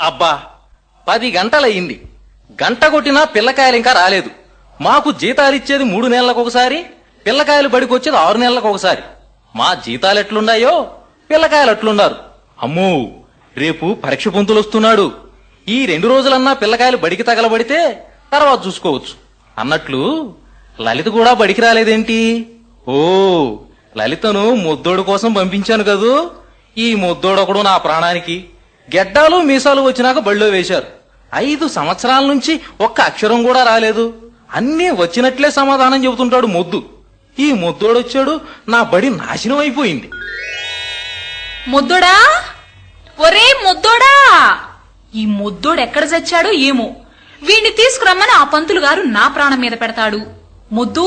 అబ్బా 10 గంటలయ్యింది. గంట కొట్టినా పిల్లకాయలు ఇంకా రాలేదు. మాకు జీతాలిచ్చేది 3 నెలలకు ఒకసారి, పిల్లకాయలు బడికొచ్చేది 6 నెలలకు ఒకసారి. మా జీతాలు ఎట్లున్నాయో పిల్లకాయలు అట్లున్నారు. అమ్మో, రేపు పరీక్ష పొంతులు వస్తున్నాడు. ఈ 2 రోజులన్నా పిల్లకాయలు బడికి తగలబడితే తర్వాత చూసుకోవచ్చు అన్నట్లు లలిత కూడా బడికి రాలేదేంటి? ఓ, లలితను ముద్దోడు కోసం పంపించాను కదూ. ఈ ముద్దోడొకడు నా ప్రాణానికి. గెడ్డాలు మీసాలు వచ్చినాక బడిలో వేశారు. 5 సంవత్సరాల నుంచి ఒక్క అక్షరం కూడా రాలేదు. అన్నీ వచ్చినట్లే సమాధానం చెబుతుంటాడు మొద్దు. ఈ ముద్దోడొచ్చాడు, నా బడి నాశనం అయిపోయింది. ముద్దోడా, ఒరే ముద్దోడా, ఈ ముద్దోడు ఎక్కడ చచ్చాడో ఏమో. వీణ్ణి తీసుకురమ్మని ఆ పంతులు గారు నా ప్రాణం మీద పెడతాడు. మొద్దు,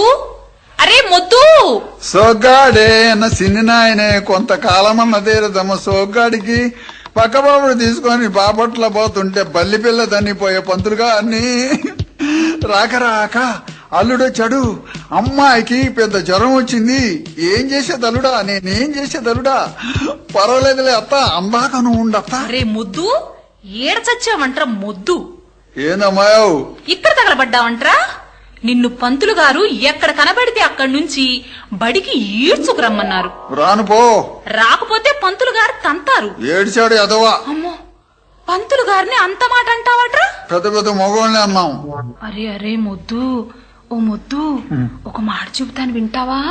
అరే మొద్దు! సోగ్గాడే అన్న సిన్ని నాయనే కొంతకాలం అన్నదేరదమ్మ. సోగ్గాడికి పక్కబాబుడు తీసుకొని బాపట్ల పోతుంటే బల్లి పిల్ల తన్నిపోయే పంతులు గారిని రాక రాక అల్లుడొచ్చాడు. అమ్మాయికి పెద్ద జ్వరం వచ్చింది. ఏం చేసేది అల్లుడా, నేనేం చేసేది అల్లుడా? పర్వాలేదులే అత్త, అందాక నువ్వు ఉండత్త. అరే ముద్దు, ఏడ చచ్చావంట్రా మొద్దు? ఏందమ్మాయవు ఇక్కడ తగలబడ్డావంట్రా? నిన్ను పంతులు గారు ఎక్కడ కనబడితే అక్కడి నుంచి బడికి ఈడ్చుకురమ్మన్నారు. రాను పో. రాకపోతే పంతులు గారు తంతారు. ఏడ్చాడు ఎదవా. అమ్మో, పంతులు గారిని అంత మాట అంటావట్రా? పెద్ద పెద్ద మగవాళ్ళని అన్నాం. అరే అరే మొద్దు, ఓ మొద్దు, ఒక మాట చెబుతాను వింటావా?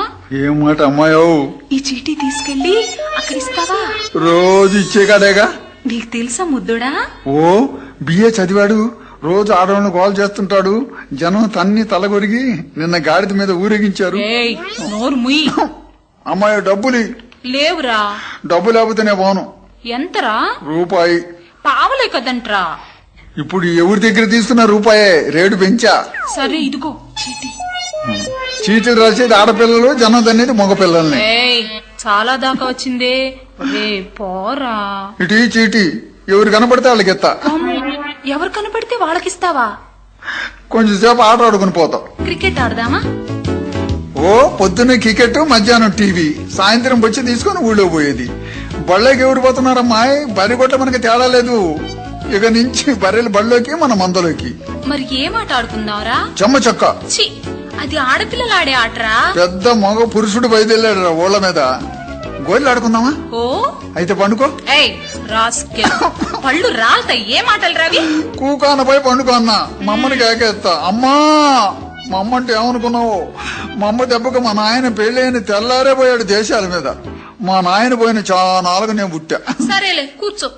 ఏం మాట అమ్మాయవు? ఈ చీటీ తీసుకెళ్లి అక్కడ ఇస్తావా? రోజు ఇచ్చే కదేగా. నీకు తెలుసా ముద్దుడా? ఓ, బిఏ చదివాడు. రోజు ఆడవాళ్ళని గోల్ చేస్తుంటాడు. జనం తన్ని తలగొరిగి నిన్న గాడిద మీద ఊరేగించారు. ఏయ్, నోరు ముయ్. అమ్మాయి డబ్బులు లేవురా. డబ్బు లేకపోతేనే పోను. ఎంతరా? రూపాయి. పావలే కదంట్రా. ఇప్పుడు ఎవరి దగ్గర తీసుకున్న రూపాయే, రేటు పెంచా. సరే ఇదిగో చీటీ. చీటీలు రాసేది ఆడపిల్లలు, జనం తన్నేది మగపిల్లల్ని. ఏయ్, చాలా దాకా వచ్చిందే. రే పోరా. ఇటు ఈ చీటీ ఎవరు కనపడితే వాళ్ళకి ఎత్తా. ఎవరు కనపడితే వాళ్ళకిస్తావా? కొంచెం సేపు ఆట ఆడుకుని పోతాం. క్రికెట్ ఆడదామా? ఓ, పొద్దున్న క్రికెట్, మధ్యాహ్నం టీవీ, సాయంత్రం వచ్చి తీసుకుని ఊళ్ళో పోయేది. బళ్ళకి ఎవరు పోతున్నారమ్మా? బరి కొట్ల మనకి తేడా లేదు. ఇక నుంచి బర్రెలు బళ్ళలోకి, మన మందలోకి. మరి ఏం ఆట ఆడుకుందాంరా? చెమ్మ చక్క. ఛీ, అది ఆడపిల్లలు ఆడే ఆటరా. పెద్ద మగ పురుషుడు బయలుదేరాడు ఊళ్ళ మీద. గోళ్ళు ఆడుకుందామా? ఓ, అయితే పండుకో. ఏయ్ రాస్కెల్, పళ్ళు రాల్తాయి. ఏ మాటలు రావి? కూకానపై పండుకో అన్నా. మమ్మని కేకేస్తా. అమ్మా, మా అమ్మ అంటే ఏమనుకున్నావు? మా అమ్మ దెబ్బకు మా నాయన పెళ్ళైన తెల్లారే పోయాడు దేశాల మీద. మా నాయన పోయిన చానాలుగు నేను పుట్టా. సరేలే కూర్చో.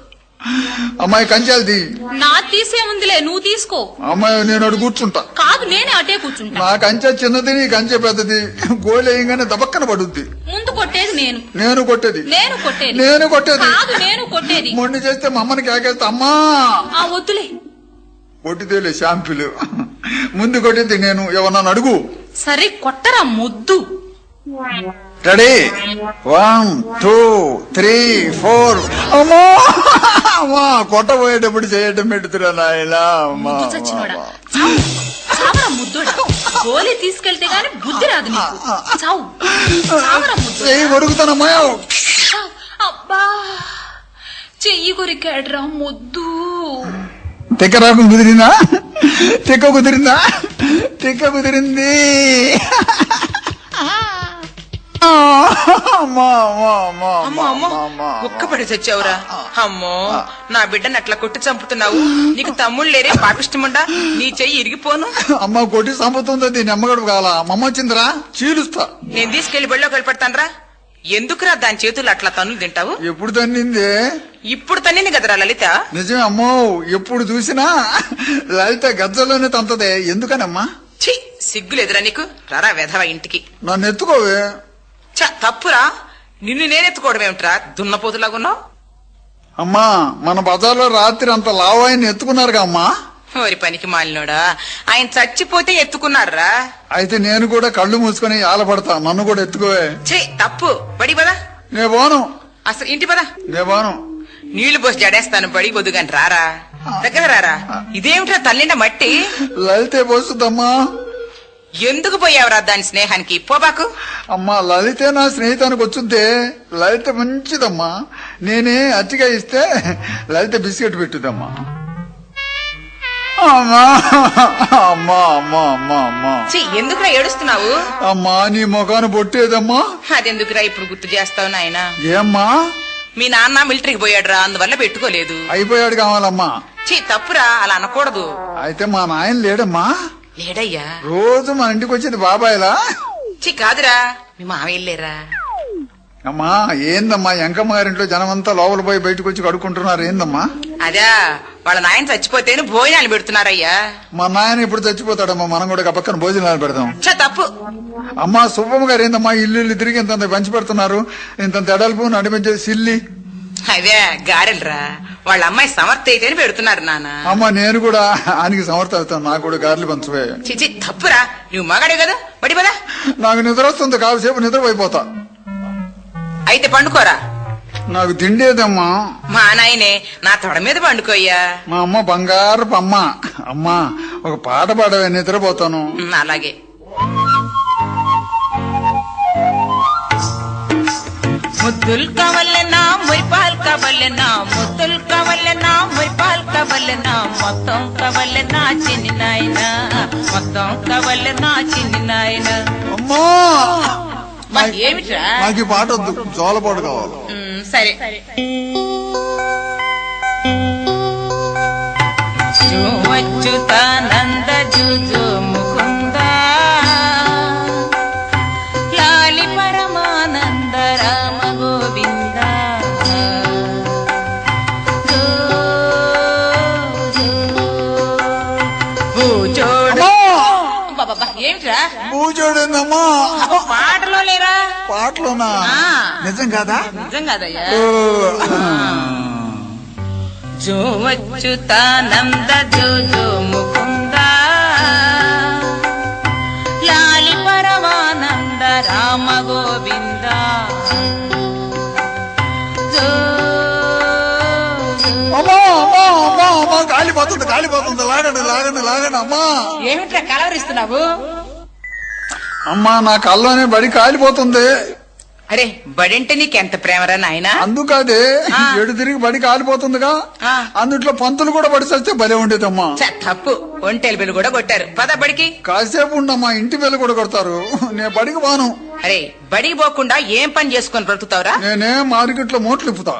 అమ్మాయి కంచాలది. నా తీసే ఉందిలే, నువ్వు తీసుకో. అమ్మాయి నేను అడు కూర్చుంటా. కాదు, నేనే అటే కూర్చుంటా. నా కంచె చిన్నది, నీ కంచె పెద్దది. గోలు వేయంగానే దబక్కన పడుద్ది. ముందు కొట్టేది నేను. నేను కొట్టేది. నేను కొట్టేది. నేను కొట్టేది. కాదు, నేను కొట్టేది. మొండి చేస్తే మా అమ్మని కేకేస్తా. అమ్మా, ఆ వద్దులే. కొట్టితేలే షాంపులు. ముందు కొట్టింది నేను. ఎవరన్నా అడుగు. సరే కొట్టరా ముద్దు. రెడీ? 1 2 3 4. అమ్మా, అమ్మా, కొట్టబోయేటప్పుడు చేయటం పెడుతురా నాయనా. అమ్మా, చచ్చినోడా, చావరా ముద్దుడా. గోలీ తీసుకెళ్తే గాని బుద్ధి రాదు నీకు. చావు, చావరా ముద్దు. చెయ్యి కొడుకుతానమ్మా. అబ్బా, చెయ్యి కొరికాడ్రా ముద్దు. తిక్క రాకం కుదిరిందా? తిక్క కుదిరిందా? తిక్క కుదిరింది. కుక్కపడి చచ్చావురా. అమ్మో, నా బిడ్డను అట్లా కొట్టి చంపుతున్నావు. నీకు తమ్ముళ్ళు లేరే పాపిష్టముండా? నీ చెయ్యి ఇరిగిపోను. అమ్మ కొట్టి చంపుతుంది. దీని అమ్మగడు కావాలా? మమ్మ వచ్చిందిరా, చీలుస్తా. నేను తీసుకెళ్లి బళ్ళో కలిపెడతానరా. ఎందుకురా దాని చేతులు అట్లా తన్నులు తింటావు? ఎప్పుడు తన్నింది? ఇప్పుడు తన్నింది కదరా లలిత. నిజమే అమ్మో, ఎప్పుడు చూసినా లలిత గజ్జలోనే తంతదే. ఎందుకనమ్మా? ఛీ, సిగ్గులేదురా నీకు? రారా వెధవ ఇంటికి. నన్ను ఎత్తుకోవే. తప్పురా. నిన్ను నేనెత్తుకోవడం ఏమిట్రా, దున్నపోతులాగున్నావు? అమ్మా, మన బజార్లో రాత్రి అంత లావాయిని ఎత్తుకున్నారుగా అమ్మా. ఓరి పనికి మాలినోడా, ఆయన చచ్చిపోతే ఎత్తుకున్నారా? అయితే నేను కూడా కళ్ళు మూసుకొని ఆలపడతా. నన్ను కూడా ఎత్తుకోవే. ఛీ, తప్పు. బడి పదా. నే పోను. అసలు ఇంటి పదా. నే పోను. నీళ్లు పోసి జడేస్తాను. బడి వద్దుగాని రారా, దగ్గర రారా. ఇదేమిట్రా తల్లిండ మట్టి? లలితే పోస్తుందమ్మా. ఎందుకు పోయావురా దాని స్నేహానికి పోబాకు. అమ్మా లలితే నా స్నేహితానికి వచ్చుద్దే. లలిత మంచిదమ్మా. నేనే అచ్చిగా ఇస్తే లలిత బిస్కెట్ పెట్టుదమ్మా. అమ్మా అమ్మా అమ్మా అమ్మా అమ్మా ఎందుకురా ఏడుస్తున్నావు? అమ్మా నీ ముఖాన్ని బొట్టేదమ్మా. అదెందుకురా ఇప్పుడు గుర్తు చేస్తావు నాయనా? ఏమ్మా? మీ నాన్న మిలిటరీకి పోయాడురా, అందువల్ల పెట్టుకోలేదు. అయిపోయాడు కావాలమ్మా. తప్పురా, అలా అనకూడదు. అయితే మా నాయన లేడమ్మా? లేడయ్యా. రోజు మన ఇంటికి వచ్చేది బాబాయ్లా? కాదురా, మీ మామయ్య లేరా? అమ్మా ఏందమ్మా ఎంకమ్మ గారింట్లో జనమంతా లోపల పోయి బయటకు వచ్చి కడుక్కుంటున్నారు ఏందమ్మా? అదా వాళ్ళ నాయన చచ్చిపోతేనే భోజనాలు పెడుతున్నారయ్యా. మా నాయన ఇప్పుడు చచ్చిపోతాడమ్మా, మనం కూడా పక్కన భోజనాలు పెడదాం. తప్పు. అమ్మా సుబ్బమ్మ గారు ఏందమ్మా ఇల్లు తిరిగి ఇంత పంచి పెడుతున్నారు, ఇంత తెడల్పు నడిపించే సిల్లి. అదే గారెలరా, వాళ్ళ అమ్మాయి సమర్థ అయితేనే పెడుతున్నారు నాన్న. అమ్మా నేను కూడా ఆయనకి సమర్థ అవుతాను, నాకు కూడా గారెలు పంచవే. చిచి తప్పురా, నువ్వు మగాడే కదా, పడి పదా. నాకు నిద్ర వస్తుంది, కాసేపు నిద్రపోయిపోతా. అయితే పండుకోరా. నాకు తిండేదమ్మా. మా నాయనే నా తొడ మీద పండుకోయ్యా. మా అమ్మ బంగారపు అమ్మ. అమ్మా ఒక పాట పాడవే, నిద్రపోతాను. అలాగే. ముద్దులు కావాలన్నా మురిపాలు కావాలన్నా, ముద్దులు కావాలన్నా మురిపాలు కావాలన్నా, మొత్తం కావాలన్నా చిన్ని నాయన, మొత్తం కావాలన్నా చిన్ని నాయన. అమ్మా ఏమిట్రా? నాకు ఈ పాట వద్దు, జోలపాటు కావాలి. సరే. అచ్యుతానంద జుజు ముకుంద లాలి పరమానంద రామ గోవింద. ఏమిట్రా? పూజోడేందమ్మా? పాటలో లేరా? పాటలోనా? నిజం కాదా? నిజం కాదయ్యా. జో అచ్యుతానంద జో జో ముకుంద లాలి పరమానంద రామ గోవింద. కాలిపోతుంది కాలిపోతుంది, లాగండి లాగండి లాగండి. అమ్మా ఏమిట్రా కలవరిస్తున్నావు? అమ్మా నా కల్లోనే బడి కాలిపోతుంది. అరే బడింటే నీకెంత ప్రేమరా నాయన? అందుకదే ఎడు తిరిగి బడి కాలిపోతుందిగా, అందుట్లో పంతులు కూడా బడి చస్తే భలే ఉండేదమ్మా. తప్పు, ఒంటెల బిల్లు కూడా కొట్టారు. పద బడికి. కాసేపు ఉండమ్మా, ఇంటి బిల్లు కూడా కొడతారు. నేను బడికి పోను. అరే బడికి పోకుండా ఏం పని చేసుకుని బ్రతుకుతావురా? నేనే మార్కెట్లో మోట్లు ఇప్పుతా,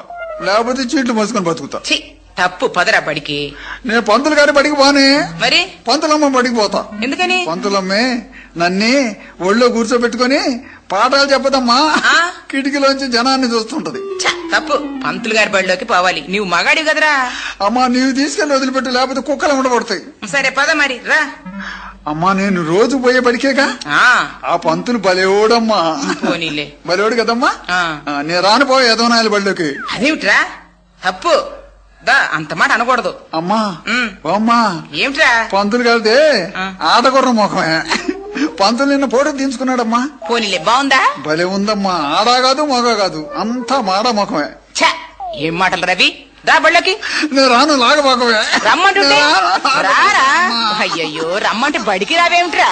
లేకపోతే చీట్లు మోసుకొని బతుకుతా. తప్పు, పదరా బడికి. నేను పంతులు గారి బడికి పోనే. మరి పంతులమ్మ బడికి పోతా. ఎందుకని? పంతులమ్మే నన్ను ఒళ్ళో కూర్చోబెట్టుకుని పాఠాలు చెప్పదమ్మా, కిటికీలోంచి జనాన్ని చూస్తుంటది. తప్పు, పంతులు గారి బడిలోకి పోవాలి. నీవు మగాడి కదరా. అమ్మా నీవు తీసుకెళ్లి వదిలిపెట్టు, లేకపోతే కుక్కలు ఉండబడతాయి. సరే పద మరి రా. అమ్మా నేను రోజు పోయే బడికేగా. ఆ పంతులు బలేోడమ్మా. పోనీలే, బలేోడు కదమ్మా. నేను రాను పోయే యదవనాయల బడిలోకి. అదేమిట్రా? తప్పు, దా అంత మాట అనకూడదు. అమ్మా అమ్మా ఏమిట్రా? పంతులు కలితే ఆడగుర్ర ముఖమే. పంతులు నిన్న ఫోటో తీయించుకున్నాడమ్మా. పోనీలే, బాగుందా? భలే ఉందమ్మా. ఆడా కాదు మగ కాదు, అంతా మాడా ముఖమే. ఏం మాటలు రవి, దా బళ్ళకి. నేను రాను, లాగబాకమే. రమ్మంటుంటే రారా. అయ్యయ్యో రమ్మంటే బడికి రావేమిట్రా?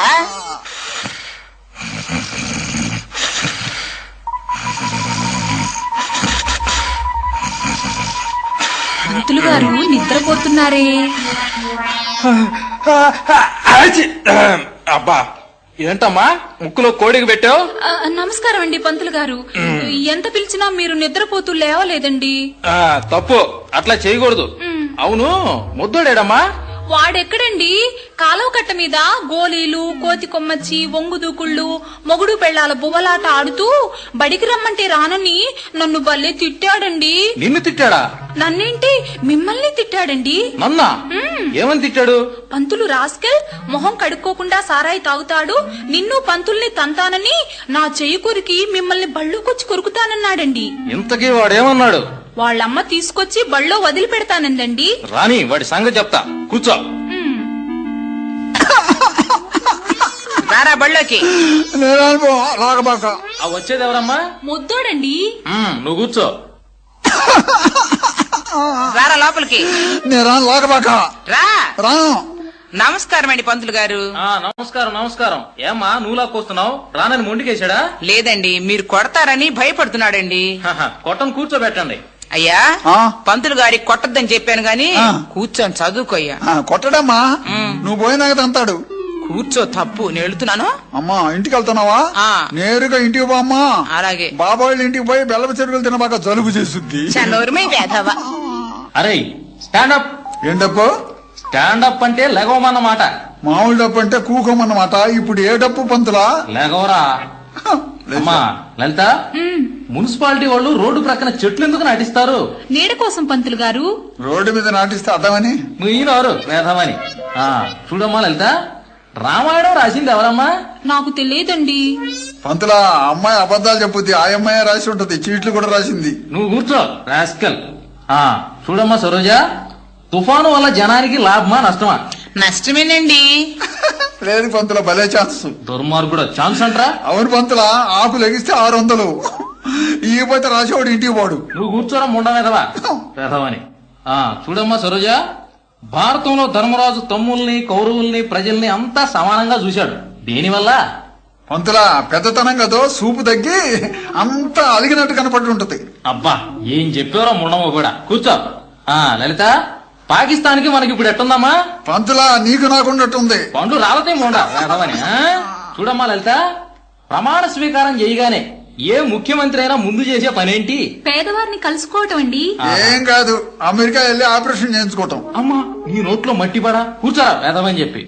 పంతులు గారు నిద్రపోతున్నారే. అబ్బా ఏంటమ్మా ముక్కులో కోడికి పెట్టావు? నమస్కారం అండి పంతులు గారు. ఎంత పిలిచినా మీరు నిద్రపోతూ లేవలేదండి. తప్పు, అట్లా చేయకూడదు. అవును ముద్దోడేడమ్మా? వాడెక్కడండి? కాలువ కట్ట మీద గోలీలు, కోతి కొమ్మచ్చి, ఒంగు దూకుళ్ళు, మొగుడు పెళ్లాల బువ్వలాట ఆడుతూ బడికి రమ్మంటే రానని నన్ను భలే తిట్టాడండి. నిన్ను తిట్టాడా? నన్నేంటి, మిమ్మల్ని తిట్టాడండి. నన్నా? ఏమని తిట్టాడు? పంతులు రాస్కెల్, మొహం కడుక్కోకుండా సారాయి తాగుతాడు, నిన్ను పంతుల్ని తంతానని నా చెయ్యి కొరికి మిమ్మల్ని బళ్ళోకొచ్చి కొరుకుతానన్నాడండి. ఇంతకీ వాడేమన్నాడు? వాళ్ళమ్మ తీసుకొచ్చి బళ్ళో వదిలి పెడతానందండి. రాని వాడి సంగతి చెప్తా, కూర్చో. రారా బళ్ళోకి. లాగబాక. వచ్చేది ఎవరమ్మా? ముద్దోడండి. నువ్వు కూర్చో. రారా లోపలికి. నేను రాను, లాగబాక. రా. రాను. నమస్కారం అండి పంతులు గారు. నమస్కారం నమస్కారం. ఏమ్మా నువ్వు లాక్కొస్తున్నావు? రానని మొండికేశాడా? లేదండి, మీరు కొడతారని భయపడుతున్నాడండి. కొట్టను కూర్చోబెట్టండి. అయ్యా, ఆ? పంతులు గారికి కొట్టద్దని చెప్పాను గాని ఆ. కూర్చొని చదువుకోయ్యా. కొట్టడమ్మా, నువ్వు పోయినాక తంతాడు. కూర్చో, తప్పు, నేను వెళ్తున్నాను. అమ్మా ఇంటికి వెళ్తున్నావా? ఆ. నేరుగా ఇంటికి పోమ్మా. అలాగే. బాబాయ్ ఇంటికి పోయి బెల్లపు చెరుకులు తినబాక జలుబు చేస్తుంది. చనోరమై వేధవా. అరే స్టాండప్. ఏంటప్పు? స్టాండప్ అంటే లెగవమన్నమాట. మామూలు డప్పు అంటే కూకోమన్నమాట. ఇప్పుడు ఏ డప్పు పంతులా? లెగవరా. అమ్మా లలిత, మున్సిపాలిటీ వాళ్ళు రోడ్డు ప్రక్కన చెట్లు ఎందుకు నాటిస్తారు? నీడ కోసం పంతులు గారు. రోడ్డు మీద నాటిస్తే అర్థమని. మీనవరు వేధమని. చూడమ్మా లలిత, రామాయణం రాసింది ఎవరమ్మా? నాకు తెలియదండి. పంతులా, అమ్మాయి అబద్ధాలు చెప్పుద్ది. ఆ అమ్మాయి రాసి ఉంటది, చీట్లు కూడా రాసింది. నువ్వు కూర్చో రాస్కల్. చూడమ్మా సరోజ, తుఫాను వల్ల జనానికి లాభమా నష్టమా? నష్టమేనండి. లేదు పంతుల, భలే ఛాన్స్. దుర్మార్గుడు ఛాన్స్ అంటరా? అవును పంతులా, ఆకు లెగిస్తే 600. ఈపోతే రాసేవాడు ఇంటికి పోడు. నువ్వు కూర్చోరా ముండ వేధవా వేధవని. చూడమ్మా సరోజ, భారతంలో ధర్మరాజు తమ్ముల్ని కౌరవుల్ని ప్రజల్ని అంతా సమానంగా చూశాడు. దేనివల్ల? పంతులా, పెద్దతనం కదో సూపు తగ్గి అంతా అలిగినట్టు కనపడి ఉంటది. అబ్బా ఏం చెప్పారో ముండమ్మ కూడా. కూర్చో. లలిత, పాకిస్తాన్ కి మనకి ఇప్పుడు ఎట్టుందమ్మా? పంతులా, నీకు నాకున్నట్టుంది. పండు రాలతే ముండ వేధవని. చూడమ్మా లలిత, ప్రమాణ స్వీకారం చేయగానే ఏ ముఖ్యమంత్రి అయినా ముందు చేసే పనేంటి? పేదవారిని కలుసుకోవటం అండి. ఏం కాదు, అమెరికా వెళ్ళి ఆపరేషన్ చేయించుకోవటం. అమ్మా నీ నోట్లో మట్టి పడా. కూర్చోరా వేదమని చెప్పి.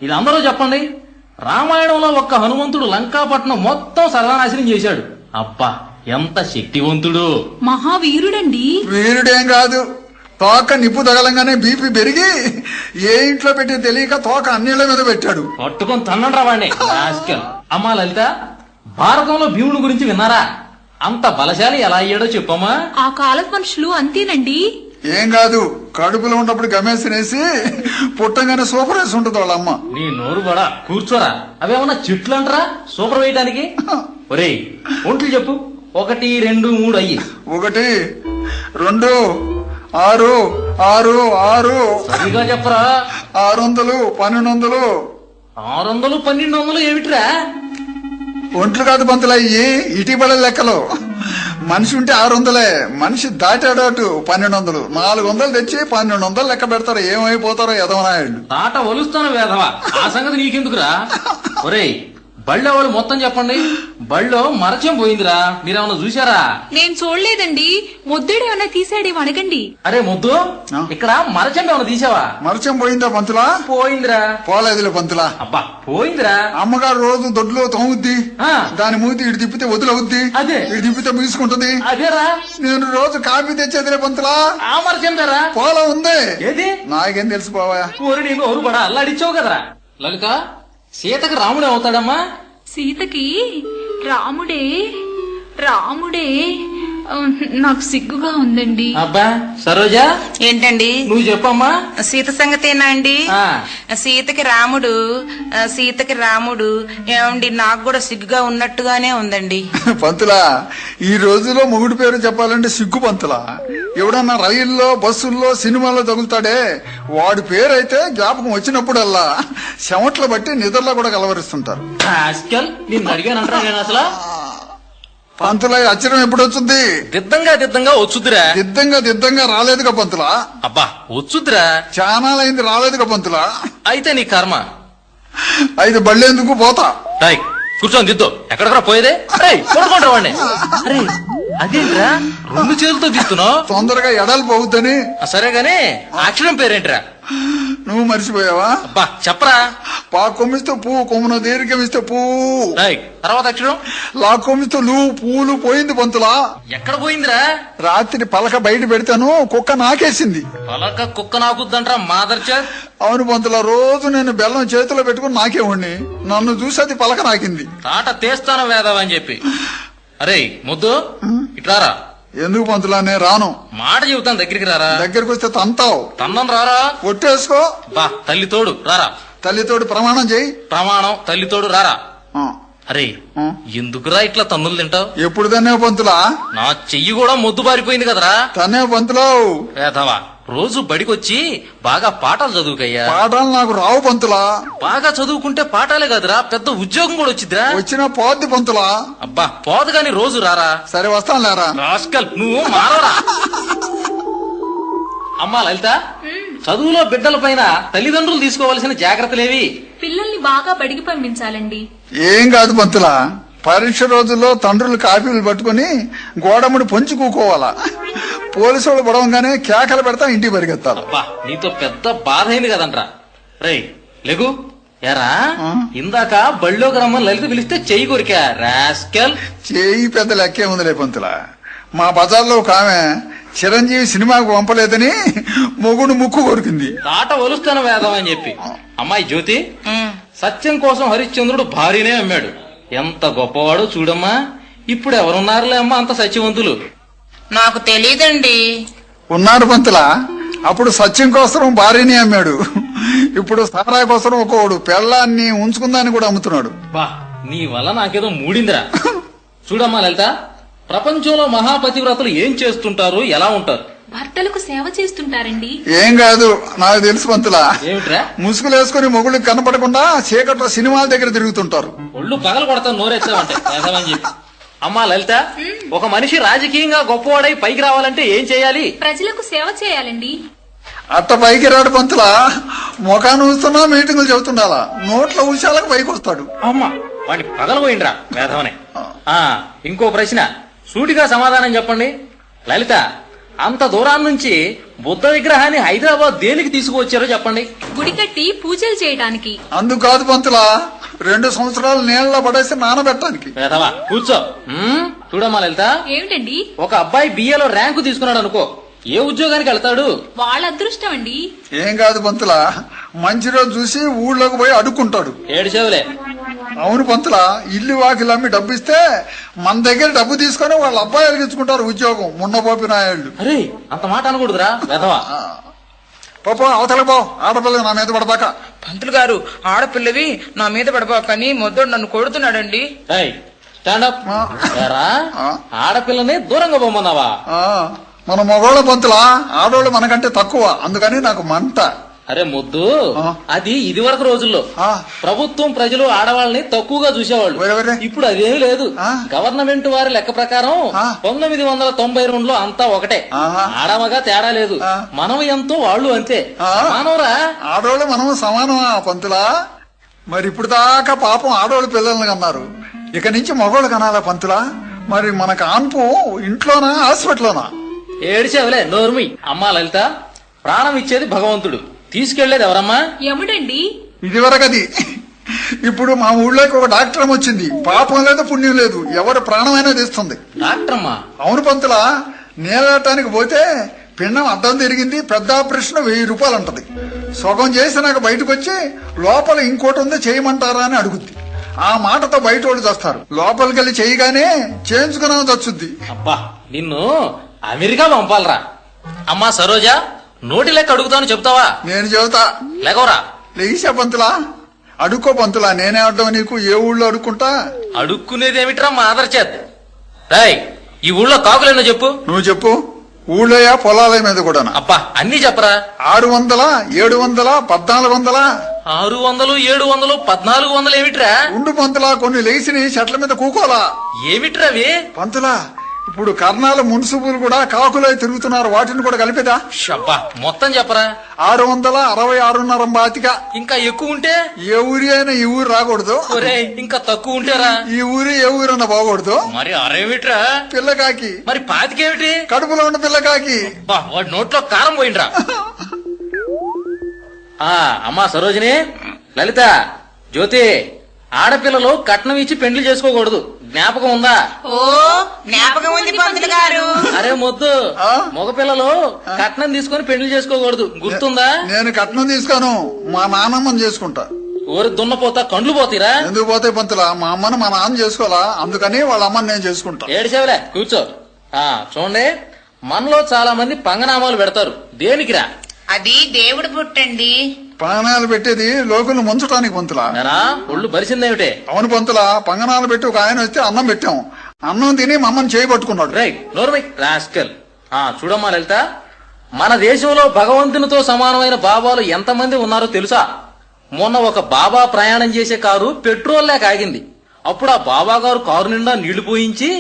ఇది అందరూ చెప్పండి. రామాయణంలో ఒక్క హనుమంతుడు లంకాపట్నం మొత్తం సర్వనాశనం చేశాడు. అబ్బా ఎంత శక్తివంతుడు. మహావీరుడండి. వీరుడేం కాదు, తోక నిప్పు తగలంగానే బీపీ పెరిగి ఏ ఇంట్లో పెట్టి తెలియక తోక అన్నిళ్ల మీద పెట్టాడు. పట్టుకొని తన్నండి రావాణ్ణి. అమ్మా లలిత, భారతంలో భీముడు గురించి విన్నారా? అంత బలశాలి ఎలా అయ్యాడో చెప్పమ్మా. ఆ కాలపు మనుషులు అంతేనండి. ఏం కాదు, కడుపులో ఉన్నప్పుడు గమేసినేసి పుట్టంగానే సూపర్ వేసి ఉంటుంది వాళ్ళ అమ్మ. నీ నోరు కూడా. కూర్చోరా. అవేమన్నా చెట్లు అంటరా సూపర్ వేయటానికి? ఒరేయ్ ఒంట్లు చెప్పు. 1, 2, 3 అయ్యి. 1, 2, 6, 6, 6. సరిగా చెప్పరా. 600, 1200. 600, 1200 ఏమిట్రా? ఒంట్లు కాదు పంతులయ్యి, ఇటీవల లెక్కలు. మనిషి ఉంటే 600, మనిషి దాటాడు 1200. 400 తెచ్చి 1200 లెక్క పెడతారు. ఏమైపోతారో ఎదవనాయుడు. తాట ఒలుస్తాను వేధవా. ఆ సంగతి నీకెందుకురా? ఒరేయ్ బళ్ళో వాళ్ళు మొత్తం చెప్పండి. బళ్ళో మరచం పోయిందిరా, మీరేమన్నా చూసారా? నేను చూడలేదండి. ముద్దుడు ఏమన్నా తీసాడేమో అడగండి. అరే ముద్దు, ఇక్కడ మరచం ఏమన్నా తీసావా? మరచం పోయిందా పంతులా? పోయిందిరా. పోలేదులే పంతులా. అబ్బా పోయిందిరా. అమ్మగారు రోజు దొడ్లో తోముద్ది. ఆ. దాని మూతి ఇటు తిప్పితే వదిలవుద్ది, అదే. ఇటు తిప్పితే ముగిసుకుంటది. అదేరా. నేను రోజు కాఫీ తెచ్చేదిలే పంతులా. ఆ మరచం రా. పోలా ఉంది. ఏది? నాకేం తెలిసిపోవా. ఊరి నీకు ఊరు పడా అల్లాడిచ్చావు కదరా. లలిత, సీతకి రాముడే అవుతాడమ్మా? సీతకి రాముడే. రాముడే. నాకు సిగ్గుగా ఉందండి. అబ్బా సరోజా, ఏంటండి? నువ్వు చెప్పమ్మా. సీత సంగతేనా అండి? ఆ. సీతకి రాముడు. సీతకి రాముడు ఏమండి, నాకు కూడా సిగ్గుగా ఉన్నట్టుగానే ఉందండి. పంతులా, ఈ రోజులో మొగుడు పేరు చెప్పాలంటే సిగ్గు పంతులా. ఎవడన్నా రైల్లో బస్సుల్లో సినిమాల్లో తగులుతాడే, వాడి పేరైతే జ్ఞాపకం వచ్చినప్పుడల్లా చెమట్లు బట్టి నిద్రలో కూడా కలవరిస్తుంటారు. నిన్ను అడిగానంటారా నేను అసలు? పంతులా, అచ్చరం ఎప్పుడు వచ్చింది? దిద్దంగా వచ్చుద్దిరా. దిద్దంగా రాలేదుగా పంతులా. అబ్బా వచ్చుద్దిరా. చానాలైంది రాలేదుగా పంతులా. అయితే నీ కర్మ. అయితే బళ్ళేందుకు పోతా. టాయ్ కూర్చొని దిద్దు. ఎక్కడికరా పోయేదే? కొడుకుంటా వాడిని. అరే అదేంట్రా 2 చేతులతో తీస్తున్నావు? తొందరగా ఎడలు పోవద్దని. సరే గాని అక్షరం పేరేంట్రా? నువ్వు మర్చిపోయావా? అబ్బా చెప్పరా. పా కొమ్మిస్తే పువ్వు, కొమ్మున దీర్ఘమిస్తే పువ్వు. తర్వాత అక్షరం లా కొమ్మిస్తే పూలు పోయింది పంతులా. ఎక్కడ పోయిందిరా? రాత్రి పలక బయట పెడతాను, కుక్క నాకేసింది. పలక కుక్క నాకుద్దంట్రా మాదర్చా. అవును పంతులా, రోజు నేను బెల్లం చేతిలో పెట్టుకుని నాకేవాడిని. నన్ను చూసి అది పలక నాకింది. తాట తీస్తాను వేదవని చెప్పి. అరే ముద్దు ఇట్లారా. ఎందుకు పంతులా? నేను రాను. మాట చెబుతాను, దగ్గరికి రారా. దగ్గరికి వస్తే తంతావు. తన్నం రారా. ఒట్టేసుకో. బా తల్లి తోడు రారా. తల్లితోడు ప్రమాణం చేయి. ప్రమాణం తల్లి తోడు రారా. ఆ. అరే ఎందుకురా ఇట్లా తన్నులు తింటావు? ఎప్పుడు తనే పంతులా? నా చెయ్యి కూడా మొద్దు బారిపోయింది కదరా. తనే పంతులో. వేధవా రోజు బడికొచ్చి బాగా పాఠాలు చదువుకయ్యా. పాఠాలు నాకు రావు పంతులా. బాగా చదువుకుంటే పాఠాలే కదరా, పెద్ద ఉద్యోగం కూడా వచ్చిద్దిరా. వచ్చిన పోద్ది పంతులా. అబ్బా పోదు గాని రోజు రారా. సరే వస్తాను లేరా. రాస్కల్ నువ్వు మారవరా. అమ్మా లలిత, చదువులో బిడ్డల పైన తల్లిదండ్రులు తీసుకోవాల్సిన జాగ్రత్తలేవి? పిల్లల్ని బాగా బడికి పంపించాలండి. ఏం కాదు పంతులా, పరీక్ష రోజుల్లో తండ్రులు కాపీలు పట్టుకుని గోడముడి పొంచి కూకోవాలా. పోలీసు వాళ్ళు పడవంగానే కేకలు పెడతా ఇంటికి పరిగెత్తాలి. అబ్బా నీతో పెద్ద బాధ అయింది కదంట్రా. రేయ్ లెగు. ఎరా ఇందాక బళ్ళోకి రమ్మని లలిత పిలిస్తే చెయ్యి కొరికా రాస్కల్. చేయి పెద్ద లెక్కే ఉందిలే పంతులా. మా బజార్లో ఒక ఆమె చిరంజీవి సినిమాకు పంపలేదని మొగుడు ముక్కు కొరికింది. తాట ఒలుస్తాను వేదం అని చెప్పి. అమ్మాయి జ్యోతి, సత్యం కోసం హరిశ్చంద్రుడు భార్యనే అమ్మాడు. ఎంత గొప్పవాడో చూడమ్మా. ఇప్పుడు ఎవరున్నారులే అమ్మా అంత సత్యవంతులు? నాకు తెలీదండి. ఉన్నారు పంతులా. అప్పుడు సత్యం కోసం భార్యని అమ్మాడు. ఇప్పుడు సారా కోసం ఒకడు పెళ్ళాన్ని ఉంచుకుందాన్ని కూడా అమ్ముతున్నాడు. బా నీ వల్ల నాకేదో మూడిందిరా. చూడమ్మా లలిత, ప్రపంచంలో మహాపతివ్రతలు ఏం చేస్తుంటారు, ఎలా ఉంటారు? భర్తలకు సేవ చేస్తుంటారండి. ఏం కాదు, నాకు తెలుసు పంతులా. ఏమిట్రా? ముసుగులు వేసుకుని మొగుళ్ళకి కనపడకుండా చీకట్లో సినిమాల దగ్గర తిరుగుతుంటారు. ఒళ్ళు పగలు కొడతాను నోరెచ్చావంటే వేదమని చెప్పి. అమ్మా లలిత, ఒక మనిషి రాజకీయంగా గొప్పవాడై పైకి రావాలంటే ఏం చేయాలి? ప్రజలకు సేవ చేయాలండి. అట్ట పైకి రాడు పంతులా. ముఖాన్ని ఊస్తున్నా మీటింగులు చెబుతుండాలా. నోట్ల ఉషాలకు పైకి వస్తాడు. అమ్మా వాడిని పగలపోయిండ్రా వేధవనే. ఇంకో ప్రశ్న, సూటిగా సమాధానం చెప్పండి. లలిత, అంత దూరం నుంచి బుద్ధ విగ్రహాన్ని హైదరాబాద్ దేనికి తీసుకువచ్చారో చెప్పండి. గుడి కట్టి పూజలు చేయడానికి. అందుకు కాదు పంతులా, 2 సంవత్సరాలు నీళ్ళలో పడేసి నానబెట్టడానికి. వేధవా కూర్చో. చూడమ్మా లలిత, ఏమిటండి? ఒక అబ్బాయి బిఏలో ర్యాంకు తీసుకున్నాడు అనుకో, ఏ ఉద్యోగానికి వెళ్తాడు? వాళ్ళ అదృష్టం అండి. ఏం కాదు పంతులా, మంచి రోజు చూసి ఊళ్ళోకి పోయి అడుక్కుంటాడు. ఏడు చెవులే. అవును పంతులా, ఇల్లు వాకిలు అమ్మి డబ్బు ఇస్తే మన దగ్గర డబ్బు తీసుకొని వాళ్ళ అబ్బాయిలు ఇచ్చుకుంటారు ఉద్యోగం. మున్నపోపి నాయుళ్ళు. అరే అంత మాట అనకూడదురా వేధవా. పాప అవతలకు పో, ఆడపిల్ల నా మీద పడబాక. పంతులు గారు, ఆడపిల్లవి నా మీద పడబాకని మొద్దోడు నన్ను కొడుతున్నాడండి. స్టాండప్. ఆడపిల్లని దూరంగా పోమన్నావా? మన మగోళ్ళ పంతులా, ఆడోళ్ళు మనకంటే తక్కువ, అందుకని నాకు మంట. అరే ముద్దు, అది ఇది వరకు రోజుల్లో ప్రభుత్వం ప్రజలు ఆడవాళ్ళని తక్కువగా చూసేవాళ్ళు. ఇప్పుడు అదేమీ లేదు. గవర్నమెంట్ వారి లెక్క ప్రకారం 1992లో అంతా ఒకటే, ఆడమగా తేడా లేదు. మనం ఎంతో వాళ్ళు అంతే. మానవరా, ఆడోళ్ళు మనం సమానమా పంతులా? మరి ఇప్పుడు దాకా పాపం ఆడోళ్ళు పిల్లల్ని కన్నారు, ఇక నుంచి మగోళ్ళు కనాలా పంతులా? మరి మన కాన్పు ఇంట్లోనా హాస్పిటల్లోనా? ఏడిచేవలే నోర్మి. అమ్మా లలిత, ప్రాణం ఇచ్చేది భగవంతుడు, తీసుకెళ్లేది ఎవరమ్మా? యముడండి. ఇదివరకది. ఇప్పుడు మా ఊళ్ళోకి ఒక డాక్టర్ వచ్చింది. పాపం లేదు పుణ్యం లేదు, ఎవరు ప్రాణమైనా తీస్తుంది. డాక్టర్ అమ్మా? అవును పంతులా, నేలటానికి పోతే పిండం అడ్డం తిరిగింది, పెద్ద ఆపరేషన్ 1000 రూపాయలు ఉంటది. సగం చేసి నాకు బయటకు వచ్చి లోపల ఇంకోటి ఉంది చేయమంటారా అని అడుగుద్ది. ఆ మాటతో బయట వాళ్ళు చేస్తారు. లోపలికి వెళ్ళి చేయగానే చేయించుకున్నా చచ్చుద్ది. అబ్బా నిన్ను అమెరికా పంపాలరా. అమ్మా సరోజా, నోటి లెక్క అడుగుతాను చెప్తావా? నేను చెబుతా. లేకవరా. లేచా పంతులా, అడుక్కో పంతులా. నేనే అడ్డం నీకు, ఏ ఊళ్ళో అడుక్కుంటా? అడుక్కునేదేమిట్రా మా ఆదర్ చేత్. రాయ్, ఈ ఊళ్ళో కాకులేనో చెప్పు. నువ్వు చెప్పు. ఊళ్ళోయా పొలాల మీద కూడా? అబ్బా అన్ని చెప్పరా. 600, 700, 1400. 600, 700, 1400 ఏమిట్రా? ఉండు పంతులా, కొన్ని లేచిని చెట్ల మీద కూకోలా. ఏమిట్రావి? పంతులా, ఇప్పుడు కర్ణాల మున్సిపులు కూడా కాకులై తిరుగుతున్నారు, వాటిని కూడా కలిపేదా? షబ్బా మొత్తం చెప్పరా. 666.5. ఇంకా ఎక్కువ ఉంటే? ఏ ఊరి అయినా ఈ ఊరు రాకూడదు. ఇంకా తక్కువ ఉంటేరా? ఈ ఊరి ఏ ఊరన్నా బాగూడదు. మరి అరేమిట్రా? పిల్లకాకి. మరి పాతికేమిటి? కడుపులో ఉన్న పిల్లకాకి. వాడి నోట్లో కారం పోయిండ్రా. అమ్మా సరోజిని, లలిత, జ్యోతి, ఆడపిల్లలు కట్నం ఇచ్చి పెండ్లి చేసుకోకూడదు, జ్ఞాపకం ఉందా? ఓ జ్ఞాపకం ఉంది పంతులు గారు. అరే మొద్దు, మగపిల్లలు కట్నం తీసుకొని పెండ్లి చేసుకోకూడదు, గుర్తుందా? నేను కట్నం తీసుకోను, మా నాన్నమ్మని చేసుకుంటా. ఊరి దున్నపోతా కండ్లు పోతీరా? ఎందుకు పోతాయి పంతులా? మా అమ్మని మా నాన్న చేసుకోవాలా, అందుకని వాళ్ళ అమ్మని నేను చేసుకుంటా. ఏడిసేవలే కూర్చో. చూడండి, మనలో చాలా మంది పంగనామాలు పెడతారు, దేనికిరా? అది దేవుడు పుట్టండి. పంగనాలు పెట్టేది లోకులు ముంచడానికి పంతులా. ఒళ్ళు బరిసిందేమిటే? అవును పంతులా, పంగనాలు పెట్టి ఒక ఆయన వస్తే అన్నం పెట్టాం, అన్నం తిని మా అమ్మని చేయి పట్టుకున్నాడు. రైట్ నోర్మై రాస్కల్. చూడమ్మా లలిత, మన దేశంలో భగవంతునితో సమానమైన బాబాలు ఎంతమంది ఉన్నారో తెలుసా? మొన్న ఒక బాబా ప్రయాణం చేసే కారు పెట్రోల్ లేక ఆగింది. అప్పుడు ఆ బాబా గారు కారు నిండా నీళ్లు పోయించి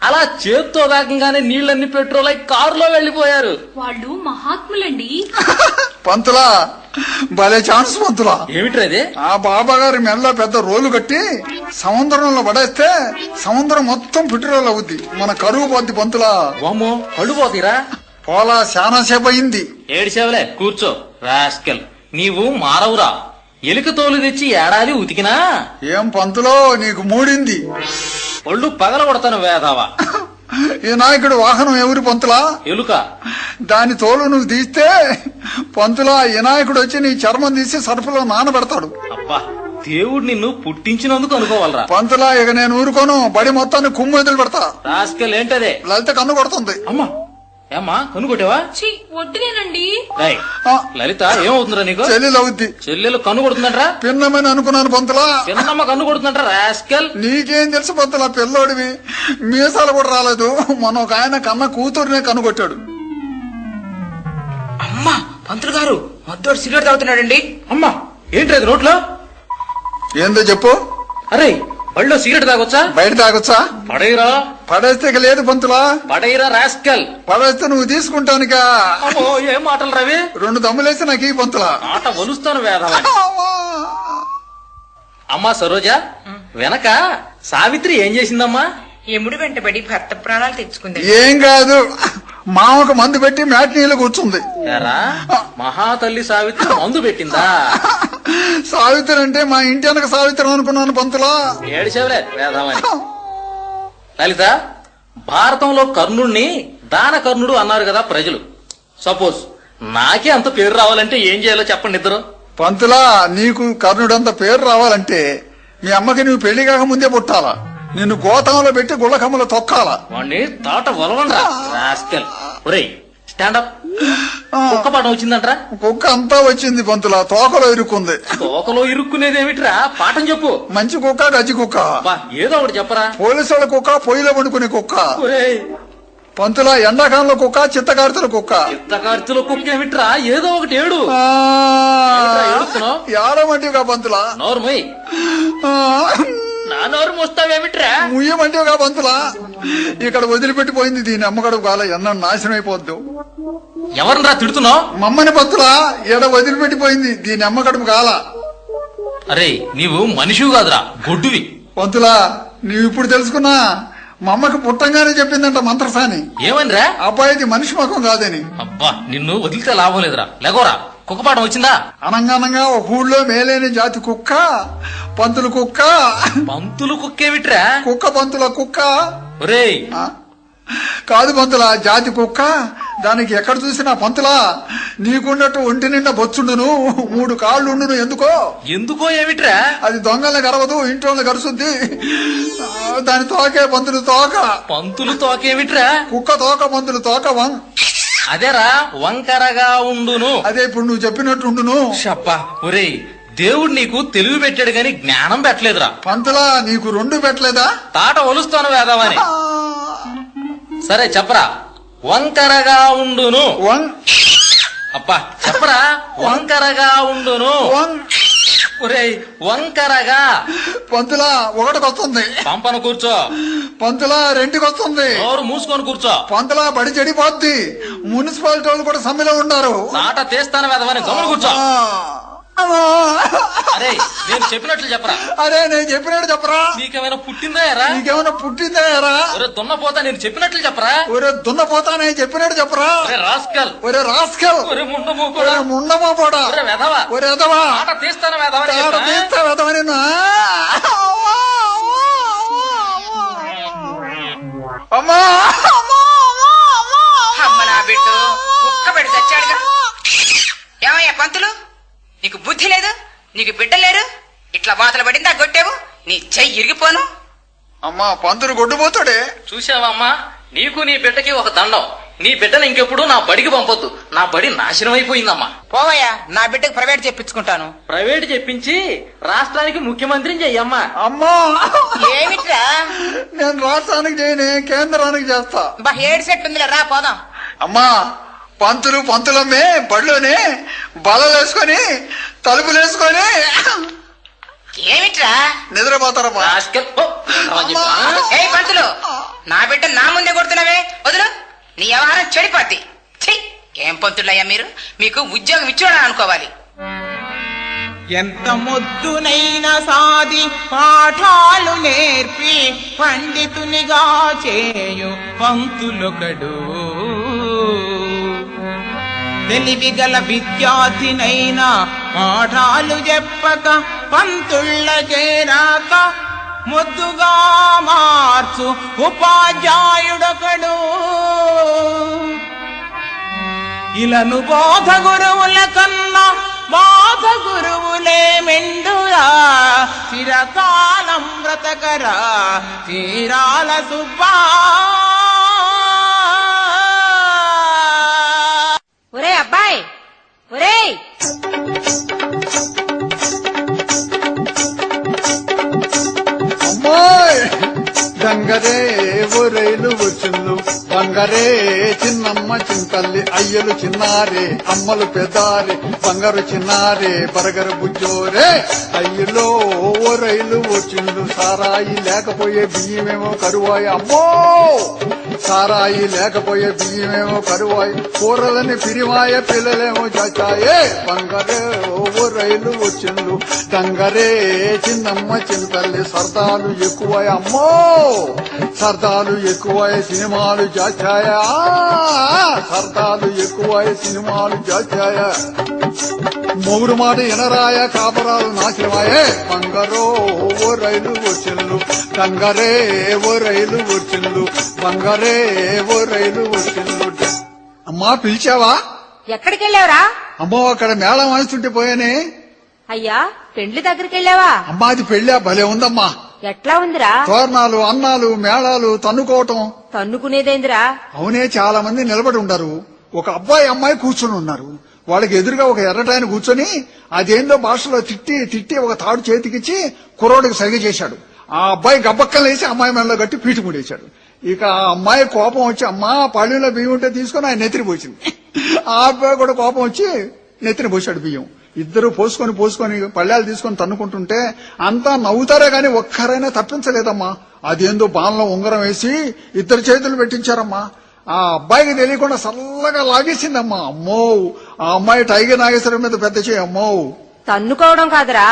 అలా చేత్తో వేగంగానే నీళ్లన్నీ పెట్రోల్ అయి కారులో వెళ్లిపోయారు. వాళ్ళు మహాత్ములండి. పంతులా భలే ఛాన్స్ పంతులా. ఏమిట్రది? ఆ బాబా గారి మెల్ల పెద్ద రోలు కట్టి సముద్రంలో పడేస్తే సముద్రం మొత్తం పెట్రోల్ అవుద్ది, మన కరువు పోద్ది పంతులా. వామ్మో, కళ్ళు పోతీరా? పోలా చాలా సేపు అయింది. ఏడిసేవలే, కూర్చో రాస్కెల్. నీవు మారవురా. ఎలుక తోలు తెచ్చి ఏడాది ఉతికినా ఏం పంతులో నీకు మూడింది? ఒళ్ళు పగల కొడతాను వేదావా. ఈ నాయకుడు వాహనం ఎవరి పంతులా? ఎలుక. దాని తోలు నువ్వు తీస్తే పంతులా ఈ నాయకుడు వచ్చి నీ చర్మం తీసి సరుపులో నానబెడతాడు. అబ్బా, దేవుడు నిన్ను పుట్టించినందుకు అనుకోవాలరా. పంతులా ఇక నేను ఊరుకోను, బడి మొత్తాన్ని కుమ్ము ఎదురు పెడతా. రాస్కెల్ ఏంటదే? లలిత కన్ను కొడుతుంది. అమ్మా, ఏమ్మా కన్ను కొట్టావా? ఛీ, వడ్డునేనండి. రేయ్, ఆ, లలిత ఏమవుతుందిరా నీకు? చెల్లెలు అవుద్ది. చెల్లెలు కన్ను కొడుతుందంట్రా? పిన్నమని అనుకున్నాను పంతులా. చిన్నమ్మ కన్ను కొడుతుందంట్రా రాస్కెల్. నీకేం తెలుసు పంతులా, పిల్లోడివి, మీసాలు కూడా రాలేదు. మన ఒక ఆయన కన్న కూతురునే కనుగొట్టాడు. అమ్మా పంతులు గారు మద్దోడు సిగరెట్ తాగుతున్నాడండి. అమ్మా, ఏంట్రది నోట్లో? ఏందో చెప్పు. అరే, బళ్ళో సిగరెట్ తాగొచ్చా? బయట తాగొచ్చా? పడేయరా. పడేస్తే ఇక లేదు పంతులా. పడేయరా రాస్కెల్. పడేస్తే నువ్వు తీసుకుంటానిక. అమ్మో, ఏం మాటలు రవి? 2 దమ్ములేసి నాకు ఈ పంతులా. ఆట వలుస్తాను వేదవా. అమ్మా సరోజా, వెనక సావిత్రి ఏం చేసిందమ్మా? ఎముడు వెంటబడి భర్త ప్రాణాలు తెచ్చుకుంది. ఏం కాదు, మామకు మందు పెట్టి మ్యాట్నీలో కూర్చుంది. ఏరా, మహాతల్లి సావిత్రి మందు పెట్టిందా? సావిత్రి అంటే మా ఇంటి వెనక సావిత్రి అనుకున్నాను పంతులా. ఏడిసేవలే వేదవని. లలిత, భారతంలో కర్ణుణ్ణి దాన కర్ణుడు అన్నారు కదా ప్రజలు. సపోజ్ నాకే అంత పేరు రావాలంటే ఏం చేయాలో చెప్పండి ఇద్దరు. పంతులా, నీకు కర్ణుడంత పేరు రావాలంటే మీ అమ్మకి నువ్వు పెళ్లి కాక ముందే పుట్టాలా. నిన్ను గోతంలో పెట్టి గుళ్ళకమ్మలో తొక్కాలా. వాణ్ణి తాట వలవండ్రా రాస్కెల్. ఒరేయ్, స్టాండప్. కుక్క పాఠం వచ్చిందంట్రా? కుక్క అంతా వచ్చింది పంతులా, తోకలో ఇరుక్కుంది. తోకలో ఇరుక్కునేది ఏమిట్రా? పాఠం చెప్పు. మంచి కుక్క, గజ్జి కుక్క. బా, ఏదో ఒకటి చెప్పరా. పోలీసు వాళ్ళ కుక్క, పొయ్యిలో వండుకునే కుక్క. ఒరేయ్, పంతులా, ఎండాకాలంలో కుక్క, చిత్తకారుతుల కుక్క. చిత్తకార్తులో కుక్క ఏమిట్రా? ఏదో ఒకటి ఏడు. ఆ, ఏమిట్రా ఏడుస్తున్నావ్? ఏడమంటివిగా పంతులా. నోర్మయ్. ఆ, నా నోరు మోస్తావేమిట్రా? ముయ్యమంటివిగా పంతులా. ఇక్కడ వదిలిపెట్టిపోయింది దీని అమ్మగడుపు కాల, ఎన్న నాశనం అయిపోద్దు. ఎవరినరా తిడుతున్నావు? మమ్మని పంతులా, ఎడ వదిలిపెట్టిపోయింది దీని అమ్మగడుపు కాల. అరే, నీవు మనిషివి కాదురా, గొడ్డువి. పంతులా, నీవు ఇప్పుడు తెలుసుకున్నా, మా అమ్మకి పుట్టంగానే చెప్పిందంట మంత్రసాని. ఏమనిరా? అబ్బాయిది మనిషి ముఖం కాదని. అబ్బా, నిన్ను వదిలితే లాభం లేదురా. లేకోరా, కుక్కపాఠం వచ్చిందా? అనంగానంగా ఒక ఊళ్ళో మేలేని జాతి కుక్క, పంతులు కుక్క. పంతులు కుక్కేమిట్రా? కుక్క పంతుల కుక్క. ఒరేయ్, ఆ? కాదు పంతులా, జాతి కుక్క. దానికి ఎక్కడ చూసినా పంతులా, నీకున్నట్టు ఒంటి నిండా బొచ్చుండును, 3 కాళ్ళుండును. ఎందుకో? ఎందుకో ఏమిట్రా? అది దొంగల్ని గరవదు, ఇంట్లో గరుసుద్ది. దాని తోకే పంతులు తోక. పంతులు తోకేమిట్రా? కుక్క తోక, పంతులు తోక. అదేరా, వంకరగా ఉండును. అదే ఇప్పుడు నువ్వు చెప్పినట్టు ఉండును. షబ్బా, ఒరేయ్, దేవుడు నీకు తెలివి పెట్టాడు గాని జ్ఞానం పెట్టలేదురా. పంతులా, నీకు 2 పెట్టలేదా? తాట ఒలుస్తాను వేదవని. సరే చెప్పరా. వంకరగా ఉండును. అబ్బా చెప్పరా. వంకరగా ఉండును. ఒరేయ్, వంకరగా. పంతులా, 1కి వస్తుంది. పంపను కూర్చో. పంతులా, 2కి వస్తుంది. నోరు మూసుకొని కూర్చో. పంతులా, బడి చెడిపోద్ది. మున్సిపాలిటీ వాళ్ళు కూడా సమ్మెలో ఉన్నారు. తాట తీస్తాను వేదవని. గమని కూర్చో. అరే, నేను చెప్పినట్లు చెప్పరా. అరే, నేను చెప్పినట్టు చెప్పరా. నీకేమైనా పుట్టిందా ఎరా? నీకేమైనా పుట్టిందా ఎరా? ఒరే దున్నపోతా, నేను చెప్పినట్లు చెప్పరా. ఒరే దున్నపోతా, నేను చెప్పినట్టు చెప్పరా. ఒరే రాస్కల్. ఒరే రాస్కల్. ఒరే ముండమో కూడా. ఒరే ముండమా పోడా. ఒరే వెధవా. ఒరే ఎదవా. తాట తీస్తాను వేదవని. తాట తీస్తా వెదవని. అమ్మా, అమ్మ నా బిడ్డ కుక్క పెడి చచ్చాడుగా. ఏమయ్యా పంతులు, నీకు బుద్ధి లేదు, నీకు బిడ్డలేరు, ఇట్లా వాతలు పడిందా గొట్టేవు, నీ చెయ్యి ఇరిగిపోను. అమ్మా, పంతులు గొడ్డుపోతాడే. చూసావమ్మా, నీకు నీ బిడ్డకి ఒక దండం. నీ బిడ్డను ఇంకెప్పుడు నా బడికి పంపొద్దు. నా బడి నాశనం అయిపోయిందమ్మా. పోవయ్యా, నా బిడ్డకు ప్రైవేట్ చెప్పించుకుంటాను. ప్రైవేట్ చెప్పించి రాష్ట్రానికి ముఖ్యమంత్రిని చెయ్యమ్మా. అమ్మా, ఏమిట్రా? నేను రాష్ట్రానికి చేయనే, కేంద్రానికి చేస్తా. బా 7 సెట్ ఉందిలే, రా పోదాం. అమ్మా, పంతులమ్మే బడిలోనే బలలేసుకొని తలుపులేసుకొని ఏమిట్రా నిద్రపోతారమ్మా. రాస్కెల్. ఓ, రాజు. ఏ పంతులు, నా బిడ్డ నా ముందే కొడుతున్నావే, వదులు. నీ వ్యవహారం చెడిపోద్ది. ఛీ, ఏం పంతులయ్యా మీరు? మీకు ఉద్యోగం ఇచ్చోడా అనుకోవాలి. ఎంత మొద్దునైనా సాది పాఠాలు నేర్పి పండితునిగా చేయు పంతులొకడు, తెలివిగల విద్యార్థినైనా పాఠాలు చెప్పక పంతుళ్ళకే రాక మొద్దుగా మార్చు ఉపాధ్యాయుడొకడు. ఇలను బోధ గురువుల కన్నా బాధ గురువులే మెండురా, చిరకాలం బ్రతకరా చీరాల సుబ్బా. ఒరే అబ్బాయి, ఒరే అమ్మాయి దంగరే ఊరైలు వచ్చిండు, బంగరే చిన్నమ్మ చింతల్లి, అయ్యలు చిన్నారే అమ్మలు పెదారే, బంగారు చిన్నారే బరగరు బుజ్జోరే. అయ్యలో ఊరైలు వచ్చిండు, సారాయి లేకపోయే బియ్యమేమో కరువాయి. అమ్మో సారాయి లేకపోయే బియ్యమేమో కరువాయి, కూరలని పిరివాయ పిల్లలేమో చచ్చాయే. బంగరే ఊరైలు వచ్చిండు, దంగరే చిన్నమ్మ చింతల్లి, సరదాలు ఎక్కువ అమ్మో సరదాలు ఎక్కువ సినిమాలు జాచాయా, సరదాలు ఎక్కువ సినిమాలు జాచాయా. మొగుడు మాట ఎనరాయ కాపరాలు నాశనమాయే. బంగారో ఓ రైలు వచ్చిండు, దంగరే ఓ రైలు వచ్చిండు, బంగారే ఓ రైలు వచ్చిండు. అమ్మా పిలిచావా? ఎక్కడికి వెళ్ళావురా? అమ్మో అక్కడ మేళం వాయిస్తుంటే పోయానే. అయ్యా పెండ్లి దగ్గరికి వెళ్ళావా? అమ్మా అది పెళ్ళా భలే ఉందమ్మా. ఎట్లా ఉందిరా? తోరణాలు అన్నాలు మేళాలు తన్నుకోవటం. తన్నుకునేదేందిరా? అవునే చాలా మంది నిలబడి ఉండరు, ఒక అబ్బాయి అమ్మాయి కూర్చుని ఉన్నారు. వాళ్ళకి ఎదురుగా ఒక ఎర్రటాయన కూర్చొని అదేందో భాషలో తిట్టి ఒక తాడు చేతికిచ్చి కుర్రోడికి సైగ చేశాడు. ఆ అబ్బాయి గబ్బక్కలు వేసి అమ్మాయి మెడలో కట్టి పీటు ముడేశాడు. ఇక ఆ అమ్మాయి కోపం వచ్చి అమ్మా పళ్ళులో బియ్యం ఉంటే తీసుకొని ఆయన నెత్తిని పోసింది. ఆ అబ్బాయి కూడా కోపం వచ్చి నెత్తిని పోశాడు బియ్యం. ఇద్దరు పోసుకొని పళ్ళాలు తీసుకొని తన్నుకుంటుంటే అంతా నవ్వుతారే గాని ఒక్కరైనా తప్పించలేదమ్మా. అదేందో బాణలో ఉంగరం వేసి ఇద్దరు చేతులు పెట్టించారమ్మా. ఆ అబ్బాయికి తెలియకుండా సల్లగా లాగేసిందమ్మా. అమ్మో ఆ అమ్మాయి టైగర్ నాగేశ్వరం మీద పెద్ద చేయి. అమ్మో తన్నుకోవడం కాదురా,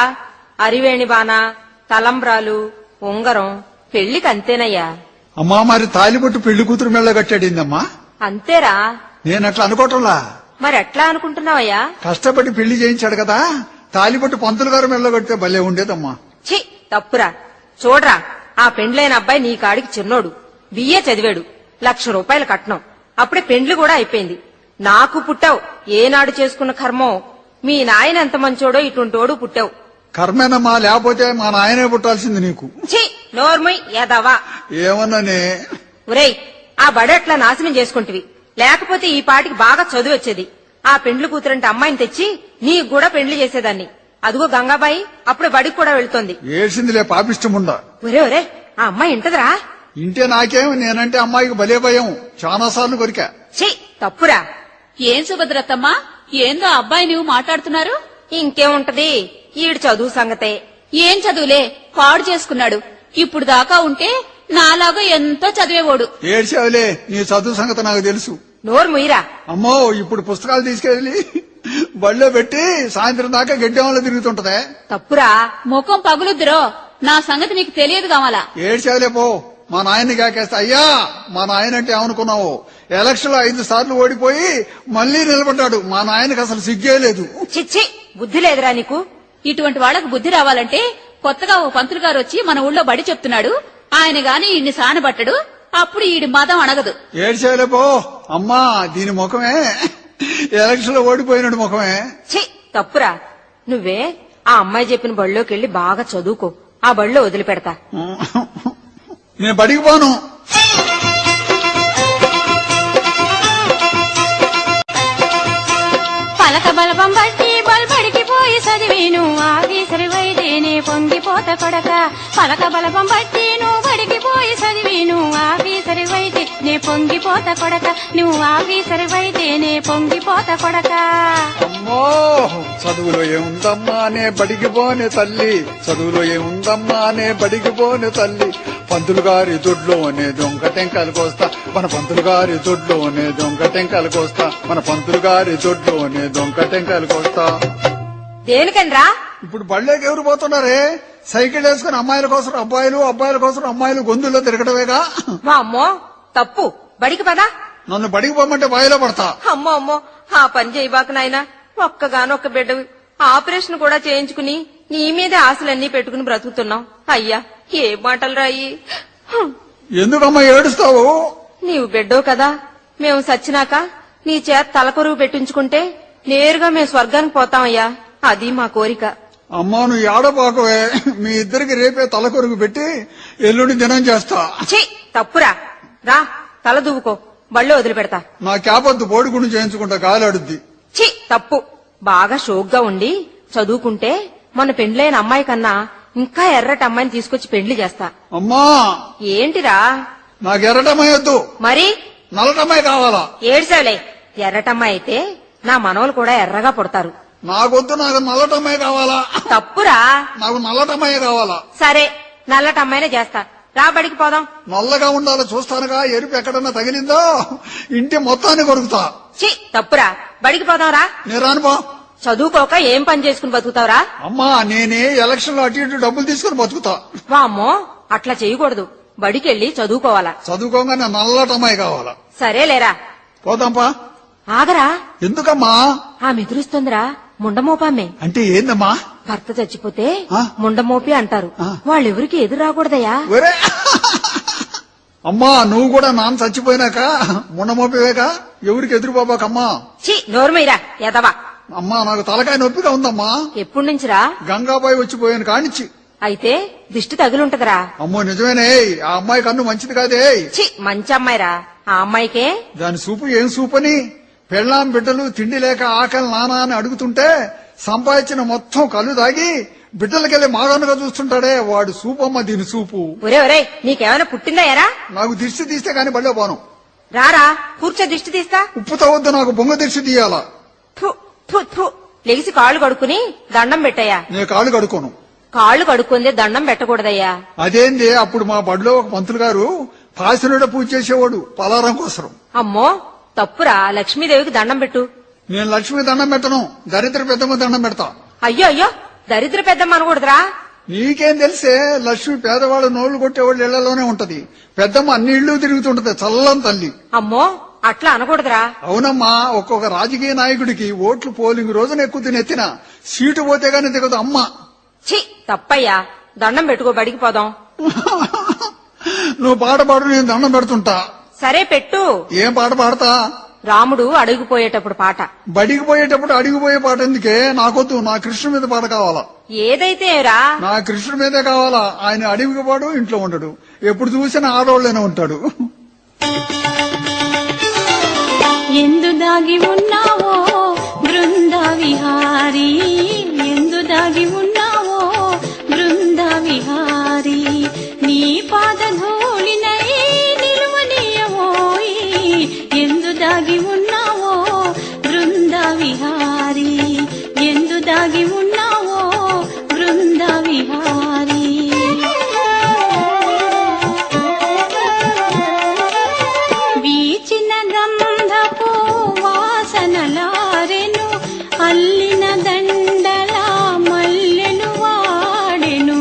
అరివేణి బాణ, తలంబ్రాలు, ఉంగరం పెళ్లికి అంతేనయ్యా. అమ్మా మరి తాలిబొట్టు పెళ్లి కూతురు మెళ్ళ కట్టాడిందమ్మా. అంతేరా. నేనట్లా అనుకోవటంలా. మరి ఎట్లా అనుకుంటున్నావయ్యా? కష్టపడి పెళ్లి చేయించాడు కదా, తాలిబొట్టు పంతులు గారు మెళ్ళ కడితే భలే ఉండేదమ్మా. ఛీ తప్పురా. చూడరా, ఆ పెండ్లైన అబ్బాయి నీ కాడికి చిన్నోడు, బిఏ చదివాడు, ₹1,00,000 కట్నం, అప్పుడే పెండ్లి కూడా అయిపోయింది. నాకు పుట్టావు, ఏనాడు చేసుకున్న కర్మో. మీ నాయన ఎంత మంచోడో ఇటుంటోడు పుట్టావు. కర్మేనమ్మా, లేకపోతే మా నాయనే పుట్టాల్సింది నీకు. ఛీ నోర్మయ్ యాదవా. ఏమన్నానే? ఒరేయ్ ఆ బడెట్లా నాశనం చేసుకుంటివి, లేకపోతే ఈ పాటికి బాగా చదువు వచ్చేది. ఆ పెండ్లి కూతురంటే అమ్మాయిని తెచ్చి నీకు కూడా పెండ్లి చేసేదాన్ని. అదిగో గంగాబాయి అప్పుడు బడికి కూడా వెళ్తోంది. ఏడ్చిందిలే పాపిష్టముండా. ఒరే ఒరే ఆ అమ్మాయి ఇంటదిరా. ఇంటే నాకేం, నేనంటే అమ్మాయికి భలే భయం, చాలా సార్లు కొరికా. ఛీ తప్పురా. ఏం సుభద్రత్తమ్మా, ఏందో అబ్బాయి నువ్వు మాట్లాడుతున్నారు? ఇంకేముంటది, ఈడు చదువు సంగతే. ఏం చదువులే, పాడు చేసుకున్నాడు. ఇప్పుడు దాకా ఉంటే నాలాగా ఎంతో చదివేవాడు. ఏడ్చావులే, నీ చదువు సంగతి నాకు తెలుసు. నోరు ముయిరా. అమ్మో ఇప్పుడు పుస్తకాలు తీసుకెళ్లి బడిలో పెట్టి సాయంత్రం దాకా గడ్డెంలో తిరుగుతుంటదే. తప్పురా. ముఖం పగులుద్దురో, నా సంగతి నీకు తెలియదు కావాలా? ఏడ్చావులే పో. మా నాయన్ని కాకేస్తా. అయ్యా మా నాయన అంటే ఏమనుకున్నావు, ఎలక్షన్ లో 5 సార్లు ఓడిపోయి మళ్లీ నిలబడ్డాడు. మా నాయనకి అసలు సిగ్గే లేదు. చిచ్చి బుద్ధి లేదురా నీకు. ఇటువంటి వాళ్ళకు బుద్ధి రావాలంటే కొత్తగా ఓ పంతులు గారు వచ్చి మన ఊళ్ళో బడి చెప్తున్నాడు, ఆయన గాని ఇన్ని సానబట్టడు, అప్పుడు ఈడి మదం అణగదు. ఏడ్చావులే పో. అమ్మా దీని ముఖమే ఎలక్షన్ లో ఓడిపోయినాడు ముఖమే. ఛీ తప్పురా. నువ్వే ఆ అమ్మాయి చెప్పిన బడిలోకి వెళ్లి బాగా చదువుకో, ఆ బడిలో వదిలిపెడతా. నేను బడికి పోను. పలక బలపం బట్టి బల్బడికి పోయి చదివేను ఆఫీసరి వైదేనే పొంగిపోత కొడక పలక బలపం బట్టి నువ్వు బడికి పోయి చదివేను ఆఫీసరి వైదే నే పొంగిపోత కొడక నువ్వు ఆఫీసరి వైదేనే పొంగిపోత కొడక అమ్మో చదువులో ఏముందమ్మా నే బడికి పోనే తల్లి చదువులో ఏముందమ్మా నే బడికి పోనే తల్లి పంతులు గారి దొడ్లోనే దొంగ టెంకాయలు కోస్తా మన పంతులు గారి దొడ్లోనే దొంగ టెంకాయలు కోస్తా మన పంతులు గారి దొడ్లోనే దొంగ టెంకాయలు కోస్తా. దేనికనిరా? ఇప్పుడు బళ్ళేకి ఎవరు పోతున్నారే? సైకిల్ వేసుకుని అమ్మాయిల కోసం అబ్బాయిలు, అబ్బాయిల కోసం అమ్మాయిలు గొంతుల్లో తిరగటమేగా. అమ్మో తప్పు, బడికి పదా. నన్ను బడికి పోమంటే బాయిలో పడతా. అమ్మో అమ్మో ఆ పని చేయబాక నాయనా, ఒక్కగానొక్క బిడ్డవి ఆపరేషన్ కూడా చేయించుకుని నీ మీదే ఆశలన్నీ పెట్టుకుని బ్రతుకుతున్నావు. అయ్యా ఏ మాటలు రాయి. ఎందుకమ్మా ఏడుస్తావు? నీవు బిడ్డో కదా, మేము సచ్చినాక నీ చేత తలకొరువు పెట్టించుకుంటే నేరుగా మేము స్వర్గానికి పోతామయ్యా, అది మా కోరిక. అమ్మా నువ్వు ఏడబాకవే, మీ ఇద్దరికి రేపే తలకొరుగు పెట్టి ఎల్లుండి దినం చేస్తా. ఛీ తప్పురా, రా తల దువ్వుకో, బళ్ళో వదిలిపెడతా. నా క్యాపొద్దు బోడిగుండు చేయించుకుంటా, గాలాడుద్ది. ఛీ తప్పు, బాగా షోక్గా ఉండి చదువుకుంటే మన పెండ్లైన అమ్మాయి కన్నా ఇంకా ఎర్రటి అమ్మాయిని తీసుకొచ్చి పెండ్లి చేస్తా. అమ్మా ఏంటిరా? నాకు ఎర్రటమ్మాయి వద్దు, మరి నల్లటమ్మాయి కావాలా. ఏడ్సావులే, ఎర్రటమ్మాయి అయితే నా మనవలు కూడా ఎర్రగా పుడతారు. నాకొద్దు, నాకు నల్లటమ్మాయి కావాలా. తప్పురా, నాకు నల్లటమ్మాయి కావాలా. సరే నల్లటమ్మాయినే చేస్తా, రా బడికి పోదాం. నల్లగా ఉండాలో చూస్తానుగా, ఎరుపు ఎక్కడన్నా తగిలిందో ఇంటి మొత్తాన్ని కొరుకుతా. ఛీ తప్పురా, బడికి పోదాం రా. నేను రానుపో. చదువుకోక ఏం పని చేసుకుని బతుకుతావురా? అమ్మా నేనే ఎలక్షన్ లో అటు ఇటు డబ్బులు తీసుకుని బతుకుతా. వామ్మో అట్లా చేయకూడదు, బడికెళ్ళి చదువుకోవాలా. చదువుకోగానే నల్లటమ్మాయి కావాలా. సరేలేరా, పోదాంపా. ఆగరా. ఎందుకమ్మా? ఆ మెదురుస్తుందిరా, ముండమోపామే. అంటే ఏందమ్మా? భర్త చచ్చిపోతే ఆ? ముండమోపి అంటారు, ఆ. వాళ్ళెవరికి ఎదురు రాకూడదయ్యా. ఒరే అమ్మా నువ్వు కూడా నాన్న చచ్చిపోయినాక మున్నమోపివేగా, ఎవరికి ఎదురు బాబాకమ్మా. ఛీ నోర్మైరా ఎదవా. అమ్మా నాకు తలకాయ నొప్పిగా ఉందమ్మా. ఎప్పుడు నుంచిరా? గంగాబాయి వచ్చిపోయాను కానిచ్చి. అయితే దిష్టి తగులుంటదిరా. అమ్మో నిజమేనే, ఆ అమ్మాయి కన్ను మంచిది కాదే. ఛీ మంచి అమ్మాయిరా, ఆ అమ్మాయికే. దాని సూపు ఏం సూపని, పెళ్ళాం బిడ్డలు తిండి లేక ఆకలి నానా అని అడుగుతుంటే సంపాదించిన మొత్తం కళ్ళు దాగి బిడ్డలకెళ్ళి మాగానుగా చూస్తుంటాడే, వాడు సూపమ్మ దీని సూపు. ఒరే ఒరే నీకేమైనా పుట్టిందా ఎరా? నాకు దిష్టి తీస్తే గాని బళ్ళో పోను. రారా కూర్చో, దిష్టి తీస్తా. ఉప్పుతో వద్దు, నాకు బొంగ దిష్టి తీయాలా. థు, థు, థు. లెగిసి కాళ్ళు కడుక్కుని దండం పెట్టయ్యా. నేను కాళ్ళు కడుకోను. కాళ్ళు కడుక్కుందే దండం పెట్టకూడదయ్యా. అదేంది, అప్పుడు మా బడిలో ఒక పంతులు గారు పాసినుడ పూజ చేసేవాడు పలారం కోసం. అమ్మో తప్పురా, లక్ష్మీదేవికి దండం పెట్టు. నేను లక్ష్మి దండం పెట్టను, దరిద్ర పెద్దమ్మ దండం పెడతా. అయ్యో అయ్యో దరిద్ర పెద్దమ్మ అనకూడదురా. నీకేం తెలిసే, లక్ష్మి పేదవాళ్ళు నోళ్లు కొట్టేవాళ్ళు ఇళ్లలోనే ఉంటది, పెద్దమ్మ అన్ని ఇళ్లు తిరుగుతుంటది, చల్లని తల్లి. అమ్మో అట్లా అనకూడదురా. అవునమ్మా, ఒక్కొక్క రాజకీయ నాయకుడికి ఓట్లు పోలింగ్ రోజున ఎక్కువ తినెత్తిన సీటు పోతే గానీ దిగదు అమ్మ. ఛీ తప్పయ్యా, దండం పెట్టుకో, బడికి పోదాం. నువ్వు పాట పాడు, నేను దండం పెడుతుంటా. సరే పెట్టు. ఏం పాట పాడతా? రాముడు అడుగుపోయేటప్పుడు పాట. బడికి పోయేటప్పుడు అడిగిపోయే పాట ఎందుకే? నాకొద్దు, నా కృష్ణుడి మీద పాట కావాలా. ఏదైతే రా, నా కృష్ణుడి మీదే కావాలా. ఆయన అడవికి పాడు, ఇంట్లో ఉండడు, ఎప్పుడు చూసినా ఆడవాళ్ళనే ఉంటాడు. ఎందు దాగి ఉన్నావో బృంద విహారీ, ఎందు దాగి ఉన్నావో బృంద విహారీ, నీ పాదధూళినై నిలువనీయవోయి, ఎందు దాగి ఉన్నావో బృంద విహారీ, ఎందు దాగి ఉన్నావో బృంద విహారీ. వీచిన గంధపు వాసనలారెను, అల్లిన దండల మల్లెలు వాడెను,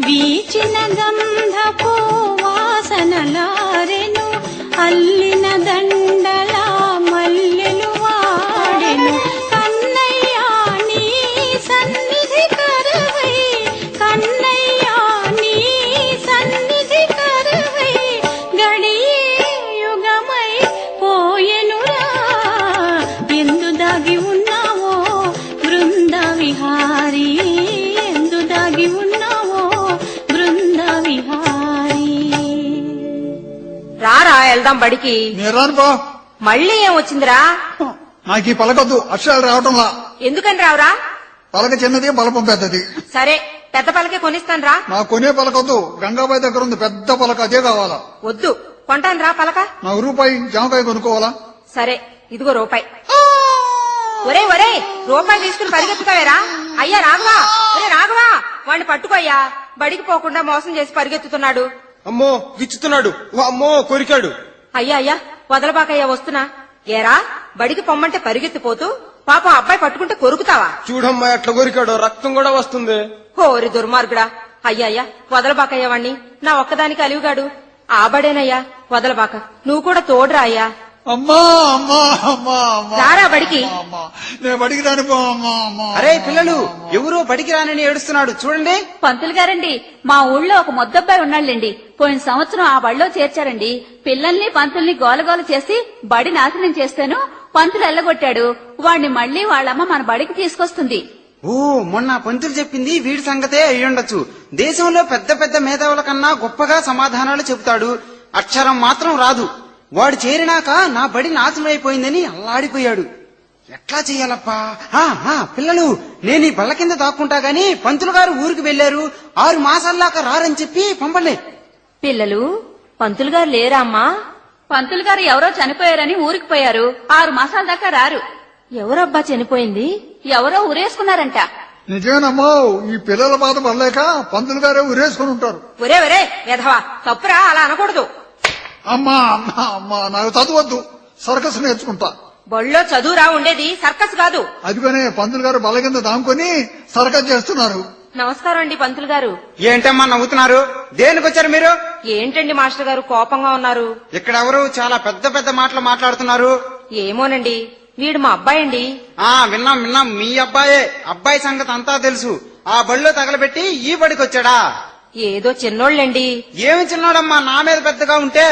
వీచిన గంధపు వాసనలారెను, అల్లిన దండల మల్లెలు వాడెను, కన్నయ్యా నీ సన్నిధి కరువై, కన్నయ్యా నీ సన్నిధి కరువై, గడియే యుగమై పోయెనురా, ఎందు దాగి ఉన్నావో బృంద విహారీ, ఎందు దాగి ఉన్నావో బృంద విహారీ. రారా వెళ్దాం బడికి. నేను రానుపో. మళ్ళీ ఏం వచ్చిందిరా? నాకు ఈ పలకొద్దు, అక్షరాలు రావటంలా. ఎందుకని రావురా? పలక చిన్నది, బలపం పెద్దది. సరే పెద్ద పలకే కొనిస్తాను రా. నాకు కొనే పలకొద్దు, గంగాబాయి దగ్గర ఉంది పెద్ద పలక, అదే కావాలా. వద్దు, కొంటాను రా పలక. నాకు రూపాయి జామకాయ కొనుక్కోవాలా. సరే ఇదిగో రూపాయి. ఒరే ఒరే, రూపాయి తీసుకుని పరిగెత్తుతావేరా? అయ్యా రాఘవా, ఒరే రాఘవా, వాడిని పట్టుకోయ్యా, బడికి పోకుండా మోసం చేసి పరిగెత్తుతున్నాడు. అమ్మో విచ్చుతున్నాడు, అమ్మో కొరికాడు. అయ్యా అయ్యా వదలబాకయ్యా, వస్తున్నా. ఏరా బడికి పొమ్మంటే పరిగెత్తిపోతూ పాపం అబ్బాయి పట్టుకుంటే కొరుకుతావా? చూడమ్మా ఎట్లా కొరికాడు, రక్తం కూడా వస్తుంది. ఓరి దుర్మార్గుడా. అయ్యా అయ్యా వదలబాకయ్యా వాణ్ణి, నా ఒక్కదానికి అలివిగాడు. ఆ బడేనయ్యా, వదలబాక. నువ్వు కూడా తోడురా అయ్యా. అమ్మా అమ్మా అమ్మా అమ్మా, రారా బడికి. అమ్మా నేను బడికి రానిపో. అమ్మా అమ్మా. అరే పిల్లలు, ఎవరో బడికి రానని ఏడుస్తున్నాడు చూడండి. పంతులు గారండి, మా ఊళ్ళో ఒక మొద్దబ్బాయి ఉన్నాళ్ళండి. పోయిన సంవత్సరం ఆ బడిలో చేర్చారండి. పిల్లల్ని పంతుల్ని గోలగోల చేసి బడి నాశనం చేస్తేను పంతులు ఎల్లగొట్టాడు. వాణ్ణి మళ్లీ వాళ్ళమ్మ మన బడికి తీసుకొస్తుంది. ఓ మొన్న పంతులు చెప్పింది వీడి సంగతే అయ్యుండొచ్చు. దేశంలో పెద్ద పెద్ద మేధావుల కన్నా గొప్పగా సమాధానాలు చెబుతాడు, అక్షరం మాత్రం రాదు. వాడు చేరినాక నా బడి నాశనమైపోయిందని అల్లాడిపోయాడు. ఎట్లా చెయ్యాలప్పా? పిల్లలు, నేను ఈ బళ్ళ కింద దాక్కుంటా గాని పంతులు గారు ఊరికి వెళ్లారు, 6 మాసాల్లాక రారని చెప్పి పంపండి. పిల్లలు, పంతులు గారు లేరా అమ్మా? పంతులు గారు ఎవరో చనిపోయారని ఊరికి పోయారు. 6 మాసాల దాకా రారు. ఎవరబ్బా చనిపోయింది? ఎవరో ఉరేసుకున్నారంట. నిజమేనమ్మా, ఈ పిల్లల బాధ పడలేక పంతులు గారే ఉరేసుకుని ఉంటారు. ఒరే ఒరే వెధవా, తప్పురా, అలా అనకూడదు. అమ్మా అమ్మా అమ్మా, నాకు చదవద్దు, సర్కస్ నేర్చుకుంటా. బళ్ళో చదువురా ఉండేది, సర్కస్ కాదు. అదిగోనే పంతులు గారు బల్ల కింద దాముకొని సర్కస్ చేస్తున్నారు. నమస్కారం అండి పంతులు గారు. ఏంటమ్మా నవ్వుతున్నారు? దేనికొచ్చారు మీరు? ఏంటండి మాస్టర్ గారు కోపంగా ఉన్నారు? ఇక్కడ ఎవరు చాలా పెద్ద పెద్ద మాటలు మాట్లాడుతున్నారు? ఏమోనండి, వీడు మా అబ్బాయి అండి. విన్నాం, మీ అబ్బాయే. అబ్బాయి సంగతి అంతా తెలుసు. ఆ బడిలో తగలబెట్టి ఈ బడికి వచ్చాడా? ఏదో చిన్నోళ్ళండి. ఏమి చిన్నోడమ్మా, నా మీద పెద్దగా ఉంటే.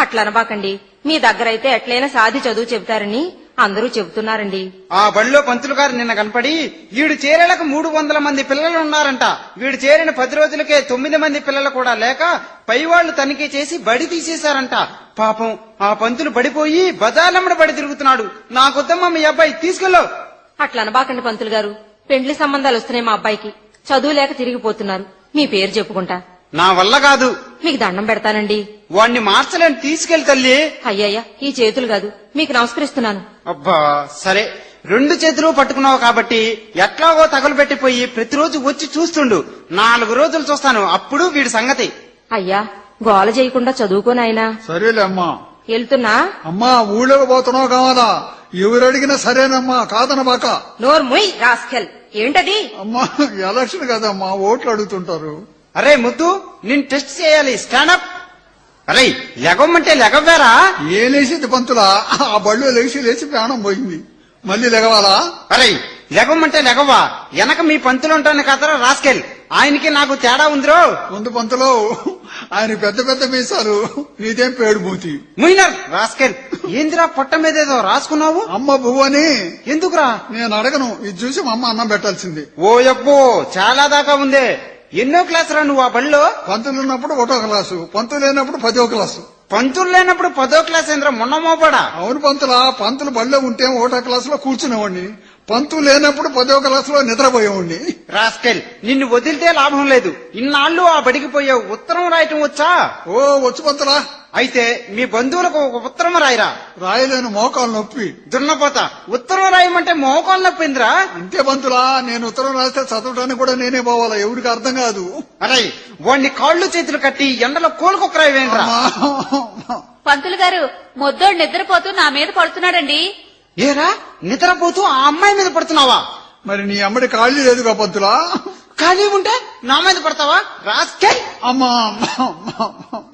అట్లా అనబాకండి, మీ దగ్గరైతే ఎట్లయినా సాది చదువు చెబుతారని అందరూ చెబుతున్నారండి. ఆ బడిలో పంతులు గారు నిన్న కనపడి వీడు చేరేలకు 300 మంది పిల్లలు ఉన్నారంట. వీడు చేరిన 10 రోజులకే 9 మంది పిల్లలు కూడా లేక పైవాళ్లు తనిఖీ చేసి బడి తీసేశారంట. పాపం ఆ పంతులు బడిపోయి బజార్లమ్మడ బడి తిరుగుతున్నాడు. నాకొద్దమ్మా మీ అబ్బాయి, తీసుకెళ్ళు. అట్లా అనబాకండి పంతులు గారు, పెండ్లి సంబంధాలు వస్తున్నాయి మా అబ్బాయికి. చదువు లేక తిరిగిపోతున్నారు. మీ పేరు చెప్పుకుంటా. నా వల్ల కాదు. మీకు దండం పెడతానండి. వాణ్ణి మార్చలేని, తీసుకెళ్లి తల్లి. అయ్యయ్యా, ఈ చేతులు కాదు, మీకు నమస్కరిస్తున్నాను. అబ్బా సరే, 2 చేతులు పట్టుకున్నావు కాబట్టి ఎట్లాగో తగలబెట్టిపోయి ప్రతిరోజు వచ్చి చూస్తుండు. 4 రోజులు చూస్తాను, అప్పుడు వీడి సంగతి. అయ్యా గోల చేయకుండా చదువుకోనాయనా. సరేలే అమ్మా. వెళ్తున్నా. అమ్మా ఊళ్ళోకి పోతున్నావు కావాలా? ఎవరు అడిగినా సరేనమ్మా, కాదనబాక. నోర్ ముయ్ రాస్కెల్. ఏంటది? అమ్మా ఎలక్షన్ కదమ్మా, ఓట్లు అడుగుతుంటారు. అరే ముద్దు, నేను టెస్ట్ చేయాలి. స్టాండప్. అరే లెగమ్మంటే లెగవ్వారా? ఏ లేచింది పంతులా? ఆ బళ్ళు లేచి ప్రాణం పోయింది, మళ్ళీ లెగవాలా? అరే లెగమ్మంటే లెగవ్వా? వెనక మీ పంతులు ఉంటాను కదరా రాస్కెల్. ఆయనకి నాకు తేడా ఉందిరో. ముందు పంతులో, ఆయన పెద్ద పెద్ద మీసాలు, నీదేం పేడు మూతి. ముయినర్ రాస్కెల్. ఏందిరా పొట్ట మీద ఏదో రాసుకున్నావు? అమ్మ బువ్వని. ఎందుకురా? నేను అడగను, ఇది చూసి మా అమ్మ అన్నం పెట్టాల్సింది. ఓ యబ్బో, చాలా దాకా ఉందే. ఎన్నో క్లాస్ రా నువ్వు ఆ బడిలో? పంతులు ఉన్నప్పుడు 1వ క్లాసు, పంతులు లేనప్పుడు 10వ క్లాసు. పంతులు లేనప్పుడు 10వ క్లాస్ ఏంద్రా, మొన్న మోపడా? అవును పంతులా, పంతులు బడిలో ఉంటే 1వ క్లాసులో కూర్చునేవాడిని, పంతులు లేనప్పుడు 10వ క్లాసులో నిద్రపోయేవాడిని. రాస్కెల్, నిన్ను వదిలితే లాభం లేదు. ఇన్నాళ్ళు ఆ బడికి పోయావు. ఉత్తరం రాయటం వచ్చా? ఓ వచ్చు పంతులా. అయితే మీ బంధువులకు ఒక ఉత్తరం రాయరా. రాయలేను, మోకాలు నొప్పి. దున్నపోతా, ఉత్తరం రాయమంటే మోకాలు నొప్పిందిరా. అంతే పంతులా, నేను ఉత్తరం రాస్తే చదవడానికి కూడా నేనే పోవాలా, ఎవరికి అర్థం కాదు. అరే వాడిని కాళ్ళు చేతులు కట్టి ఎండలో కోలుకొక్కరాయి వేయండిరా. పంతులు గారు, మొద్దోడు నిద్రపోతూ నా మీద పడుతున్నాడండి. ఏరా నిద్రపోతూ ఆ అమ్మాయి మీద పడుతున్నావా? మరి నీ అమ్మడి కాళ్ళు లేదుగా పంతులా? ఖాళీ ఉంటే నా మీద పడతావా రాస్కెల్? అమ్మా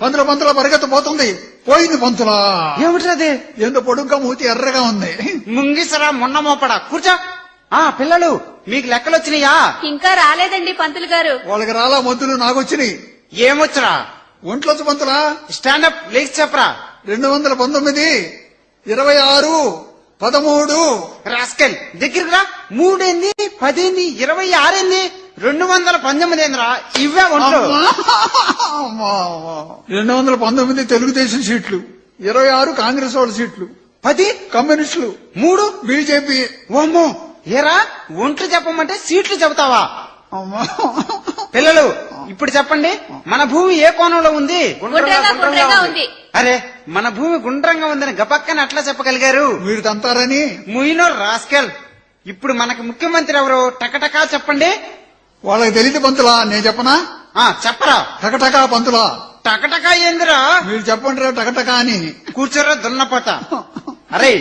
పంతుల పరిగెత్తపోతుంది. పోయింది పంతులా. ఏమిటది? ఎందు పొడుగ్గా మూతి ఎర్రగా ఉంది. ముంగిసరా మొన్న మోపడా. కూర్చో. పిల్లలు, మీకు లెక్కలొచ్చినాయా? ఇంకా రాలేదండి పంతులు గారు. వాళ్ళకి రాలా మంతులు, నాకొచ్చినాయి. ఏమొచ్చరా? ఒంట్లోచ్చు పంతులా. స్టాండప్ లేచి చెప్పరా. 219, 26, 13. రాస్కెల్ దగ్గరికి రా. 3 ఏంది, 10 ఏంది, 26 ఏంది, 219 ఏందిరా? ఇవే ఒంట్లో. 219 తెలుగుదేశం సీట్లు, 26 కాంగ్రెస్ వాళ్ళ సీట్లు, 10 కమ్యూనిస్టులు, 3 బీజేపీ. ఓమ్మో ఏరా ఒంట్లు చెప్పమంటే సీట్లు చెబుతావా? అమ్మా. పిల్లలు ఇప్పుడు చెప్పండి, మన భూమి ఏ కోణంలో ఉంది? గుండ్రంగా ఉంది. అరే మన భూమి గుండ్రంగా ఉందని గబక్కని అట్లా చెప్పగలిగారు? మీరు తంతారని. ముయినో రాస్కెల్. ఇప్పుడు మనకి ముఖ్యమంత్రి ఎవరు? టకటకా చెప్పండి. వాళ్ళకి తెలియదు పంతులా, నేను చెప్పనా? చెప్పరా. టకటకా పంతులా. టకటకా ఏందిరా? మీరు చెప్పండి రా టకటకా అని. కూర్చోరా దున్నపోత. అరే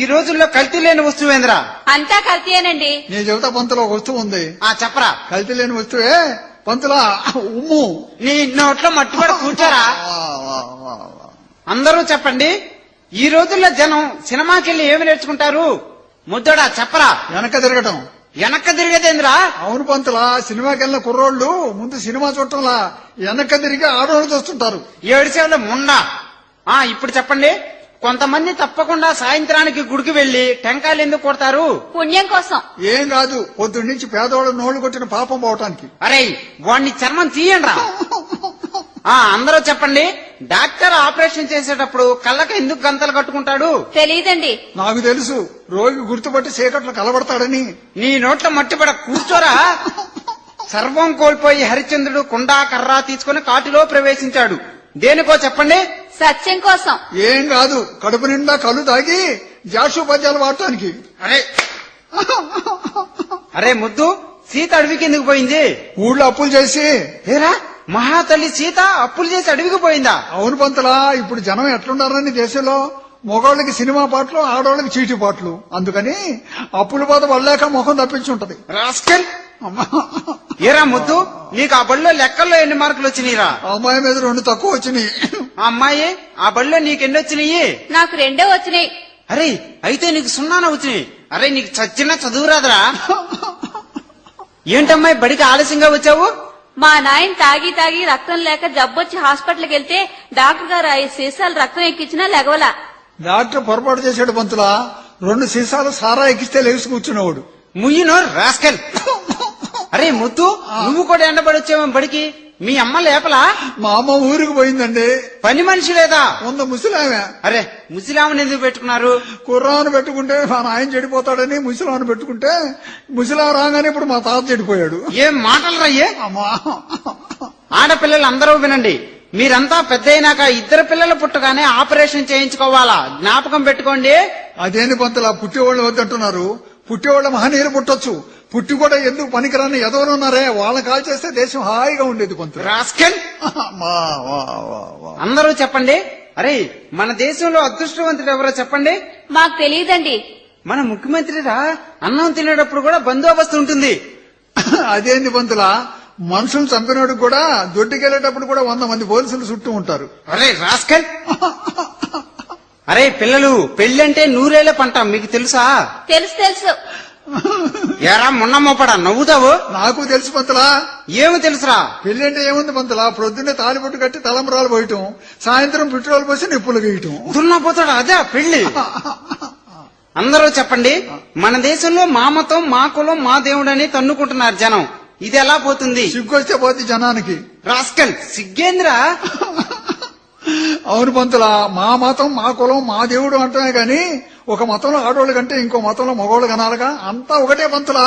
ఈ రోజుల్లో కల్తీ లేని వస్తువు ఏందిరా? అంతా కల్తీయేనండి. నేను చెబుతా పంతులో ఒక వస్తువు ఉంది. చెప్పరా. కల్తీ లేని వస్తువే పంతులా, ఉమ్ము. నీ నోట్లో మట్టి కూడా కూర్చోరా. అందరూ చెప్పండి, ఈ రోజుల్లో జనం సినిమాకెళ్ళి ఏమి నేర్చుకుంటారు? ముద్దోడా చెప్పరా. వెనక తిరగటం. వెనక్క తిరిగేదేంద్రా? అవును పంతులా, సినిమాకి వెళ్ళిన కుర్రోళ్ళు ముందు సినిమా చూడటంలా వెనక తిరిగి ఆడవాళ్ళు చూస్తుంటారు. ఏడుసేవల ముండా. ఇప్పుడు చెప్పండి, కొంతమంది తప్పకుండా సాయంత్రానికి గుడికి వెళ్లి టెంకాయలు ఎందుకు కొడతారు? పుణ్యం కోసం. ఏం కాదు, పొద్దున్న నుంచి పేదవాళ్ళు నోళ్లు కొట్టిన పాపం పోవటానికి. అరే వాడిని చర్మం తీయండి. అందరూ చెప్పండి, డాక్టర్ ఆపరేషన్ చేసేటప్పుడు కళ్ళకి ఎందుకు గంతలు కట్టుకుంటాడు? తెలీదండి. నాకు తెలుసు, రోగి గుర్తుపట్టి చీకట్లు కలబడతాడని. నీ నోట్లో మట్టిపడ కూర్చోరా. సర్వం కోల్పోయి హరిశ్చంద్రుడు కుండా కర్రా తీసుకుని కాటిలో ప్రవేశించాడు. దేనికో చెప్పండి. సత్యం కోసం. ఏం కాదు, కడుపు నిండా కళ్ళు తాగి జాషు పద్యాలు వాడటానికి. అరే ముద్దు, సీత అడవికి ఎందుకు పోయింది? ఊళ్ళో అప్పులు చేసి. ఏరా మహాతల్లి సీత అప్పులు చేసి అడవికి పోయిందా? అవును పంతులా, ఇప్పుడు జనం ఎట్లుండారని దేశంలో మగవాళ్ళకి సినిమా పాటలు, ఆడవాళ్ళకి చీటీ పాటలు. అందుకని అప్పుల బాధ వల్లేక ముఖం తప్పించుంటది. రాస్కెల్. ఏరా ముద్దు, నీకు ఆ బడిలో లెక్కల్లో ఎన్ని మార్కులు వచ్చినాయిరా? అమ్మాయి మీద 2 తక్కువ వచ్చినాయి. అమ్మాయి ఆ బడిలో నీకెన్ని వచ్చినాయి? నాకు 2 వచ్చినాయి. అరే అయితే నీకు 0 వచ్చినాయి. అరే నీకు చచ్చిన చదువురాదరా? ఏంటమ్మాయి బడికి ఆలస్యంగా వచ్చావు? మా నాయన తాగి రక్తం లేక జబ్బొచ్చి హాస్పిటల్కి వెళ్తే డాక్టర్ గారు 5 సీసాలు రక్తం ఎక్కించినా లెగవలా. డాక్టర్ పొరపాటు చేశాడు పంతులా, 2 సీసాలు సారా ఎక్కిస్తే లేచి కూర్చునేవాడు. ముయ్యినో రాస్కెల్. అరే ముద్దు, నువ్వు కూడా ఎండబడి వచ్చావు బడికి. మీ అమ్మ లేపలా? మా అమ్మ ఊరికి పోయిందండి. పని మనిషి లేదా? ఉంది ముసలామె. అరే ముసలామని ఎందుకు పెట్టుకున్నారు? కుర్రాను పెట్టుకుంటే మా నాయన చెడిపోతాడని ముసలాను పెట్టుకుంటే, ముసలా రాగానే ఇప్పుడు మా తాత చెడిపోయాడు. ఏం మాటలు రయ్యే. అమ్మా, ఆడపిల్లలు అందరూ వినండి, మీరంతా పెద్ద అయినాక 2 పిల్లలు పుట్టగానే ఆపరేషన్ చేయించుకోవాలా, జ్ఞాపకం పెట్టుకోండి. అదేంది పంతులా, పుట్టేవాళ్ళు వద్దంటున్నారు. పుట్టేవాళ్ళ మహనీయులు పుట్టొచ్చు, పుట్టి కూడా ఎందుకు పనికిరాని ఎదవరు ఉన్నారే, వాళ్ళని కాల్ చేస్తే దేశం హాయిగా ఉండేది పంతులు. రాస్కెల్. అందరూ చెప్పండి. అరే మన దేశంలో అదృష్టవంతుడు ఎవరో చెప్పండి. మాకు తెలియదండి. మన ముఖ్యమంత్రిరా, అన్నం తినేటప్పుడు కూడా బందోబస్తు ఉంటుంది. అదేంది పంతులా, మనుషులు చంపినోడు కూడా దొడ్డికెళ్లేటప్పుడు కూడా 100 మంది పోలీసులు చుట్టూ ఉంటారు. అరే రాస్కెల్. అరే పిల్లలు, పెళ్ళంటే 100 ఏళ్ల పంట, మీకు తెలుసా? తెలుసు. ఎరా మొన్న మోపడా నవ్వుతావు? నాకు తెలుసు పంతులా. ఏమి తెలుసురా? పెళ్లి అంటే ఏముంది పంతులా, ప్రొద్దున్నే తాలిబొట్టు కట్టి తలంబరాలు పోయటం, సాయంత్రం పెట్రోల్ పోసి నిప్పులు గీయటం. దున్నపోతాడు అదే పెళ్లి. అందరూ చెప్పండి, మన దేశంలో మా మతం, మా కులం, మా దేవుడని తన్నుకుంటున్నారు జనం. ఇది ఎలా పోతుంది? సిగ్గొస్తే పోతే జనానికి. రాస్కల్, సిగ్గేంద్రా? అవును పంతులా, మా మతం, మా కులం, మా దేవుడు అంటమే గాని ఒక మతంలో ఆడోళ్ళు కంటే ఇంకో మతంలో మగవాళ్ళు కనాలిగా. అంతా ఒకటే పంతులా.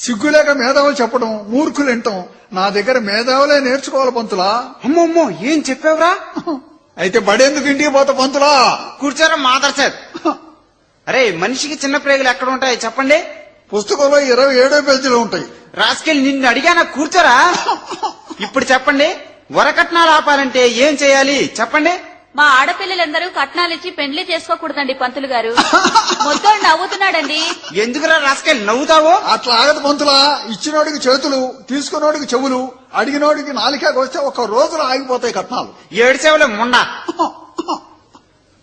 సిగ్గులేక మేధావులు చెప్పడం, మూర్ఖులు వింటాం. నా దగ్గర మేధావులే నేర్చుకోవాలి పంతులా. అమ్మమ్మో ఏం చెప్పావురా? అయితే బడేందుకు ఇంటికి పోతా పంతులా? కూర్చోరా మాదర్చారు. అరే మనిషికి చిన్న ప్రేగులు ఎక్కడ ఉంటాయి చెప్పండి? పుస్తకంలో 27వ పేజీలో ఉంటాయి. రాస్కెల్, నిన్ను అడిగానా, కూర్చోరా. ఇప్పుడు చెప్పండి, వరకట్నాలు ఆపాలంటే ఏం చేయాలి చెప్పండి? మా ఆడపిల్లలందరూ కట్నాలిచ్చి పెండ్లి చేసుకోకూడదండి పంతులు గారు. మొత్తం నవ్వుతున్నాడండి. ఎందుకురా రాస్కెల్ నవ్వుతావు? అట్లా ఆగదు పంతులా. ఇచ్చినోడికి చేతులు, తీసుకున్నోడికి చెవులు, అడిగినోడికి నాలికకి వస్తే 1 రోజులో ఆగిపోతాయి కట్నాలు. ఏడ్చేవలే ముండా.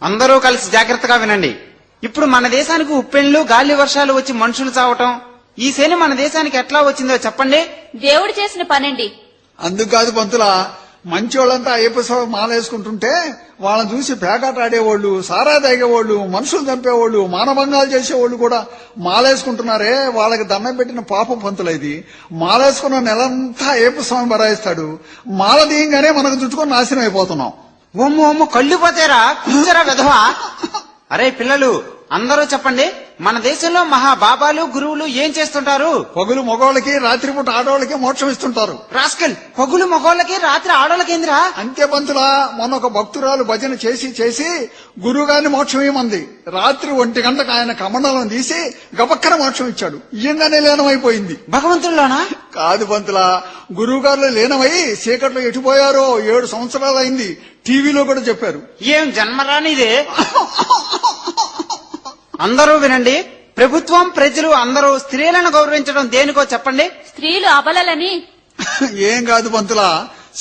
అందరూ కలిసి జాగ్రత్తగా వినండి. ఇప్పుడు మన దేశానికి ఉప్పెన్లు, గాలి వర్షాలు వచ్చి మనుషులు చావటం, ఈ శని మన దేశానికి ఎట్లా వచ్చిందో చెప్పండి? దేవుడు చేసిన పనండి. అందుకు కాదు పంతులా, మంచి వాళ్ళంతా అయ్యప్ప స్వామి మాలేసుకుంటుంటే వాళ్ళని చూసి పేకాట ఆడేవాళ్ళు, సారా తాగేవాళ్ళు, మనుషులు చంపేవాళ్ళు, మానభంగాలు చేసేవాళ్ళు కూడా మాలేసుకుంటున్నారే, వాళ్ళకి దండం పెట్టిన పాపం పంతుల ఇది. మాలేసుకున్న నెలంతా అయ్యప్ప స్వామి బరాయిస్తాడు. మాల దీయంగానే మనకు చుట్టుకొని నాశనం అయిపోతున్నాం. ఓమ్మో ఓమ్మో కళ్ళు పోతేరా, కూర్చోరా వెధవా. అరే పిల్లలు అందరూ చెప్పండి, మన దేశంలో మహాబాబాలు గురువులు ఏం చేస్తుంటారు? పగులు మగవాళ్ళకి రాత్రిపూట ఆడవాళ్ళకి మోక్షం ఇస్తుంటారు. రాస్కల్, పగులు మగోళ్ళకి రాత్రి ఆడోళ్ళకేందిరా? అంతే పంతులా, మొన్న ఒక భక్తురాలు భజన చేసి చేసి గురువు గారిని మోక్షం ఇవ్వమంది. రాత్రి 1 గంటకు ఆయన కమండలం తీసి గబక్కన మోక్షం ఇచ్చాడు. ఇయ్యంగానే లీనమైపోయింది. భగవంతుల్లోనా? కాదు పంతులా, గురువు గారులు లీనమై చీకట్లో ఎటుపోయారో 7 సంవత్సరాలు అయింది. టీవీలో కూడా చెప్పారు. ఏం జన్మరానిదే. అందరూ వినండి, ప్రభుత్వం ప్రజలు అందరూ స్త్రీలను గౌరవించడం దేనికో చెప్పండి. స్త్రీలు అబలలని. ఏం కాదు పంతులా,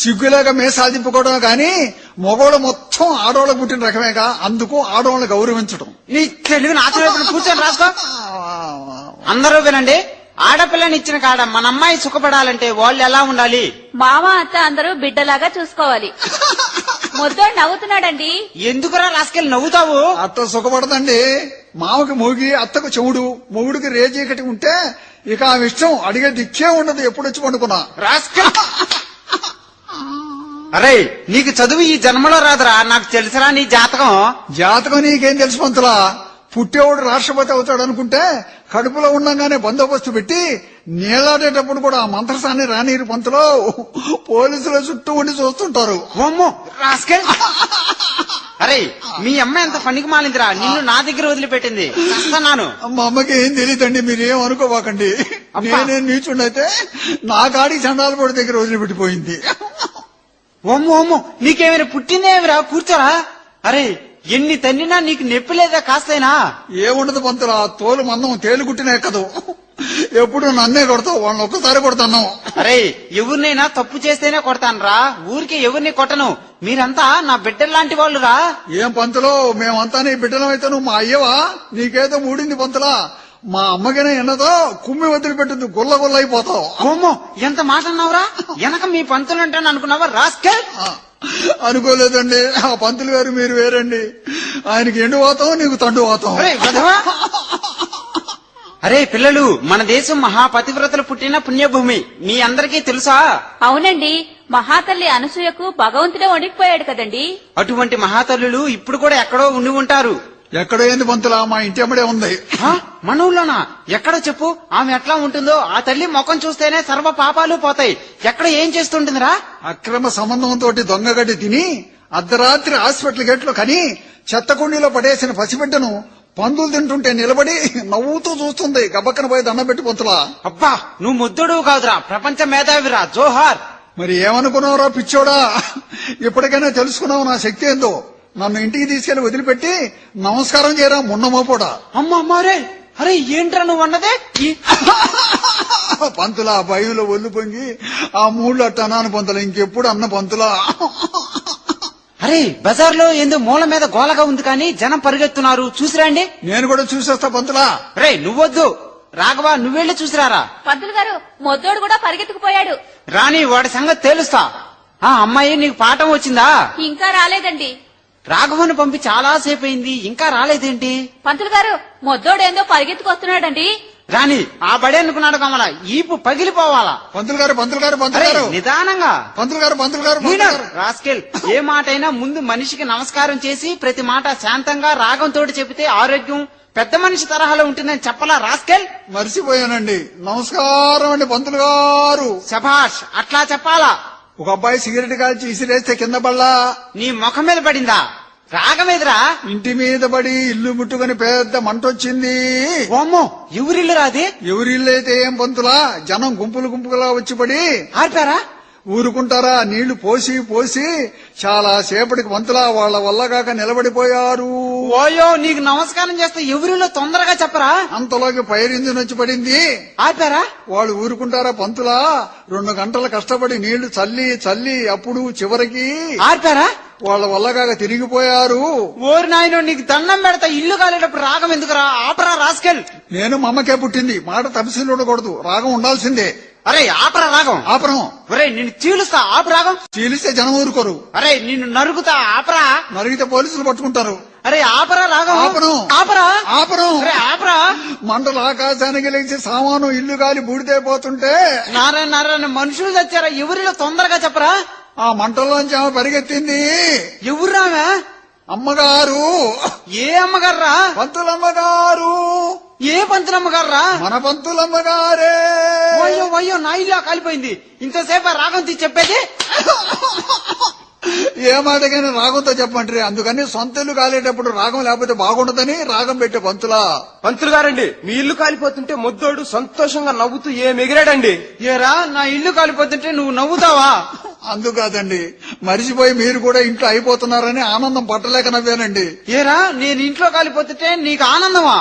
సిగ్గులేక మేసాదింపుకోవడం గాని మగోళ్ళు మొత్తం ఆడవాళ్ళకు పుట్టిన రకమేగా, అందుకు ఆడవాళ్ళని గౌరవించడం. నీ తెలివి నాచవేపుడు కూర్చొని రాసుకో. అందరూ వినండి, ఆడపిల్లని ఇచ్చిన కాడ మన అమ్మాయి సుఖపడాలంటే వాళ్ళు ఎలా ఉండాలి? మామ అత్త అందరూ బిడ్డలాగా చూసుకోవాలి. మొద్దోడు నవ్వుతున్నాడండి. ఎందుకురా రాస్కెళ్ళి నవ్వుతావు? అత్త సుఖపడదండి. మామకి మోగి, అత్తకు చెవుడు, మొగుడికి రేజీకటి ఉంటే ఇక ఆ ఇష్టం అడిగే దిక్కే ఉండదు. ఎప్పుడొచ్చి పండుకున్నా. రాస్కెల్, అరే నీకు చదువు ఈ జన్మలో రాదురా, నాకు తెలుసురా నీ జాతకం. జాతకం నీకేం తెలుసు పంతులా? పుట్టేవాడు రాష్ట్రపతి అవుతాడు అనుకుంటే కడుపులో ఉండగానే బందోబస్తు పెట్టి నీళ్లాడేటప్పుడు కూడా ఆ మంత్రసాన్ని రానీరు పంతులో పోలీసుల చుట్టూ ఉండి చూస్తుంటారు. ఓమ్మో రాస్కెల్. అరే మీ అమ్మ ఎంత పనికి మాలిందిరా, నిన్ను నా దగ్గర వదిలిపెట్టింది. వస్తున్నాను. మా అమ్మకి ఏం తెలియదండి, మీరేం అనుకోవాకండి. నేనేం నీచుండైతే నా కాడికి చండాల పొడి దగ్గర వదిలిపెట్టిపోయింది. ఓమ్మో ఓమ్మో, నీకేమైనా పుట్టిందేమిరా? కూర్చోరా. అరే ఎన్ని తన్నినా నీకు నొప్పి లేదా కాస్తైనా? ఏముండదు పంతులా, తోలు మందం తేలు కుట్టినే కదూ. ఎప్పుడు నన్నే కొడతావు, వాళ్ళని ఒక్కసారి కొడతాను. అరే ఎవరినైనా తప్పు చేస్తేనే కొడతానురా, ఊరికి ఎవరిని కొట్టను. మీరంతా నా బిడ్డల్లాంటి వాళ్ళురా. ఏం పంతులో, మేమంతా నీ బిడ్డలమైతే నువ్వు మా అయ్యవా? నీకేదో మూడింది పంతులా. మా అమ్మకైనా ఎన్నదో కుమ్మి వదిలిపెట్టింది, గుల్ల గుల్ల అయిపోతావు. ఓమ్మో ఎంత మాట అన్నావురా? వెనక మీ పంతులంటాను అనుకున్నావా రాస్కెల్? అనుకోలేదండి. ఆ పంతులు గారు మీరు వేరండి. ఆయనకి ఎండు వాతం, నీకు తండు వాతం. అరే పిల్లలు, మన దేశం మహాపతివ్రతలు పుట్టిన పుణ్యభూమి, మీ అందరికీ తెలుసా? అవునండి, మహాతల్లి అనసూయకు భగవంతుడే వణికిపోయాడు కదండి. అటువంటి మహాతల్లులు ఇప్పుడు కూడా ఎక్కడో ఉండి ఉంటారు. ఎక్కడో ఏంది పంతులా, మా ఇంటి అమ్మడే ఉంది. మన ఊళ్ళోనా? ఎక్కడో చెప్పు. ఆమె ఎట్లా ఉంటుందో, ఆ తల్లి ముఖం చూస్తేనే సర్వ పాపాలు పోతాయి. ఎక్కడ ఏం చేస్తుంటుందిరా? అక్రమ సంబంధంతో దొంగగడ్డి తిని అర్ధరాత్రి హాస్పిటల్ గేట్లో కని చెత్త కుండీలో పడేసిన పసిబిడ్డను పందులు తింటుంటే నిలబడి నవ్వుతూ చూస్తుంది. గబక్కన పోయి దండం పెట్టి పంతులా. అబ్బా నువ్వు ముద్దుడు కాదురా, ప్రపంచ మేధావిరా, జోహార్. మరి ఏమనుకున్నావురా పిచ్చోడా? ఇప్పటికైనా తెలుసుకున్నావు నా శక్తి ఏందో. నన్ను ఇంటికి తీసుకెళ్లి వదిలిపెట్టి నమస్కారం చేయరా మున్నమోపోడా. అమ్మారే, అరే ఏంట్రా నువ్వు అన్నదే? పంతులా భయంలో ఒళ్ళు పొంగి ఆ మూళ్ళు అట్టనాను పంతులా, ఇంకెప్పుడు అన్న పంతులా. అరే బజార్లో ఏందో మూల మీద గోలగా ఉంది కానీ జనం పరిగెత్తున్నారు, చూసిరండి. నేను కూడా చూసేస్తా పంతులా. రే నువ్వొద్దు, రాఘవ నువ్వెళ్ళి చూసిరారా. పంతులు గారు, మొద్దోడు కూడా పరిగెత్తుకుపోయాడు. రాని వాడి సంగతి తేలుస్తా. ఆ అమ్మాయి నీకు పాఠం వచ్చిందా? ఇంకా రాలేదండి. రాఘవను పంపి చాలా సేపు అయింది, ఇంకా రాలేదేంటి? పంతులు గారు, మొద్దోడేందో పరిగెత్తుకొస్తున్నాడండి. రాని ఆ బడి అనుకున్నాడు కమల, ఈపు పగిలిపోవాలా. పంతులు గారు పంతులు గారు పంతులు గారు నిదానంగా. పంతులు గారు పంతులు గారు రాస్కెల్, ఏ మాటైనా ముందు మనిషికి నమస్కారం చేసి ప్రతి మాట శాంతంగా రాగంతో చెబితే ఆరోగ్యం పెద్ద మనిషి తరహాలో ఉంటుందని చెప్పలా రాస్కెల్? మర్చిపోయానండి. నమస్కారం అండి పంతులు గారు. శభాష్, అట్లా చెప్పాలా. ఒక అబ్బాయి సిగరెట్ కాల్చి ఇసిరేస్తే కింద పడలా. నీ ముఖం మీద పడిందా? రాగమేదిరా? ఇంటి మీద పడి ఇల్లు ముట్టుకుని పెద్ద మంట వచ్చింది. ఓమ్మో ఎవరిల్లు రాది? ఎవరిల్లు అయితే ఏం పంతులా, జనం గుంపులు గుంపులుగా వచ్చి పడి ఆర్పారా? ఊరుకుంటారా? నీళ్లు పోసి పోసి చాలా సేపటికి పంతులా వాళ్ళ వల్ల కాక నిలబడిపోయారు. ఓయో నీకు నమస్కారం చేస్తే ఎవరిలో తొందరగా చెప్పరా? అంతలోకి ఫైర్ ఇంజిన్ వచ్చి పడింది. ఆర్పారా? వాళ్ళు ఊరుకుంటారా పంతులా? 2 గంటలు కష్టపడి నీళ్లు చల్లి చల్లి అప్పుడు చివరికి ఆర్పారా? వాళ్ళ వల్ల కాక తిరిగిపోయారు. ఓరి నాయనో, నీకు దండం పెడతా, ఇల్లు కాలేటప్పుడు రాగం ఎందుకురా? ఆపరా రాస్కెల్. నేను మా అమ్మకే పుట్టింది, మాట తప్పిసి ఉండకూడదు, రాగం ఉండాల్సిందే. అరే ఆపరా రాగం. ఆపరం. ఒరే నిన్ను చీలుస్తా, ఆపు రాగం. చీలిస్తే జనం ఊరుకోరు. అరే నిన్ను నరుగుతా, ఆపరా. నరిగితే పోలీసులు పట్టుకుంటారు. అరే ఆపరా రాగం. ఆపరం. ఆపరా. ఆపరం. అరే ఆపరా. మంటలు ఆకాశానికి లేచి సామాను ఇల్లు గాలి బూడిదైపోతుంటే నారాయణ నారాయణ, మనుషులు తెచ్చారా? ఎవరిలో తొందరగా చెప్పరా? ఆ మంటల్లోంచి ఆమె పరిగెత్తింది. ఎవరామె? అమ్మగారు. ఏ అమ్మగారా? పంతులమ్మగారు. ఏ పంతులమ్మగారా? మన పంతులమ్మగారే. అయ్యో అయ్యో, నా ఇల్లు కాలిపోయింది. ఇంతసేపు రాగం తీసి చెప్పేది. ఏ మాటకైనా రాగంతో చెప్పంటారు. అందుకని సొంత ఇల్లు కాలేటప్పుడు రాగం లేకపోతే బాగుండదని రాగం పెట్టే పంతులా. పంతులు గారండి, మీ ఇల్లు కాలిపోతుంటే ముద్దోడు సంతోషంగా నవ్వుతూ ఏం ఎగిరాడండి. ఏరా, నా ఇల్లు కాలిపోతుంటే నువ్వు నవ్వుతావా? అందుకాదండి, మరిచిపోయి మీరు కూడా ఇంట్లో అయిపోతున్నారని ఆనందం పట్టలేక నవ్వానండి. ఏరా, నేను ఇంట్లో కాలిపోతుంటే నీకు ఆనందమా?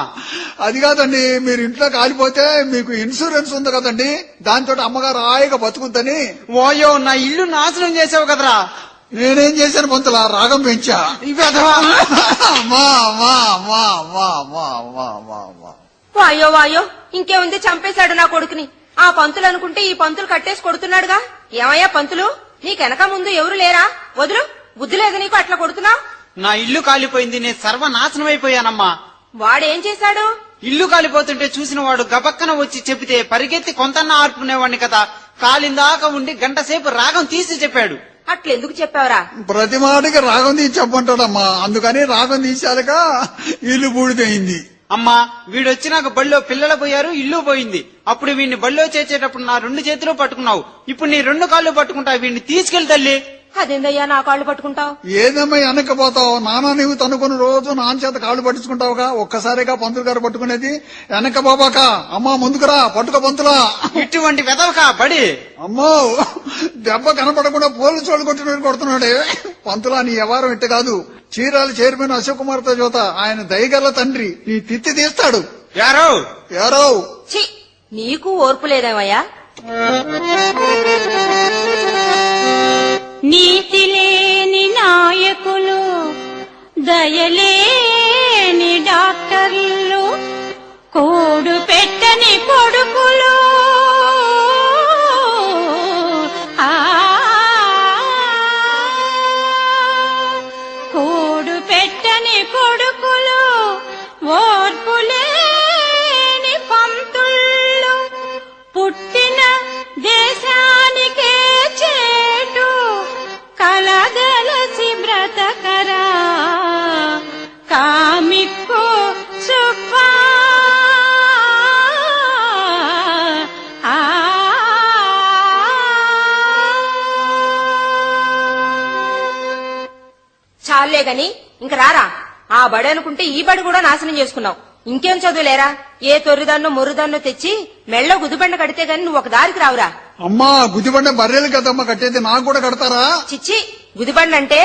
అది కాదండి, మీరు ఇంట్లో కాలిపోతే మీకు ఇన్సూరెన్స్ ఉంది కదండి, దాంతో అమ్మగారు హాయిగా బతుకుద్దని. ఓయో, నా ఇల్లు నాశనం చేసావు కదరా. నేనేం చేశాను పంతులా, రాగం పెంచా. వాయో వాయో, ఇంకేముంది, చంపేశాడు నా కొడుకుని. ఆ పంతులు అనుకుంటే ఈ పంతులు కట్టేసి కొడుతున్నాడుగా. ఏమయ్యా పంతులు, నీకెనక ముందు ఎవరు లేరా? వదులు, బుద్ధి లేదు నీకు, అట్లా కొడుతున్నావు. నా ఇల్లు కాలిపోయింది, నేను సర్వనాశనం అయిపోయానమ్మా. వాడేం చేశాడు? ఇల్లు కాలిపోతుంటే చూసిన వాడు గబక్కన వచ్చి చెబితే పరిగెత్తి కొంతన్నా ఆర్పుకునేవాడిని కదా. కాలిందాకా ఉండి గంట సేపు రాగం తీసి చెప్పాడు. అట్లెందుకు చెప్పావురా? ప్రతి మాటకి రాగం తీసి చెప్పంటాడమ్మా, అందుకని రాగం తీసాక ఇల్లు బూడిదయింది. అమ్మా, వీడొచ్చినాక బళ్ళో పిల్లలు పోయారు, ఇల్లు పోయింది. అప్పుడు వీడిని బళ్ళో చేర్చేటప్పుడు నా 2 చేతులు పట్టుకున్నావు, ఇప్పుడు నీ 2 కాళ్ళు పట్టుకుంటా. వీడిని తీసుకెళ్లి తల్లి. అదేందయ్యా నా కాళ్ళు పట్టుకుంటావు? ఏదమ్మా వెనక్కపోతావు, నానా నీవు తనుకుని రోజు నాన్న చేత కాళ్ళు పట్టించుకుంటావుగా, ఒక్కసారిగా పంతులు గారు పట్టుకునేది. వెనక బాబాక అమ్మా ముందుకురా, పట్టుక పంతులా. ఇటువంటి వెదవకా బడి. అమ్మో, దెబ్బ కనపడకుండా పోలీసు వాళ్ళు కొట్టినట్టు కొడుతున్నాడే. పంతులా, నీ వ్యవహారం ఇట్ట కాదు. చీరాల చైర్మన్ అశోక్ కుమార్ తో జోత, ఆయన దయగల తండ్రి, నీ తిత్తి తీస్తాడు. యారో ఛీ, నీకు ఓర్పు లేదేమయ్యా? నీతి లేని నాయకులు, దయలేని డాక్టర్లు, కోడు పెట్టని కొడుకులు, కోడు పెట్టని కొడుకులు, ఓర్పులేని పంతుళ్ళు, పుట్టిన దేశానికే చేటు కలగలసి బ్రతకరా కామిక్కో సుబ్బా. చాలే గాని ఇంక రారా. ఆ బడి అనుకుంటే ఈ బడి కూడా నాశనం చేసుకున్నావు. ఇంకేం చదువులేరా? ఏ తొర్రిదాన్నో మొర్రిదాన్నో తెచ్చి మెళ్ళో గుదిబండ కడితే గాని నువ్వు ఒక దారికి రావురా. అమ్మా, గుదిబండ బర్రెలు కదమ్మా కట్టేది, నాకు కూడా కడతారా? చిచ్చి, గుదిబండ అంటే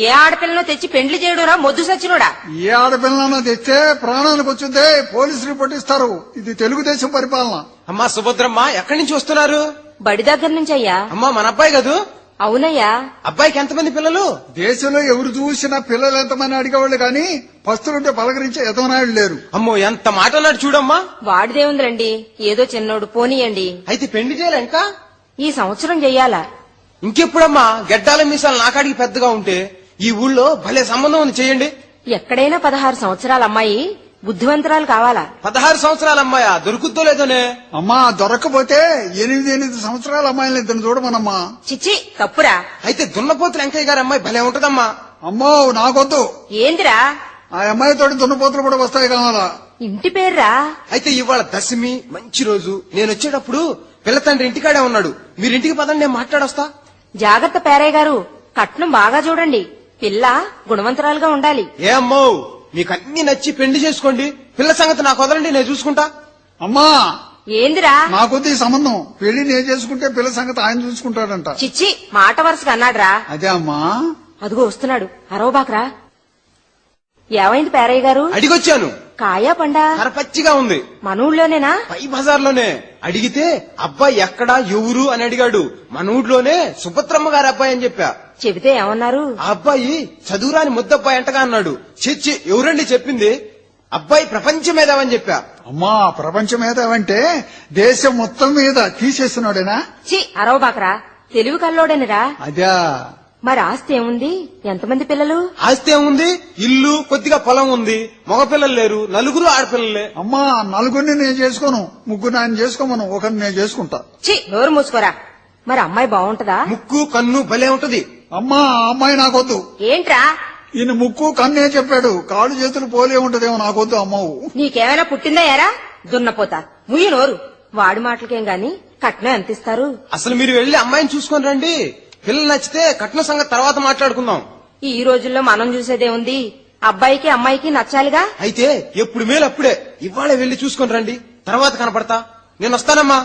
ఏ ఆడపిల్లను తెచ్చి పెండ్లి చేయడురా మొద్దు సచ్చినోడా. ఏ ఆడపిల్లనో తెస్తే ప్రాణానికి వచ్చిందే పోలీసు రిపోర్ట్ ఇస్తారు. ఇది తెలుగుదేశం పరిపాలన. అమ్మా సుభద్రమ్మ, ఎక్కడి నుంచి వస్తున్నారు? బడి దగ్గర నుంచి అయ్యా. అమ్మా, మన అబ్బాయి కదూ? అవునయ్యా. అబ్బాయికి ఎంతమంది పిల్లలు? దేశంలో ఎవరు చూసినా పిల్లలు ఎంతమంది అడిగేవాళ్ళు కానీ పస్తులుంటే పలకరించే ఎదవనాయుడు లేరు. అమ్మో, ఎంత మాట అన్నాడు చూడమ్మా. వాడిదేముందిరండి, ఏదో చిన్నోడు, పోనీయండి. అయితే పెళ్లి చేయాలా ఇంకా? ఈ సంవత్సరం చెయ్యాలా? ఇంకెప్పుడమ్మా? గడ్డాల మీసాలు నాకాడికి పెద్దగా ఉంటే ఈ ఊళ్ళో భలే సంబంధం ఉంది, చేయండి. ఎక్కడైనా 16 సంవత్సరాల అమ్మాయి బుద్ధివంతరాలు కావాలా? 16 సంవత్సరాల అమ్మాయా? దొరుకుద్దో లేదోనే. అమ్మా, దొరక్కపోతే 8 సంవత్సరాల అమ్మాయిని ఇద్దరు చూడమనమ్మా. చిచ్చి, తప్పురా. అయితే దున్నపోతులు వెంకయ్య గారి అమ్మాయి భలే ఉంటదమ్మా. అమ్మో, నాకొద్దు. ఏందిరా? ఆ అమ్మాయితోటి దున్నపోతులు కూడా వస్తాయి కావాలా? ఇంటి పేర్రా? అయితే ఇవాళ దశమి, మంచి రోజు. నేను వచ్చేటప్పుడు పిల్ల తండ్రి ఇంటికాడే ఉన్నాడు. మీరింటికి పదండి, నేను మాట్లాడొస్తా. జాగ్రత్త పేరయ్య గారు, కట్నం బాగా చూడండి. పిల్ల గుణవంతరాలుగా ఉండాలి. ఏ అమ్మో, మీకు అన్ని నచ్చి పెళ్లి చేసుకోండి. పిల్ల సంగతి నాకు వదలండి, నేను చూసుకుంటా. అమ్మా, ఏందిరా? నాకొద్దు ఈ సంబంధం. పెళ్లి నేను చేసుకుంటే పిల్ల సంగతి ఆయన చూసుకుంటాడంట. చిచ్చి, మాట వరుసగా అన్నాడ్రా. అదే అమ్మా. అదిగో వస్తున్నాడు, అరవబాక్రా. ఏమైంది పేరయ్య గారు? అడిగొచ్చాను. కాయా పండా? కరపచ్చిగా ఉంది. మన ఊళ్ళోనేనా? పై బజార్లోనే. అడిగితే అబ్బాయి ఎక్కడా, ఎవరు అని అడిగాడు. మన ఊళ్ళోనే సుభద్రమ్మ గారి అబ్బాయి అని చెప్పా. చెబితే ఏమన్నారు? ఆ అబ్బాయి చదువురాని ముద్దబ్బాయి అంటగా అన్నాడు. చిచ్చి, ఎవరండి చెప్పింది? అబ్బాయి ప్రపంచ మేధావని చెప్పా. అమ్మా, ప్రపంచ మేధావంటే దేశం మొత్తం మీద తీసేస్తున్నాడేనా? చి, అరవబాక్రా, తెలివి కల్లోడేనిరా. అదే. మరి ఆస్తి ఏముంది? ఎంతమంది పిల్లలు? ఆస్తి ఏముంది? ఇల్లు, కొద్దిగా పొలం ఉంది. మగపిల్లలు లేరు, నలుగురు ఆడపిల్లలే. అమ్మా, నలుగురిని నేను చేసుకోను. ముగ్గురు ఆయన చేసుకోమను, ఒకరిని నేను చేసుకుంటా. చి, నోరు మూసుకోరా. మరి అమ్మాయి బాగుంటదా? ముక్కు కన్ను భలే ఉంటది. అమ్మా, ఆ అమ్మాయి నాకొద్దు. ఏంట్రా, ఈయన ముక్కు కన్నే చెప్పాడు, కాళ్ళు చేతులు పోలే ఉంటదేమో, నాకొద్దు అమ్మవు. నీకేమైనా పుట్టిందా ఎరా దున్నపోతా ముయ్యి నోరు. వాడి మాటలకేం గాని కట్నం ఎంత ఇస్తారు? అసలు మీరు వెళ్లి అమ్మాయిని చూసుకొని రండి. పిల్లలు నచ్చితే కట్న సంగతి తర్వాత మాట్లాడుకుందాం. ఈ రోజుల్లో మనం చూసేదే ఉంది, అబ్బాయికి అమ్మాయికి నచ్చాలిగా. అయితే ఎప్పుడు మేలు అప్పుడే. ఇవాళ వెళ్లి చూసుకొని రండి, తర్వాత కనపడతా. నేను వస్తానమ్మా.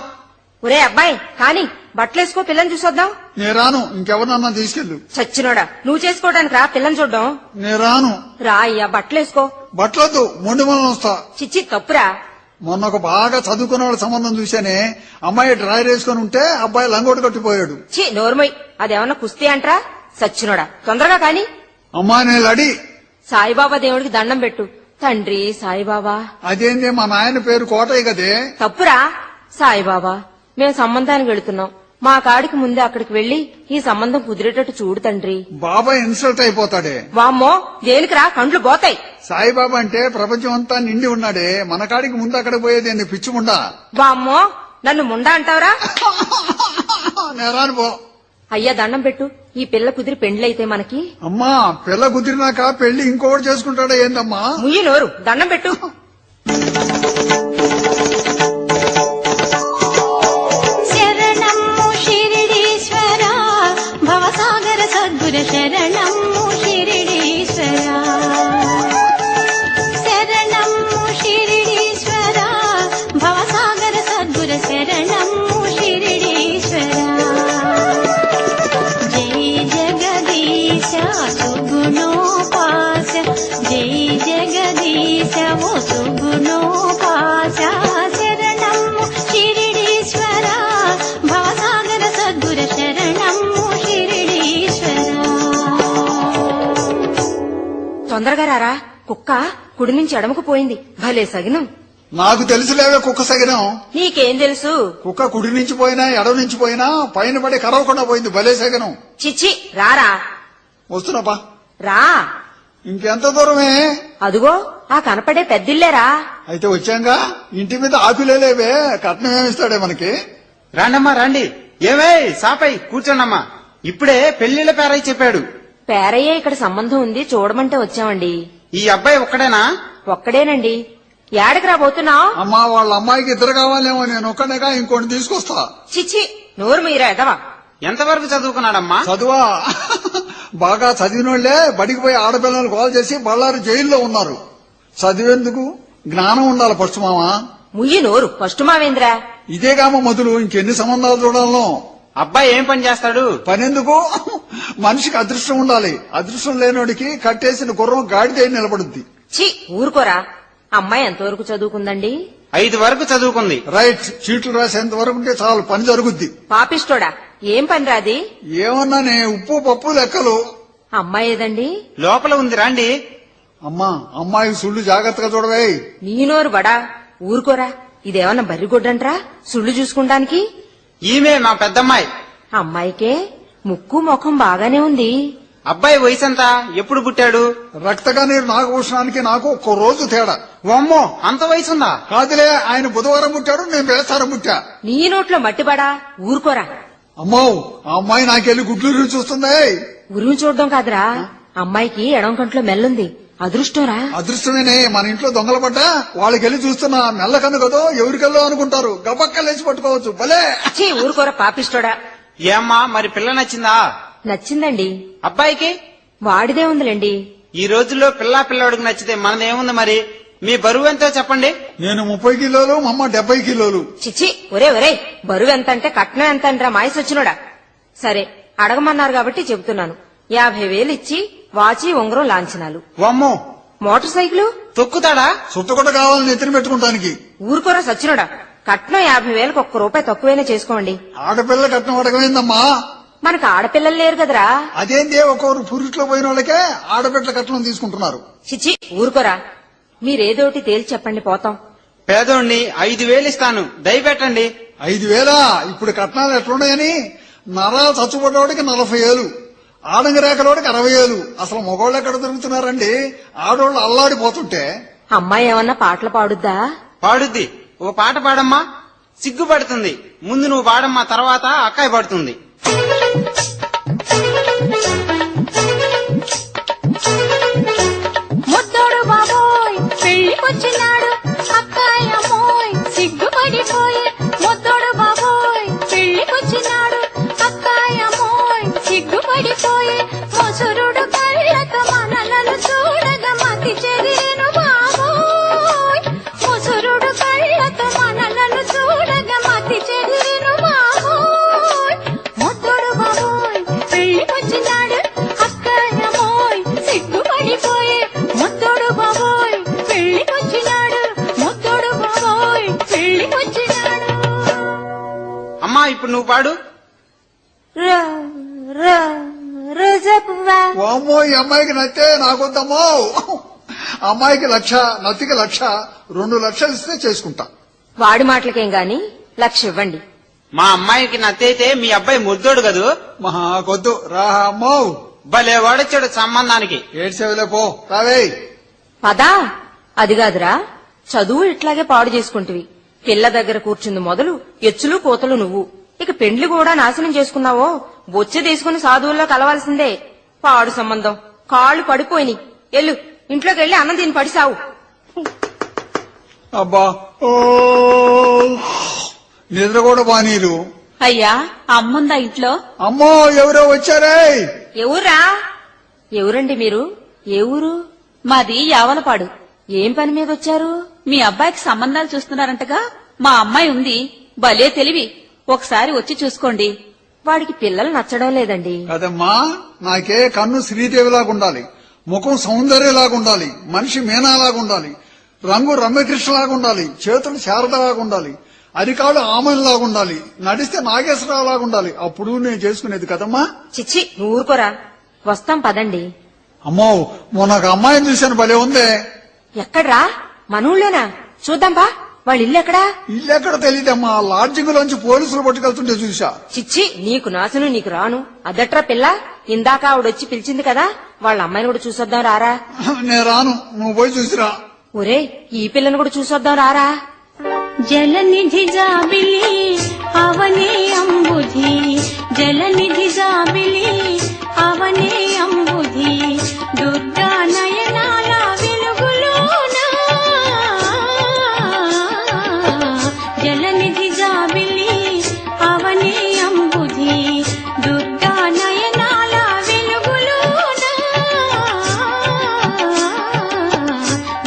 ఒరే అబ్బాయి కాని బట్టలేసుకో, పిల్లని చూసొద్దాం. నేను రాను, ఇంకెవరినన్నా తీసుకెళ్ళు. చచ్చినోడా, నువ్వు చేసుకోవడానికి రా, పిల్లని చూడ్డం. నేను రాను. రా అయ్యా, బట్టలేసుకో. బట్టలొద్దు, మొండి మనం వస్తా. చిచ్చి తప్పురా. మొన్న ఒక బాగా చదువుకున్న వాళ్ళ సంబంధం చూశానే, అమ్మాయి డ్రైవర్ వేసుకుని ఉంటే అబ్బాయి లంగోటు కట్టిపోయాడు. చి నోర్మయ్, అదేమన్నా కుస్తీ అంట్రా? సచ్చినోడా, తొందరగా కాని. అమ్మా నేను లడి. సాయిబాబా దేవుడికి దండం పెట్టు. తండ్రి సాయిబాబా. అదేంటి, మా నాయన పేరు కోటయ్య కదే. తప్పురా. సాయిబాబా, మేం సంబంధానికి వెళుతున్నాం, మా కాడికి ముందే అక్కడికి వెళ్లి ఈ సంబంధం కుదిరేటట్టు చూడు తండ్రి. బాబాయ్ ఇన్సల్ట్ అయిపోతాడే. వామ్మో, దేనికిరా, కండ్లు పోతాయి. సాయిబాబా అంటే ప్రపంచం అంతా నిండి ఉన్నాడే, మన కాడికి ముందు అక్కడ పోయేది ఏంది పిచ్చిముండా. వామ్మో, నన్ను ముండా అంటావురా? నేరాను పో. అయ్యా దండం పెట్టు, ఈ పిల్ల కుదిరి పెండ్లయితే మనకి. అమ్మా పిల్ల కుదిరినాక పెళ్లి ఇంకోటి చేసుకుంటాడా ఏందమ్మా? ముయ్యి నోరు, దండం పెట్టు. శరణము శిరిడీశ్వర భవసాగర సద్గుర శరణము శిరిడీశ్వర శరణము శిరిడీశ్వర భవసాగర సద్గుర శరణము శిరిడీశ్వర జై జగదీశ సుగుణోపాస జై జగదీశ ఓ సుగుణోపాస శరణము శిరిడీశ్వర భవసాగర సద్గుర శరణము శిరిడీశ్వర. తొందరగా రారా, కుక్క కుడి నుంచి ఎడమకు పోయింది. భలే సగినం. నాకు తెలుసులేవే కుక్క సగినం. నీకేం తెలుసు? కుక్క కుడి నుంచి పోయినా ఎడవ నుంచి పోయినా పైన పడి కరవకుండా పోయింది. భలే సగినం. చిచ్చి రారా. వస్తున్నాపా. రా. ఇంకెంత దూరమే? అదుగో ఆ కనపడే పెద్దిల్లేరా. అయితే వచ్చాంగా. ఇంటి మీద ఆకులేవే, కట్నం ఏమిస్తాడే మనకి. రాండమ్మా రండి. ఏమే సాపై కూర్చోండమ్మా. ఇప్పుడే పెళ్లిళ్ల పేరయ్య చెప్పాడు. పేరయ్యే ఇక్కడ సంబంధం ఉంది, చూడమంటే వచ్చామండి. ఈ అబ్బాయి ఒక్కడేనా? ఒక్కడేనండి. ఏడకి రాబోతున్నావు? అమ్మా వాళ్ళ అమ్మాయికి ఇద్దరు కావాలేమో, నేను ఒక్కడేగా ఇంకోటి తీసుకొస్తా. చిచ్చి నోరు మీరా ఎదవా. ఎంతవరకు చదువుకున్నాడమ్మా? చదువా? బాగా చదివినోళ్లే బడికి పోయి ఆడపిల్లలు కాల్ చేసి బళ్ళారు జైల్లో ఉన్నారు. చదివేందుకు జ్ఞానం ఉండాలి ఫస్ట్ మామా. ముయ్యి నోరు, ఫస్ట్ మావేంద్రా. ఇదేగామో మొదలు, ఇంకెన్ని సంబంధాలు చూడాలనో. అబ్బాయి ఏం పని చేస్తాడు? పనెందుకు, మనిషికి అదృష్టం ఉండాలి. అదృష్టం లేనోడికి కట్టేసిన గుర్రం గాడిద నిలబడుద్ది. చి ఊరుకోరా. అమ్మాయి ఎంతవరకు చదువుకుందండి? 5 వరకు చదువుకుంది. రైట్, చీట్లు రాసేంత వరకు ఉంటే చాలు, పని జరుగుద్ది. పాపిస్తోడా, ఏం పని రాది? ఏమన్నానే, ఉప్పు పప్పు లెక్కలు. అమ్మాయి ఏదండి? లోపల ఉంది రండి. అమ్మా అమ్మాయి సుళ్ళు జాగ్రత్తగా చూడవే. నీ నోరు బడా. ఊరుకోరా. ఇదేమన్నా బర్రిగొడ్డంట్రా సుళ్ళు చూసుకుంటానికి? ఈమె మా పెద్దమ్మాయి. అమ్మాయికే ముక్కు ముఖం బాగానే ఉంది. అబ్బాయి వయసంతా, ఎప్పుడు పుట్టాడు? రక్తగా నీరు నాగభూషణానికి నాకు ఒక్క రోజు తేడా. అమ్మో, అంత వయసుందా? కాదులే, ఆయన బుధవారం పుట్టాడు, నేను బేస్తారం పుట్టా. నీ నోట్లో మట్టిబడా. ఊరుకోరా. అమ్మో ఆ అమ్మాయి నాకెళ్ళి గుడ్లు రుచి చూస్తుంది. ఉరుము చూడడం కాదురా, అమ్మాయికి ఎడం కంట్లో మెల్లుంది. అదృష్టంరా. అదృష్టమేనే, మన ఇంట్లో దొంగలు పడ్డా వాళ్ళకెళ్ళి చూస్తున్నా మెల్లకన్ను కదో ఎవరికెళ్ళో అనుకుంటారు, గబక్కలేసి పట్టుకోవచ్చు. భలే. ఛీ ఊరుకోరా పాపిస్తోడా. ఏమ్మా మరి పిల్ల నచ్చిందా? నచ్చిందండి. అబ్బాయికి? వాడిదే ఉందిలేండి. ఈ రోజుల్లో పిల్లాడికి నచ్చితే మనదేముంది మరి? మీ బరువు ఎంతో చెప్పండి. నేను 30 కిలోలు, మా అమ్మ 70 కిలోలు. చిచ్చి ఒరే ఒరే, బరువు ఎంత అంటే కట్నం ఎంత అంటరా మాయసొచ్చినోడా. సరే అడగమన్నారు కాబట్టి చెబుతున్నాను. 50,000 ఇచ్చి వాచి ఉంగరం లాంఛనాలు. వమ్మో, మోటార్ సైకిల్ తొక్కుతాడా? చుట్టకుండా కావాలని ఎత్తిన పెట్టుకుంటానికి. ఊరుకోరా సచ్చినోడా. కట్నం 50,000కి ₹1 తక్కువైనా చేసుకోండి. ఆడపిల్ల కట్నం అడగమైందమ్మా. మనకు ఆడపిల్లలు లేరు కదరా. అదేంటి, ఒక్కొరు పురుట్లో పోయిన వాళ్ళకే ఆడపిల్ల కట్నం తీసుకుంటున్నారు. చిచ్చి ఊరుకోరా. మీరేదోటి తేల్చి చెప్పండి పోతాం. పేదోణ్ణి 5,000 ఇస్తాను, దయపెట్టండి. 5,000? ఇప్పుడు కట్నాలు ఎట్లున్నాయని. నరాలు చచ్చుపడ్డవాడికి 40,000, ఆడంగరేఖలోడికి 60,000. అసలు మగవాళ్ళు ఎక్కడ దొరుకుతున్నారండి? ఆడవాళ్ళు అల్లాడిపోతుంటే. అమ్మాయి ఏమన్నా పాటలు పాడుద్దా? పాడుద్ది. ఓ పాట పాడమ్మా. సిగ్గుపడుతుంది. ముందు నువ్వు పాడమ్మా, తర్వాత అక్కాయి పాడుతుంది. ఇప్పుడు నువ్వు పాడు. రోజా పువ్వా. ఓమ్మో ఈ అమ్మాయికి నచ్చే నాకొద్దమ్మో. అమ్మాయికి 1,00,000, నత్తికి 1,00,000, 2 లక్షలు ఇస్తే చేసుకుంటా. వాడి మాటలకేం గాని 1,00,000 ఇవ్వండి. మా అమ్మాయికి నచ్చైతే మీ అబ్బాయి ముద్దోడు కదూ. కొద్దు రా అమ్మో. భలే వాడొచ్చాడు సంబంధానికి. ఏడ్చేవిలే పో రావే. పదా అది కాదురా, చదువు ఇట్లాగే పాడు చేసుకుంటువి. పిల్ల దగ్గర కూర్చుంది మొదలు ఎచ్చులు కోతలు నువ్వు. ఇక పెండ్లి కూడా నాశనం చేసుకున్నావో బొచ్చె తీసుకుని సాధువుల్లో కలవాల్సిందే. పాడు సంబంధం, కాళ్ళు పడిపోయినాయి. ఎల్లు ఇంట్లోకి వెళ్ళి అన్నం దీన్ని పడిసావు. అబ్బా ఓ నిద్ర కూడా బానీరు. అయ్యా అమ్ముందా ఇంట్లో? అమ్మో ఎవరో వచ్చారే. ఎవరా? ఎవరండి మీరు? ఏ ఊరు? మాది యావలపాడు. ఏం పని మీద వచ్చారు? మీ అబ్బాయికి సంబంధాలు చూస్తున్నారంటగా. మా అమ్మాయి ఉంది, భలే తెలివి. ఒకసారి వచ్చి చూసుకోండి. వాడికి పిల్లలు నచ్చడం లేదండి. కదమ్మా, నాకే కన్ను శ్రీదేవిలాగా ఉండాలి, ముఖం సౌందర్యలాగా ఉండాలి, మనిషి మీనాలాగా ఉండాలి, రంగు రమ్యకృష్ణలాగా ఉండాలి, చేతులు శారదలాగా ఉండాలి, అరికాళ్ళు ఆమెలాగా ఉండాలి, నడిస్తే నాగేశ్వరరావులాగా ఉండాలి. అప్పుడు నేను చేసుకునేది కదమ్మా. చిచ్చి నువ్వు ఊరుకోరా. వస్తాం పదండి. అమ్మో మొన్న ఒక అమ్మాయిని చూశాను, భలే ఉందే. ఎక్కడ్రా? మన ఊళ్ళోనా? చూద్దాంపా. వాళ్ళ ఇల్లు ఎక్కడా? ఇల్లు ఎక్కడ తెలియదమ్మా, లాడ్జింగ్ లోంచి పోలీసులు పట్టుకెళ్తుంటే చూసా. చిచ్చి నీకు నాశను నీకు రాను. అదట్రా పిల్ల, ఇందాక ఆవిడొచ్చి పిలిచింది కదా, వాళ్ళ అమ్మాయిని కూడా చూసొద్దాం రారా. నేను రాను, నువ్వు పోయి చూసిరా. ఒరే ఈ పిల్లని కూడా చూసొద్దాం రారా. జలనిధి జాబిలి అవనే అంబుధి, జలనిధి జాబిలి అవనే అంబుధి, దుర్గా నయనాల వెలుగులోన, జలనిధి జాబిలి అవనే అంబుధి, దుర్గా నయనాల వెలుగులోన,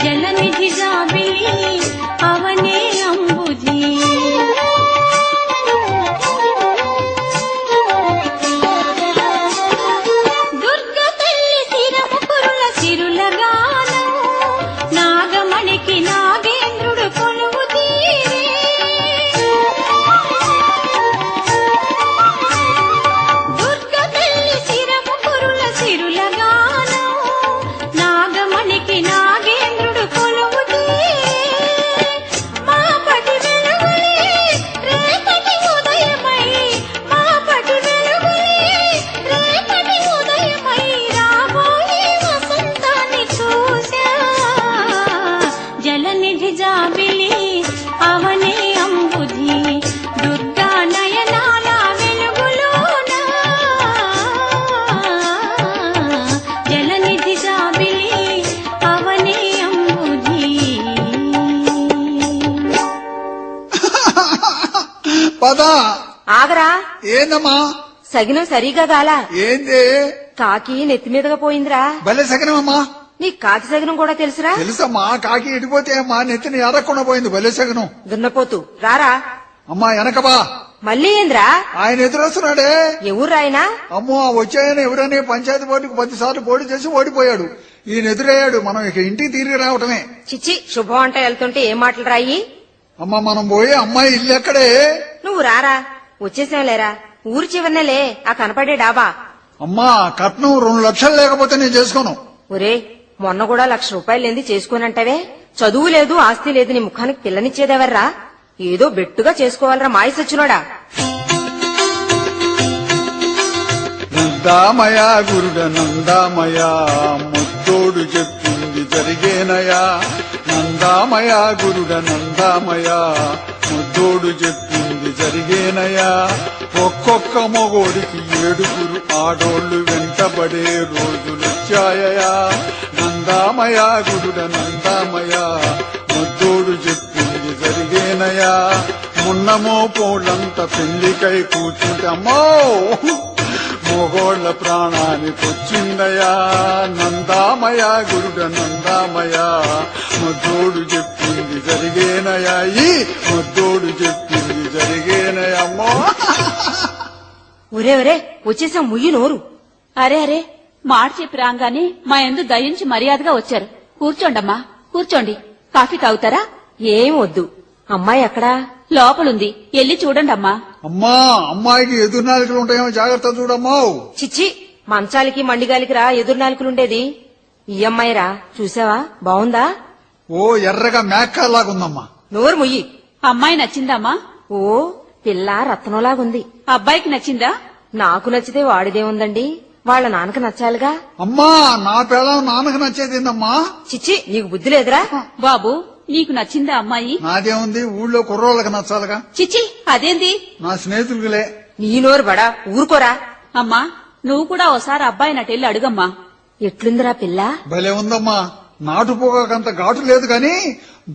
జలనిధి జాబిలి అవనే అంబుధి. దుర్గ తల్లి శిరము కురుల సిరుల గానం, నాగమణికి నాగేంద్రుడు కొలువు తీరే, దుర్గ తల్లి శిరము కురుల సిరుల గానం, నాగమణికి నాగేంద్రుడు కొలువు తీరే, మా పటి వెలుగులే రేపటి ఉదయమై, మా పటి వెలుగులే రేపటి ఉదయమై, రాబోయే వసంతాన్ని చూసా, జలనిధి జాబిలి అవనే అంబుధి, దుర్గా నయనాల వెలుగులోన, జలనిధి జాబిలి అవనే అంబుధి. పదా ఆగరా. ఏందమ్మా? సగినం సరిగా గాలా. ఏంది? కాకి నెత్తి మీదగా పోయిందిరా. భలే సగనమ్మా. నీ కాకి సగినం కూడా తెలుసురా? తెలుసమ్మా, కాకి ఇడిపోతే మా నెత్తిని ఎరక్కుండా పోయింది. భలే సగనం. దున్నపోతు రారా. అమ్మా వెనకబా. మళ్ళీ ఏంద్రా? ఆయన ఎదురొస్తున్నాడే. ఎవరాయనా? అమ్మో వచ్చాయని ఎవరని పంచాయతీ బోర్డుకు 10 సార్లు పోటీ చేసి ఓడిపోయాడు. ఈయన ఎదురయ్యాడు. మనం ఇక ఇంటికి తిరిగి రావటమే. చిచ్చి శుభం అంట వెళ్తుంటే ఏం మాటలు రాయి. అమ్మా మనం పోయే అమ్మాయి ఇల్లు ఎక్కడే? నువ్వు రారా. వచ్చేసాం లేరా. ఊరు చివరినేలే ఆ కనపడే డాబా. అమ్మా కట్నం 2 లక్షలు లేకపోతే నేను చేసుకోను. ఒరే మొన్న కూడా 1,00,000 రూపాయలేంది చేసుకోనంటావే. చదువు లేదు ఆస్తి లేదు, నీ ముఖానికి పిల్లనిచ్చేదెవర్రా? ఏదో బెట్టుగా చేసుకోవాలరా మాయ సచ్చినోడా. నందామయ గురుడ నందామయ, ముత్తోడు చెప్పింది జరిగేనయా. నందామయ గురుడ నందామయ, ముద్దోడు చెప్పింది జరిగేనయా. ఒక్కొక్క మొగోడికి 7 ఆడోళ్లు వెంటబడే రోజులొచ్చాయా. నందామయ గురుడ నందామయ, ముద్దోడు చెప్పింది జరిగేనయా. మున్నమో పోలంత పెళ్లికై కూర్చుంటమ్మో, మొగోళ్ల ప్రాణానికొచ్చిందయా. నందామయ గురుడ నందామయ, ముద్దోడు చెప్పింది జరిగేనయా. ఈ ముద్దోడు చెప్పింది జరిగేనయమ్మో. ఒరే ఒరే వచ్చేసాం, ముయ్యి నోరు. అరే అరే మాట చెప్పి రాగానే మా యందు దయించి మర్యాదగా వచ్చారు. కూర్చోండమ్మా కూర్చోండి. కాఫీ తాగుతారా? ఏం వద్దు. అమ్మాయి ఎక్కడా? లోపలుంది ఎల్లి చూడండి అమ్మా. అమ్మా, అమ్మాయికి ఎదురు నాలుకలు ఉంటాయేమో జాగ్రత్త చూడమ్మా. చిచ్చి, మంచాలకి మండిగాలికి రా ఎదురు నాలుకలుండేది. ఈ అమ్మాయిరా, చూసావా బావుందా? ఓ ఎర్రగా మేక్కలాగుందమ్మా. నోరు ముయ్యి. అమ్మాయి నచ్చిందమ్మా? ఓ పిల్ల రత్నంలాగుంది. అబ్బాయికి నచ్చిందా? నాకు నచ్చితే వాడిదే ఉందండి, వాళ్ళ నాన్నకు నచ్చాలిగా. అమ్మా, నా పిల్లం నాన్నకు నచ్చేదిందమ్మా. చిచ్చి, నీకు బుద్ధి లేదురా? బాబు, నీకు నచ్చిందా అమ్మాయి? నాదేముంది, ఊళ్ళో కుర్రోళ్ళకి నచ్చాలిగా. చిచ్చి, అదేంది? నా స్నేహితులే. నీ నోరు బడా, ఊరుకోరా. అమ్మా, నువ్వు కూడా ఓసారి అబ్బాయి నటెళ్ళి అడుగమ్మా. ఎట్లుందిరా పిల్ల? భలే ఉందమ్మా. నాటు పొగకంత ఘాటు లేదు గాని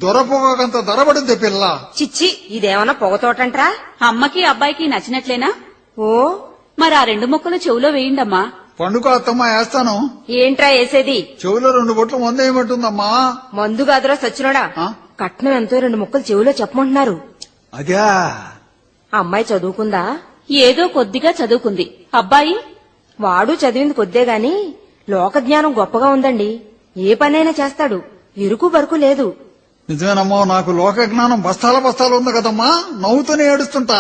దొర పొగకంత దొరబడింది పిల్ల. చిచ్చి, ఇదేమన్నా పొగతోటంట్రా? అమ్మకి అబ్బాయికి నచ్చినట్లేనా? ఓ మరి ఆ 2 ముక్కలు చెవులో వేయండమ్మా. పండుగ అత్తమ్మా వేస్తాను. ఏంట్రా వేసేది? చెవులో 2 బొట్లు మందేయమంటుందమ్మా. మందు కాదురా సచ్చినోడా. ఆ? కట్నం ఎంతో 2 ముక్కలు చెవులో చెప్పమంటున్నారు. అదే ఆ అమ్మాయి చదువుకుందా? ఏదో కొద్దిగా చదువుకుంది. అబ్బాయి? వాడు చదివింది కొద్దే గాని లోక జ్ఞానం గొప్పగా ఉందండి. ఏ పనైనా చేస్తాడు, ఇరుకు బరుకు లేదు. నిజమేనమ్మా, నాకు లోక జ్ఞానం బస్తాల బస్తాలు ఉంది కదమ్మా. నవ్వుతూనే ఏడుస్తుంటా,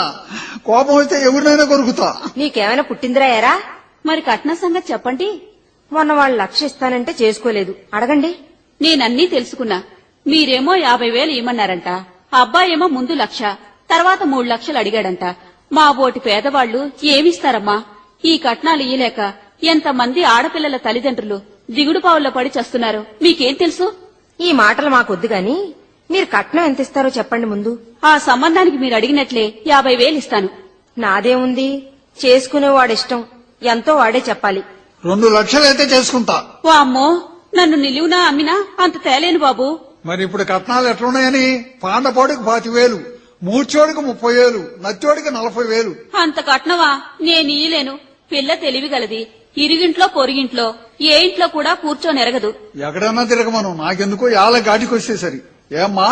కోపం వస్తే ఎవరినైనా కొరుకుతా. నీకేమైనా పుట్టిందిరా ఎరా? మరి కట్న సంగతి చెప్పండి. మొన్న వాళ్ళు 1,00,000 ఇస్తానంటే చేసుకోలేదు, అడగండి. నేనన్నీ తెలుసుకున్నా. మీరేమో 50,000 ఇమ్మన్నారంట, అబ్బాయేమో ముందు 1,00,000, తర్వాత 3 లక్షలు అడిగాడంట. మా బోటి పేదవాళ్లు ఏమిస్తారమ్మా? ఈ కట్నాలు ఇయ్యలేక ఎంతమంది ఆడపిల్లల తల్లిదండ్రులు దిగుడు పావుల్లో పడి చస్తున్నారు. మీకేం తెలుసు? ఈ మాటలు మాకొద్దు గాని మీరు కట్నం ఎంత ఇస్తారో చెప్పండి ముందు. ఆ సంబంధానికి మీరు అడిగినట్లే 50,000 ఇస్తాను. నాదేముంది, చేసుకునేవాడిష్టం, ఎంతో వాడే చెప్పాలి. 2 లక్షలైతే చేసుకుంటా. వామ్మో, నన్ను నిలువునా అమ్మినా అంత తేలేను బాబు. మరి ఇప్పుడు కట్నాలు ఎట్లున్నాయని? పాండపోడికి 25,000, మూర్చోడికి 30,000, నచ్చోడికి 40,000. అంత కట్నవా? నేను ఇయ్యలేను. పిల్ల తెలివిగలది. ఇరుగింట్లో పొరుగింట్లో ఏ ఇంట్లో కూడా కూర్చోనెరగదు. ఎక్కడన్నా తిరగమను, నాకెందుకో యాల గాటికి వస్తే సరి. ఏమ్మా?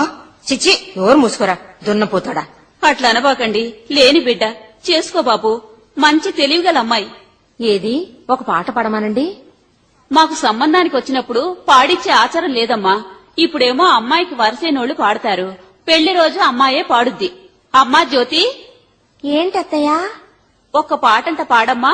చిచ్చి, నోరు మూసుకోరా దున్నపోతాడా. అట్లా అనబాకండి. లేని బిడ్డ చేసుకో బాబు. మంచి తెలివిగల అమ్మాయి. ఏది, ఒక పాట పాడమానండి. మాకు సంబంధానికి వచ్చినప్పుడు పాడిచ్చే ఆచారం లేదమ్మా. ఇప్పుడేమో అమ్మాయికి వరసైనోళ్లు పాడతారు. పెళ్లి రోజు అమ్మాయే పాడుద్ది. అమ్మా జ్యోతి, ఏంటత్తయ్యా? ఒక్క పాటంట పాడమ్మా.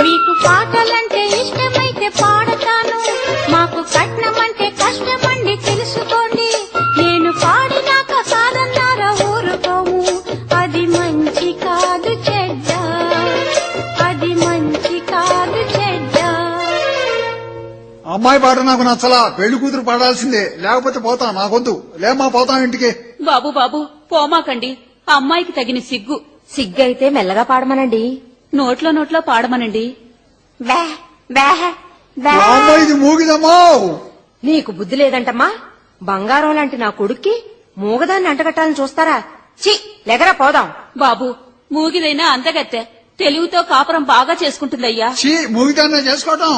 మీకు పాటలంటే ఇష్టమైతే పాడతాను, మాకు కట్నమంటే కష్టమండి తెలుసుకోండి. నేను పాడినాక కాదన్నారా ఊరుకోము, అది మంచి కాదు చెడ్డ, అది మంచి కాదు చెడ్డ. అమ్మాయి పాట నాకు నచ్చలా. పెళ్లి కూతురు పాడాల్సిందే, లేకపోతే పోతా. నాకొద్దు. లేమ్మా, పోతాం ఇంటికి. బాబు బాబు, పోమాకండి. అమ్మాయికి తగిన సిగ్గు. సిగ్గైతే మెల్లగా పాడమనండి. నోట్లో పాడమనండి. అమ్మా, ఇది మూగిదమ్మా. నీకు బుద్ధి లేదంటమ్మా. బంగారం లాంటి నా కొడుక్కి మూగదాన్ని అంటగట్టాలని చూస్తారా? చి, లెగరా పోదాం. బాబు, మూగిదైనా అందగత్తె తెలివితో కాపురం బాగా చేసుకుంటుందయ్యా. చీ, మూగిదాన్నే చేసుకోవటం.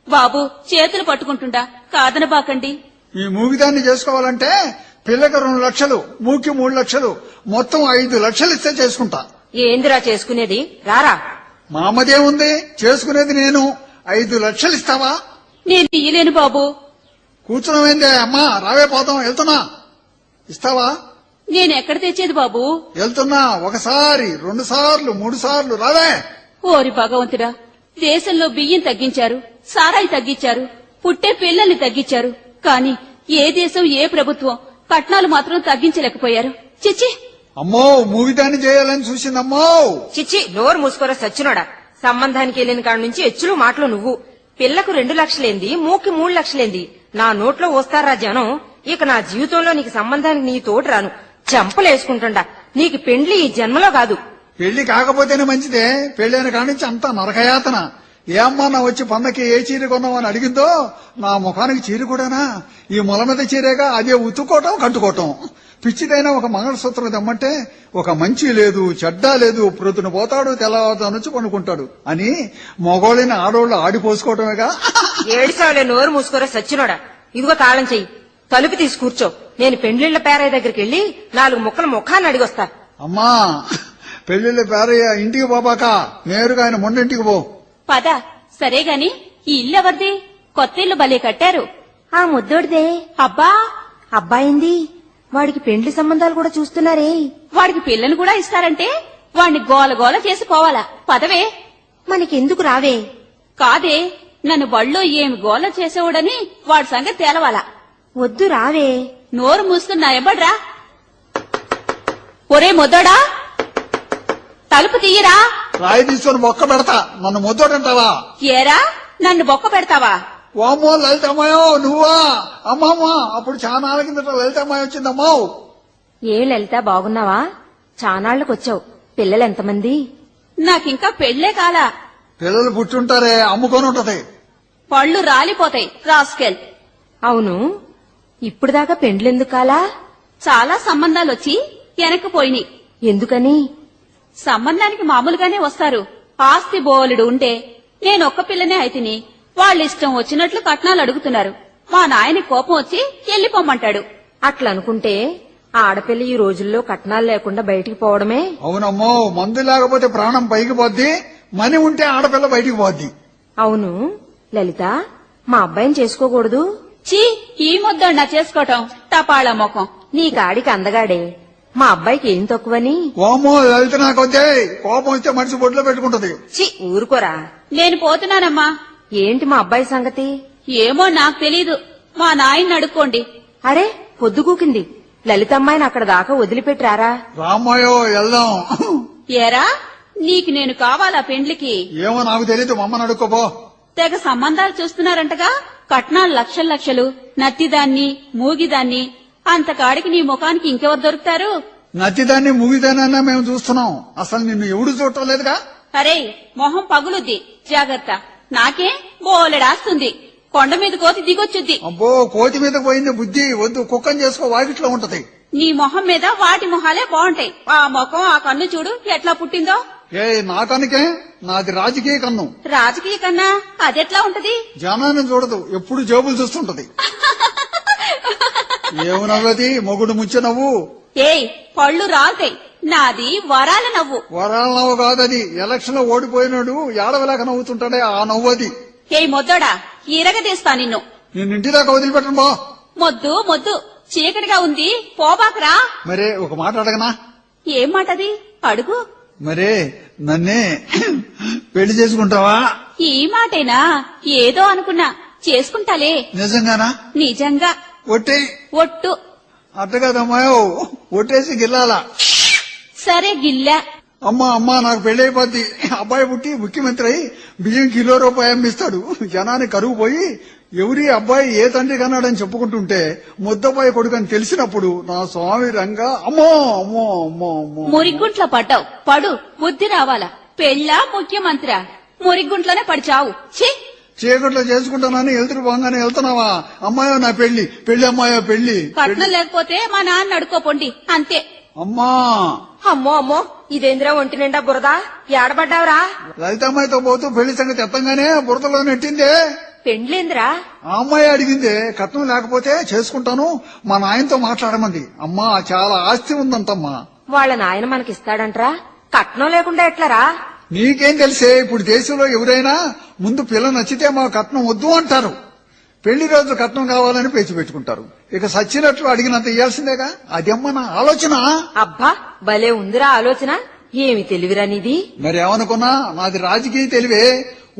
బాబు, చేతులు పట్టుకుంటుండా కాదనబాకండి. ఈ మూగిదాన్ని చేసుకోవాలంటే పిల్లకి 2 లక్షలు, మూకి 3 లక్షలు, మొత్తం 5 లక్షలు ఇస్తే చేసుకుంటా. ఏందిరా చేసుకునేది? రారా. మా అమ్మదేముంది, చేసుకునేది నేను. 5 లక్షలు ఇస్తావా? నేను ఇయ్యలేను బాబు. కూర్చున్నావేందే అమ్మా, రావే, పోతాం. వెళ్తున్నా. ఇస్తావా? నేనెక్కడ తెచ్చేది బాబు? వెళ్తున్నా. 1 సారి, 2 సార్లు, 3 సార్లు, రావే. ఓరి భగవంతుడా, దేశంలో బియ్యం తగ్గించారు, సారాయి తగ్గించారు, పుట్టే పిల్లల్ని తగ్గించారు. కాని ఏ దేశం, ఏ ప్రభుత్వం కట్నాలు మాత్రం తగ్గించలేకపోయారు. చిచ్చి. అమ్మో, మూగిదాన్ని చేయాలని చూసిందమ్మో. చిచ్చి, నోరు మూసుకోరా సచ్చినోడా. సంబంధానికి వెళ్లిన కాడ నుంచి ఎచ్చులు మాటలు నువ్వు. పిల్లకు 2 లక్షలేంది, మూకి 3 లక్షలేంది. నా నోట్లో వస్తారా జనం. ఇక నా జీవితంలో నీకు సంబంధానికి నీ తోటి రాను. చెంపలేసుకుంటుండా. నీకు పెండ్లి ఈ జన్మలో కాదు. పెళ్లి కాకపోతేనే మంచిదే. పెళ్లైన కానించి అంతా నరకయాతన. ఏ అమ్మా నా వచ్చి పండకి ఏ చీర కొన్నామని అడిగిందో, నా ముఖానికి చీర కూడానా? ఈ మొల మీద చీరేగా, అదే ఉతుక్కోవటం, కట్టుకోవటం. పిచ్చిదైనా ఒక మంగళసూత్రం తెమ్మంటే ఒక మంచి లేదు, చెడ్డ లేదు, ప్రొద్దున పోతాడు, తెల్లవారుజామున నుంచి పండుకుంటాడు అని మగోళ్ళని ఆడోళ్ళు ఆడిపోసుకోవటమేగా. ఏడిసావులే, నోరు మూసుకోరా సచ్చినోడా. ఇదిగో తాళం చెయ్యి, తలుపు తీసి కూర్చో. నేను పెండ్లిళ్ల పేరయ్య దగ్గరికి వెళ్లి 4 ముక్కలు ముఖాన్ని అడిగొస్తా. అమ్మా, పెళ్లిళ్ళ పేరయ్య ఇంటికి పోబాక నేరుగా ఆయన మొండింటికి పో. పద. సరే గాని ఈ ఇల్లెవరిది? కొత్తిల్లు భలే కట్టారు. ఆ ముద్దోడిదే అబ్బా, అబ్బాయింది. వాడికి పెండ్లి సంబంధాలు కూడా చూస్తున్నారే. వాడికి పిల్లని కూడా ఇస్తారంటే వాణ్ణి గోల గోల చేసి పోవాలా. పదవే. మనకెందుకు రావే? కాదే, నన్ను బళ్ళో ఏమి గోల చేసేవాడని వాడి సంగతి తేలవాలా. వద్దు రావే. నోరు మూసుకున్నా ఎవ్వడ్రా. ఒరే మొద్దోడా, తలుపు తీయరా. రాయి తీసుకొని మొక్క పెడతా, నన్ను ముద్దోడంటావా? ఏరా, నన్ను బొక్క పెడతావా? వామ్మో లలితమ్మాయో నువ్వా? అమ్మమ్మ, అప్పుడు చాలా నాళ్ళ కిందట లలితమ్మాయి వచ్చిందమ్మో. ఏం లలిత, బాగున్నావా? చానాళ్లకొచ్చావు. పిల్లలెంతమంది? నాకింకా పెళ్లే కాలా. పిల్లలు పుట్టుంటారే, అమ్ముకొని ఉంటది. పళ్ళు రాలిపోతాయి రాస్కెల్. అవును, ఇప్పుడు దాకా పెండ్లెందుకు కాలా? చాలా సంబంధాలొచ్చి వెనక్కిపోయినాయి. ఎందుకని? సంబంధానికి మామూలుగానే వస్తారు. ఆస్తి బోలెడు ఉంటే నేనొక్క పిల్లనే అయితిని. వాళ్ళిష్టం వచ్చినట్లు కట్నాలు అడుగుతున్నారు. మా నాయని కోపం వచ్చి వెళ్లిపోమ్మంటాడు. అట్లనుకుంటే ఆడపిల్ల ఈ రోజుల్లో కట్నాలు లేకుండా బయటికి పోవడమే. అవునమ్మో, మందు లేకపోతే ప్రాణం పైకి పోద్ది, మని ఉంటే ఆడపిల్ల బయటికి పోద్ది. అవును లలిత, మా అబ్బాయిని చేసుకోకూడదు? చీ, ఈ ముద్దన్నా చేసుకోవటం టపాళ మొఖం. నీ కాడికి అందగాడే, మా అబ్బాయికి ఏం తక్కువని? వామ్మో లలిత, నాకొద్దే. కోపం వస్తే మనిషి బొడ్లో పెట్టుకుంటది. చి ఊరుకోరా. నేను పోతున్నానమ్మా. ఏంటి మా అబ్బాయి సంగతి? ఏమో నాకు తెలీదు, మా నాయన్ని అడుక్కోండి. అరే పొద్దుగూకింది. లలితమ్మాయిని అక్కడ దాకా వదిలిపెట్టారా? రామ్మయ్యో వెళ్దాం. ఏరా, నీకు నేను కావాలా పెండ్లికి? ఏమో నాకు తెలీదు, మమ్మని అడుక్కోపో. తెగ సంబంధాలు చూస్తున్నారంటగా. కట్నాలు లక్షలు లక్షలు, నత్తిదాన్ని మూగిదాన్ని. అంతకాడికి నీ ముఖానికి ఇంకెవరు దొరుకుతారు? నచ్చిదాన్ని ముగిదానన్నా మేము చూస్తున్నాం. అసలు నిన్ను ఎవడు చూడటం లేదుగా. అరే, మొహం పగులుద్ది, జాగ్రత్త. నాకే బోలెడాస్తుంది. కొండ మీద కోతి దిగొచ్చుద్ది. అబ్బో, కోతి మీద పోయింది బుద్ధి. వద్దు, కుక్కని చేసుకో, వాకిట్లో ఉంటది. నీ మొహం మీద వాటి మొహాలే బాగుంటాయి. ఆ ముఖం, ఆ కన్ను చూడు ఎట్లా పుట్టిందో. ఏ నా కనుకే, నాది రాజకీయ కన్ను. రాజకీయ కన్నా అదెట్లా ఉంటది? జనాన్ని చూడదు, ఎప్పుడు జేబులు చూస్తుంటది. ఏమి నవ్వది, మొగుడు ముచ్చే నవ్వు. ఏయ్, పళ్ళు రాల్తాయి. నాది వరాల నవ్వు. వరాల నవ్వు కాదది. ఎలక్షన్ లో ఓడిపోయినాడు ఏడవలేక నవ్వుతుంటాడే, ఆ నవ్వది. ఏయ్ మొద్దోడా, ఇరగదీస్తా నిన్ను. నిన్ను ఇంటి దాకా వదిలిపెట్టను బా. మొద్దు మొద్దు, చీకటిగా ఉంది, పోబాకరా. మరే ఒక మాట అడగనా? ఏం మాటది? అడుగు. మరే నన్నే పెళ్లి చేసుకుంటావా? ఈ మాటేనా? ఏదో అనుకున్నా. చేసుకుంటాలే. నిజంగానా? నిజంగా. ఒట్టే. ఒట్టు. అట్టగదమ్మాయో, ఒట్టేసి గిల్లాలా? సరే గిల్లా. అమ్మా నాకు పెళ్లి అయిపోద్ది. అబ్బాయి పుట్టి ముఖ్యమంత్రి అయి బియ్యం కిలో రూపాయి అమ్మిస్తాడు. జనాన్ని కరువు పోయి ఎవరి అబ్బాయి ఏ తండ్రి కన్నాడని చెప్పుకుంటుంటే ముద్దబ్బాయి కొడుకు అని తెలిసినప్పుడు నా స్వామి రంగా అమ్మో అమ్మో అమ్మో అమ్మో. మురిగుంట్ల పడ్డావు. పడు, బుద్ధి రావాలా. పెళ్ళా ముఖ్యమంత్రి? మురిగుంట్లోనే పడి చావు. ఛీ, చీకట్లో చేసుకుంటానని ఎదురు పోగానే వెళ్తున్నావా? అమ్మాయో నా పెళ్లి, పెళ్లి అమ్మాయో పెళ్లి. కట్నం లేకపోతే మా నాన్న అడుకోపోండి, అంతే. అమ్మా. అమ్మో అమ్మో, ఇదేంద్రా ఒంటి నిండా బురద. ఏడబడ్డావురా? లలితమ్మాయితో పోతూ పెళ్లి సంగతి ఎత్తంగానే బురదలో నెట్టిందే. పెండ్లేంద్రా? ఆ అమ్మాయి అడిగిందే, కట్నం లేకపోతే చేసుకుంటాను, మా నాయనతో మాట్లాడమంది. అమ్మా చాలా ఆస్తి ఉందంటమ్మా. వాళ్ళ నాయన మనకిస్తాడంట్రా? కట్నం లేకుండా ఎట్లరా? నీకేం తెలిసే, ఇప్పుడు దేశంలో ఎవరైనా ముందు పిల్ల నచ్చితే మా కట్నం వద్దు అంటారు. పెళ్లి రోజు కట్నం కావాలని పేచి పెట్టుకుంటారు. ఇక సచ్చినట్లు అడిగినంత ఇయ్యాల్సిందేగా. అదమ్మ నా ఆలోచన. అబ్బా, భలే ఉందిరా ఆలోచన. ఏమి తెలివిరా నీది? మరి ఏమనుకున్నా, నాది రాజకీయ తెలివే.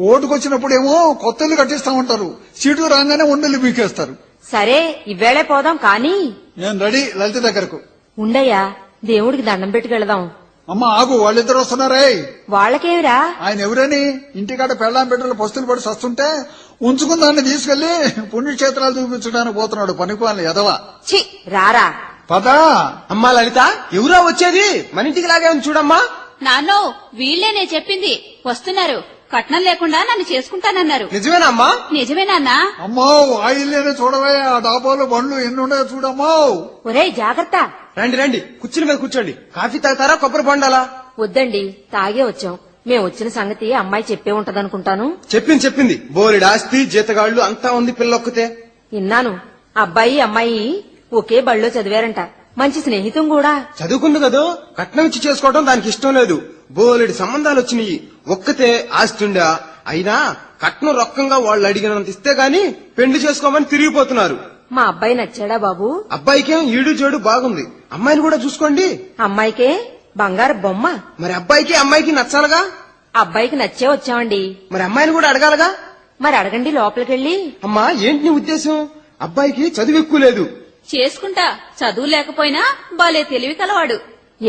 ఓటుకొచ్చినప్పుడేమో కొత్తలు కట్టిస్తా ఉంటారు, సీటు రాగానే ఉండలు బీకేస్తారు. సరే, ఇవ్వేళే పోదాం కానీ. నేను రెడీ లలిత దగ్గరకు. ఉండయ్యా, దేవుడికి దండం పెట్టుకెళదాం. అమ్మ ఆగు, వాళ్ళిద్దరు వస్తున్నారే. వాళ్ళకేమిరా? ఆయన ఎవరని ఇంటికాడ పెళ్ళాం బిడ్డలు పస్తులు పడి సస్తుంటే ఉంచుకుందాన్ని తీసుకెళ్లి పుణ్యక్షేత్రాలు చూపించడానికి పోతున్నాడు పనికివాళ్ళని ఎదవా. చి రారా. పదా. అమ్మా లలిత, ఎవరా వచ్చేది? మన ఇంటికి లాగే ఉంది చూడమ్మా. నాన్నో, వీళ్లేనే చెప్పింది. వస్తున్నారు. కట్నం లేకుండా నన్ను చేసుకుంటానన్నారు. నిజమేనా అమ్మా? నిజమే నాన్నా. అమ్మో, ఆ ఇల్లేనే చూడవే, ఆ డాబాలో బండ్లు ఎన్ని ఉన్నాయో చూడమ్మో. ఒరేయ్ జాగ్రత్త. రండి రండి, కుర్చీల మీద కూర్చోండి. కాఫీ తాగుతారా, కొబ్బరి బొండాలా? వద్దండి, తాగే వచ్చాం. మేము వచ్చిన సంగతి అమ్మాయి చెప్పే ఉంటదనుకుంటాను. చెప్పింది. బోలెడు ఆస్తి, జీతగాళ్లు అంతా ఉంది పిల్లొక్కతే. విన్నాను. అబ్బాయి అమ్మాయి ఒకే బడిలో చదివారంట. మంచి స్నేహితం కూడా. చదువుకుంది కదా, కట్నం ఇచ్చి చేసుకోవడం దానికి ఇష్టం లేదు. బోలెడు సంబంధాలు వచ్చినాయి. ఒక్కతే ఆస్తుండా. అయినా కట్నం రొక్కంగా వాళ్ళు అడిగినంత ఇస్తే గాని పెళ్లి చేసుకోమని తిరిగిపోతున్నారు. మా అబ్బాయి నచ్చాడా బాబు? అబ్బాయికేం ఈడు జోడు బాగుంది, అమ్మాయిని కూడా చూసుకోండి. అమ్మాయికే బంగారు బొమ్మ. మరి అబ్బాయికి అమ్మాయికి నచ్చాలగా. అబ్బాయికి నచ్చే వచ్చామండి. మరి అమ్మాయిని కూడా అడగాలగా. మరి అడగండి లోపలికెళ్ళి. అమ్మా ఏంటి నీ ఉద్దేశం? అబ్బాయికి చదువు ఎక్కువ లేదు. చేసుకుంటా, చదువు లేకపోయినా బాలే తెలివి కలవాడు.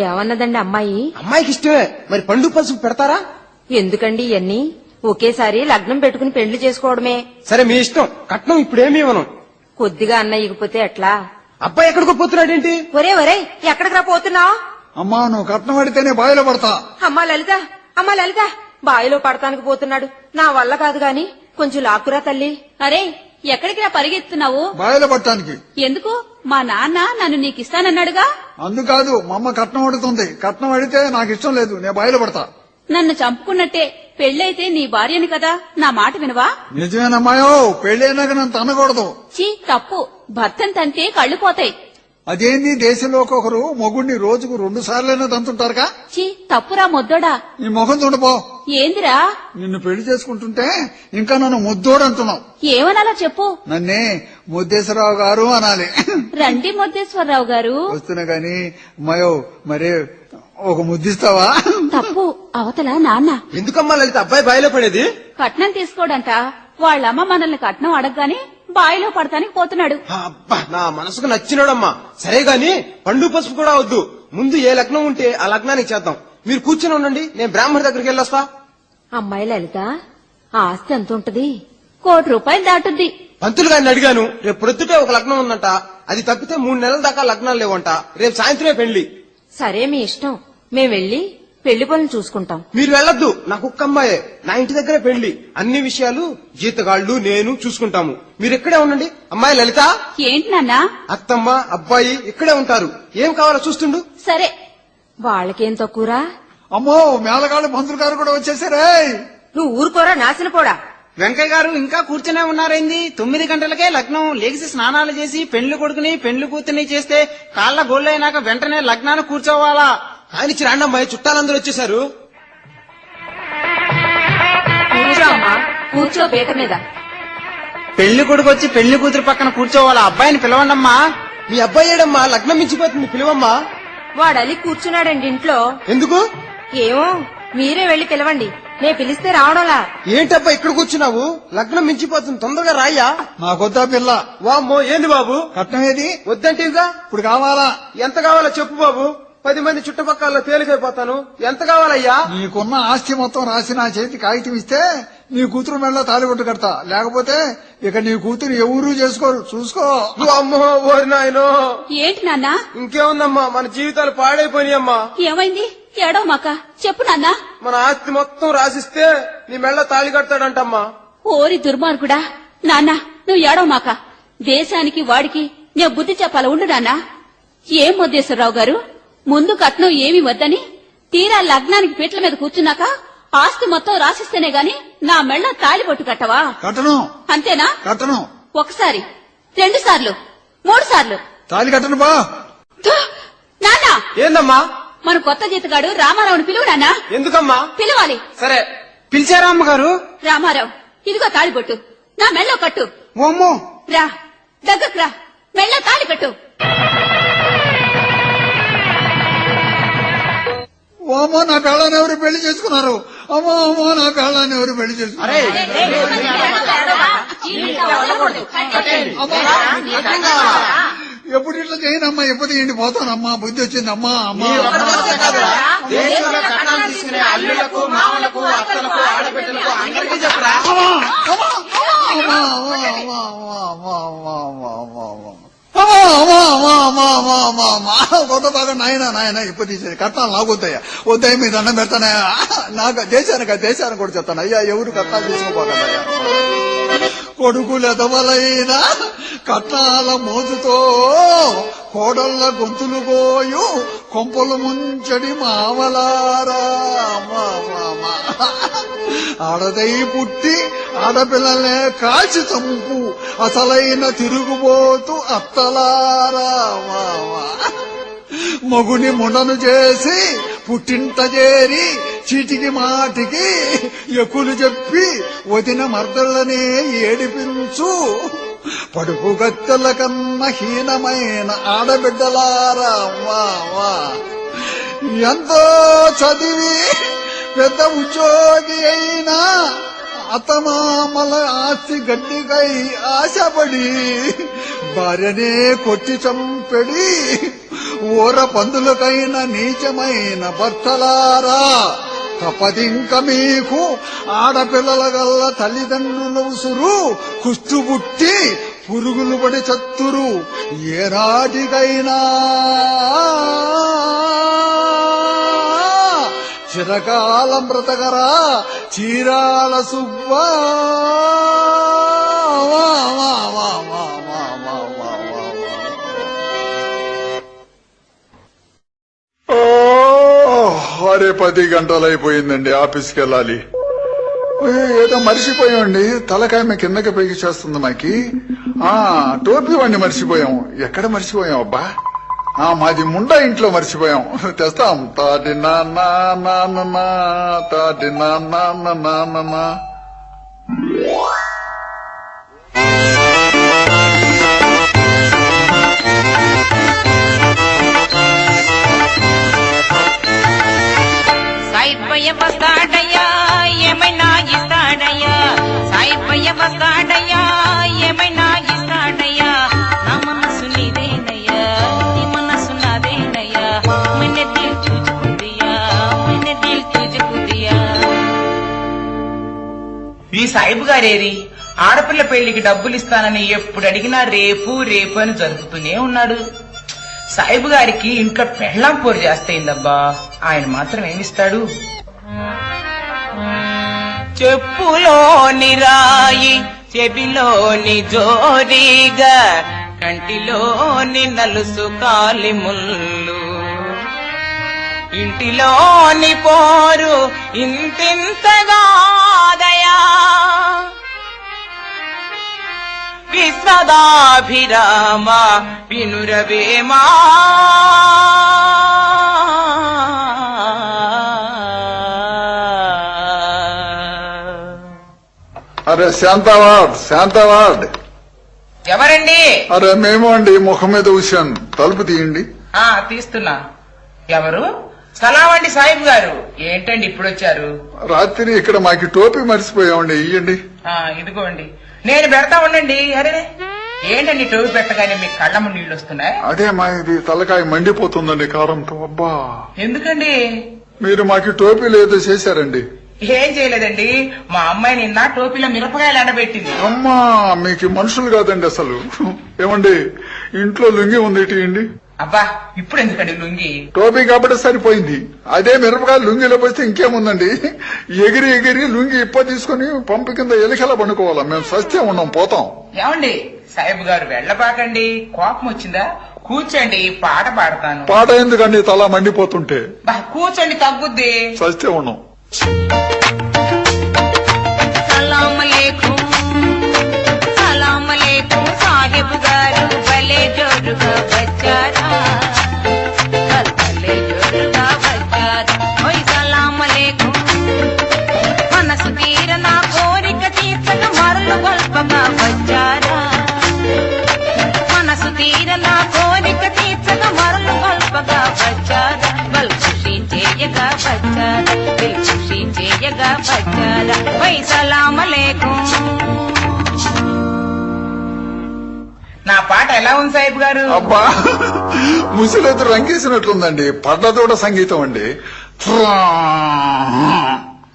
ఏమన్నదండి అమ్మాయి? అమ్మాయికి ఇష్టమే. మరి పండు పసుపు పెడతారా? ఎందుకండి ఇవన్నీ? ఒకేసారి లగ్నం పెట్టుకుని పెళ్లి చేసుకోవడమే. సరే మీ ఇష్టం. కట్నం ఇప్పుడేమి ఇవ్వను. కొద్దిగా అన్న ఇగిపోతే ఎట్లా? అబ్బాయి ఎక్కడికో పోతున్నాడేంటి? ఒరే ఒరే ఎక్కడికి రా పోతున్నావు? అమ్మా నువ్వు కట్నం పడితేనే బావిలో పడతా. అమ్మా లలిత బావిలో పడతానికి పోతున్నాడు. నా వల్ల కాదు గాని కొంచెం లాక్కురా తల్లి. అరే ఎక్కడికి రా పరిగెత్తున్నావు? బావిలో పడటానికి. ఎందుకు? మా నాన్న నన్ను నీకిస్తానన్నాడుగా. అందుకాదు మా అమ్మ కట్నం అడుగుతుంది. కట్నం అడిగితే నాకు ఇష్టం లేదు, నేను బావిలో పడతా. నన్ను చంపుకున్నట్టే. పెళ్ళైతే నీ భార్యని కదా, నా మాట వినవా? నిజమేనమ్మాయో, పెళ్ళైనాక నన్ను తనకూడదు. చీ తప్పు. భర్తను తంటే కళ్ళు పోతాయి. అదేంది దేశంలో ఒక్కొక్కరు మొగుడిని రోజుకు 2 సార్లైనా తంతుంటారుగా. చీ తప్పురా మొద్దోడా. నీ ముఖం చూడపో. ఏందిరా? నిన్ను పెళ్లి చేసుకుంటుంటే ఇంకా నన్ను ముద్దోడు అంటున్నావు. ఏమనాలా చెప్పు. నన్నే ముద్దేశ్వరరావు గారు అనాలి. రండి మొద్దేశ్వరరావు గారు. వస్తున్నా గాని అమ్మాయో మరే ఒక ముద్దిస్తావా? తప్పు. అవతల నాన్న. ఎందుకమ్మా లలిత అబ్బాయి బాయిలో పడేది? కట్నం తీసుకోడంట. వాళ్ళమ్మ మనల్ని కట్నం అడగగానే బాయిలో పడతానికి పోతున్నాడు. అబ్బా నా మనసుకు నచ్చినాడమ్మా. సరే గాని పండు పసుపు కూడా వద్దు. ముందు ఏ లగ్నం ఉంటే ఆ లగ్నానికి చేద్దాం. మీరు కూర్చొని ఉండండి, నేను బ్రాహ్మణి దగ్గరికి వెళ్ళొస్తా. అమ్మాయి లలిత ఆస్తి ఎంత ఉంటది? 1 కోటి రూపాయలు దాటుద్ది. పంతులు గారిని అడిగాను. రేపు ప్రొద్దుటే ఒక లగ్నం ఉందంట. అది తప్పితే 3 నెలల దాకా లగ్నాలు లేవంట. రేపు సాయంత్రమే పెళ్లి. సరే మీ ఇష్టం. మేం వెళ్లి పెళ్లి పనులు చూసుకుంటాం. మీరు వెళ్ళొద్దు, నాకు ఒక్క అమ్మాయే. నా ఇంటి దగ్గరే పెళ్లి. అన్ని విషయాలు జీతగాళ్లు నేను చూసుకుంటాము. మీరు ఇక్కడే ఉండండి. అమ్మాయి లలిత. ఏంటి నాన్న? అత్తమ్మ అబ్బాయి ఇక్కడే ఉంటారు. ఏం కావాలో చూస్తుండు. సరే. వాళ్ళకేం తక్కువరా? అమ్మో మేళగాళ్ళు మంత్రులు గారు కూడా వచ్చేసారే. నువ్వు ఊరుకోరా నాశనపోడా. వెంకయ్య గారు ఇంకా కూర్చునే ఉన్నారైంది? 9 గంటలకే లగ్నం. లేచి స్నానాలు చేసి పెండ్లి కొడుకుని పెండ్లి కూతుర్ని చేస్తే కాళ్ళ గోళ్ళైనాక వెంటనే లగ్నాన్ని కూర్చోవాలా? కానిచ్చి రాండి అమ్మాయి, చుట్టాలందరూ వచ్చేసారు. కూర్చో అమ్మా, కూర్చో పీట మీద. పెళ్లి కొడుకు వచ్చి పెళ్లి కూతురు పక్కన కూర్చోవాలా? అబ్బాయిని పిలవండమ్మా. మీ అబ్బాయి ఏడమ్మా? లగ్నం మించిపోతుంది, పిలువమ్మా. వాడలి కూర్చున్నాడండి ఇంట్లో. ఎందుకు? ఏమో మీరే వెళ్లి పిలవండి. నే పిలిస్తే రావడంలా. ఏంటబ్బా ఇక్కడ కూర్చున్నావు? లగ్నం మించిపోతుంది, తొందరగా రాయ్యా. నాకొద్దా పిల్ల. వామ్మో ఏంది బాబు? కట్నం ఏది? వద్దంటేగా. ఇప్పుడు కావాలా? ఎంత కావాలో చెప్పు బాబు. 10 మంది చుట్టుపక్కల తేలికైపోతాను. ఎంత కావాలయ్యా? నీకున్న ఆస్తి మొత్తం రాసి నా చేతి కాగితం ఇస్తే నీ కూతురు మెళ్ళ తాలిబొట్టు కడతా. లేకపోతే ఇక నీ కూతురు ఎవరూ చేసుకోరు, చూసుకో. అమ్మో ఓరి నాయనో. ఏంటి నాన్న? ఇంకేముందమ్మా, మన జీవితాలు పాడైపోయినాయమ్మా. ఏమైంది? ఏడో మాక చెప్పు నాన్న. మన ఆస్తి మొత్తం రాసిస్తే నీ మెళ్ళ తాళి కడతాడంటమ్మా. ఓరి దుర్మార్గుడా. నాన్న నువ్వు ఏడో మాక. దేశానికి వాడికి నేను బుద్ధి చెప్పాల. ఉండు నాన్న. ఏం మొద్దేశ్వరరావు గారు, ముందు కట్నం ఏమి వద్దని తీరా లగ్నానికి పీటల మీద కూర్చున్నాక ఆస్తి మొత్తం రాసిస్తేనే గాని నా మెళ్ళ తాళి పొట్టు కట్టవా? కట్టను. అంతేనా? కట్టను. 1 సారి, 2 సార్లు, 3 సార్లు తాలి కట్టను బా. నాన్న ఏందమ్మా? మన కొత్త జీతగాడు రామారావుని పిలువు నాన్న. ఎందుకమ్మా? పిలవాలి. సరే పిలిచారా అమ్మగారు? రామారావు ఇదిగో తాళిబొట్టు నా మెళ్ళో కట్టు. ఓమ్మో. రా దగ్గరకు రా, మెళ్ళో తాళి కట్టు. అమ్మో నా పెళ్ళాన్ని ఎవరు పెళ్లి చేసుకున్నారు? అమ్మో అమ్మో నా పెళ్ళాన్ని ఎవరు పెళ్లి చేసుకున్నారు? ఎప్పుడు ఇట్లా చేయనమ్మా, ఎప్పుడు ఇంటి పోతానమ్మా, బుద్ధి వచ్చిందమ్మా. అమ్మా కొత్త బాగా నాయన ఇప్పుడు తీసేది కట్టాలు నాకు వద్దయ్యా. వద్దయ్య మీ దండం పెడతానయ్యా. నాకు దేశానికి కూడా చెప్తాను అయ్యా, ఎవరు కట్టాలు తీసుకోపోతానయ్యా. కొడుకులు ఎదవలైన కట్నాల మోజుతో కోడళ్ళ గొంతులు పోయు కొంపలు ముంచడి మావలారా. ఆడదై పుట్టి ఆడపిల్లలనే కాల్చి చంపు అసలైన తిరుగుబోతు అత్తలారా. మగుని ముడను చేసి పుట్టింట చేరి చీటికి మాటికి ఎక్కులు చెప్పి వదిన మర్దళ్ళనే ఏడిపించు పడుపు గత్తెల కన్నా హీనమైన ఆడబిడ్డలారా వా వా ఎంతో చదివి పెద్ద ఉద్యోగి అయినా అతమామల ఆస్తి గడ్డికై ఆశపడి భార్యనే కొట్టి చంపెడి ఊర పందులకైన నీచమైన భర్తలారా తపదింక మీకు ఆడపిల్లల గల్ల తల్లిదండ్రుల ఉసురు కుష్టుబుట్టి పురుగులు పడి చత్తురు ఏనాటికైనా చిరకాలం బ్రతకరా చీరాల సుబ్బా వా వా వా వా వా వా వా వా వా. అరే 10 గంటలైపోయిందండి, ఆఫీస్కి వెళ్ళాలి. ఏదో మర్చిపోయాండి, తలకాయ మీ కిందకి పైకి చేస్తుంది మాకి. టోపీ వాడిని మర్చిపోయాం. ఎక్కడ మర్చిపోయాం అబ్బా? మాది ముండా ఇంట్లో మర్చిపోయాం, తెస్తాం. తాటి నాన్న తాటి నాన్న. సాయిబయ్య వస్తాడయ్యా ఏమైనా ఇస్తాడయ్యా, సాయిబయ్య వస్తాడయ్యా ఏమైనా ఇస్తాడయ్యా. నా మనసు నీదేనయ్యా, నీ మనసు నాదేనయ్యా, मैंने दिल तुझको दिया, मैंने दिल तुझको दिया. ఈ సాయిబు గారేరి ఆడపిల్ల పెళ్లికి డబ్బులు ఇస్తానని ఎప్పుడు అడిగినా రేపు రేపు అని జరుపుతూనే ఉన్నాడు. సాయిబు గారికి ఇంట్లో పెళ్ళాం పోరు చేస్తేందబ్బా, ఆయన మాత్రం ఏమిస్తాడు? చెప్పులోని రాయి చెవిలోని జోరీగా, కంటిలోని నలుసు కాలి ముళ్ళు, ఇంటిలోని పోరు ఇంతింతగాదయా. విశ్వదాభిరామ వినురవేమా, అరే శాంతావార్డ్. ఎవరండి? అరే మేము అండి, ముఖం మీద ఉషాను. తలుపు తీయండి. తీస్తున్నా. ఎవరు? సలామండి సాయిబు గారు. ఏంటండి ఇప్పుడు వచ్చారు? రాత్రి ఇక్కడ మాకి టోపీ మర్చిపోయామండి, ఇయ్యండి. ఇదిగోండి, నేను పెడతా ఉండండి. అరే ఏంటండి టోపీ పెట్టగానే మీకు కళ్ళమ్మ నీళ్లు వస్తున్నాయి? అదే మా ఇది తలకాయ మండిపోతుందండి కారంతో. అబ్బా ఎందుకండి? మీరు మాకి టోపీలు ఏదో చేశారండి. ఏం చేయలేదండి, మా అమ్మాయి నిన్న టోపీలో మిరపకాయలు ఎండబెట్టింది. అమ్మా మీకు మనుషులు కాదండి అసలు. ఏమండి ఇంట్లో లుంగి ఉంది, ఇటీయండి. అబ్బా ఇప్పుడు ఎందుకండి లుంగి? టోపీ కాబట్టి సరిపోయింది. అదే మిరపకాయలు లుంగిలో పోస్తే ఇంకేముందండి, ఎగిరి ఎగిరి లుంగి ఇప్ప తీసుకుని పంపు కింద ఎలికలా పండుకోవాలా. మేము సస్తే ఉన్నాం, పోతాం. ఏమండి సాయిబు గారు వెళ్ళబాకండి, కోపం వచ్చిందా? కూర్చోండి, పాట పాడతాను. పాట ఎందుకండి తల మండిపోతుంటే? కూర్చోండి, తగ్గుద్ది. సస్తే ఉన్నాం. సలాం అలైకుం, సలాం అలైకుం సాహిబ్ గారు, భలే జోరుగా వచ్చారా, భలే జోరుగా వచ్చారా. ఓయ్ సలాం అలైకుం, మనసు తీర నా కోరిక తీర్చక మరలు గొల్పగా వచ్చారా, మనసు తీర నా కోరిక తీర్చక మరలు గొల్పగా వచ్చారా. బల్ ఖుషి చేయగా వచ్చారా, దిల్ ఖుషి చేయగా వచ్చారా. ఓయ్ సలాం అలైకుం. నా పాట ఎలా ఉంది సాహిబ్ గారు? అబ్బా ముసలితో రంకేసినట్లుందండి. పడ్డతోడ సంగీతం అండి.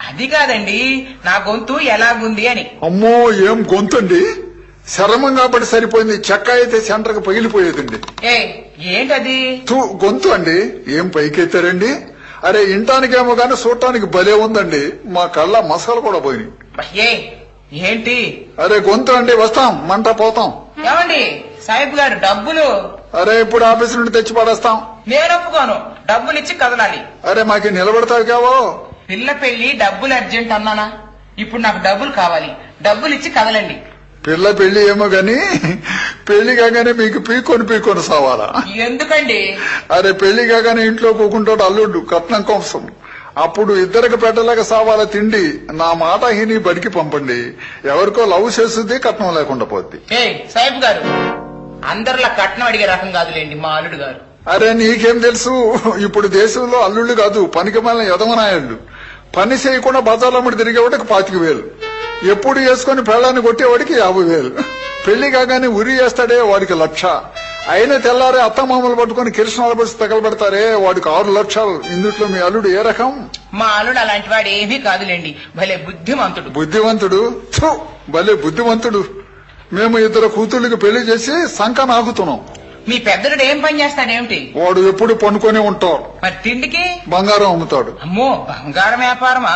అది కాదండి, నా గొంతు ఎలాగుంది అని. అమ్మో ఏం గొంతండి, శరమం కాబట్టి సరిపోయింది. చెక్క అయితే సెంటర్ కి పగిలిపోయేదండి. ఏంటది? గొంతు అండి. ఏం పైకెత్తారండి? అరే ఇంటానికేమో గాని చూడటానికి భలే ఉందండి. మా కళ్ళ మసాలు కూడా పోయినాయి. ఏంటి? అరే గొంతు అండి. వస్తాం, మంట పోతాం. ఏమండి సాహిబ్ గారు డబ్బులు? అరే ఇప్పుడు ఆఫీస్ నుండి తెచ్చి పడేస్తాం. నేను ఒప్పుకోను, డబ్బులు ఇచ్చి కదలాలి. అరే మాకి నిలబడతావు కావో. పిల్ల పెళ్లి డబ్బులు అర్జెంట్ అన్నానా? ఇప్పుడు నాకు డబ్బులు కావాలి, డబ్బులు ఇచ్చి కదలండి. పిల్ల పెళ్లి ఏమో గాని పెళ్లి కాగానే మీకు పీకొని సావాలా? ఎందుకండి? అరే పెళ్లి కాగానే ఇంట్లో కూకుంటాడు అల్లుడు కట్నం కోసం. అప్పుడు ఇద్దరికి పెట్టలేక సావాల తిండి. నా మాట హిని బడికి పంపండి. ఎవరికో లవ్ చేస్తుంది, కట్నం లేకుండా పోద్ది. సాహిబ్ గారు అందరిలా కట్నం అడిగే రకం కాదులేండి మా అల్లుడు గారు. అరే నీకేం తెలుసు, ఇప్పుడు దేశంలో అల్లుళ్ళు కాదు పనికి మాలిన యదమనాయుళ్ళు. పని చేయకుండా బజార్లమ్మడి తిరిగేవాడికి 25,000, ఎప్పుడు వేసుకుని పెళ్ళాన్ని కొట్టేవాడికి 50,000, పెళ్లి కాగానే ఉరి చేస్తాడే వాడికి 1,00,000, అయినా తెల్లారే అత్తమామలు పట్టుకుని కిరసనాల బస్సు తగలబెడతారే వాడికి 6 లక్షలు. ఇందుట్లో మీ అల్లుడు ఏ రకం? మా అల్లుడు అలాంటి వాడు ఏమీ కాదులేండి, భలే బుద్ధిమంతుడు. బుద్ధివంతుడు? భలే బుద్ధివంతుడు. మేము 2 కూతుళ్ళకి పెళ్లి చేసి సంక నాకుతున్నాం. మీ పెద్దడు ఏం పని చేస్తాడేమిటి? వాడు ఎప్పుడు పనుకొని ఉంటాడు. మరి తిండికి? బంగారం అమ్ముతాడు. అమ్మో, బంగారం వ్యాపారమా?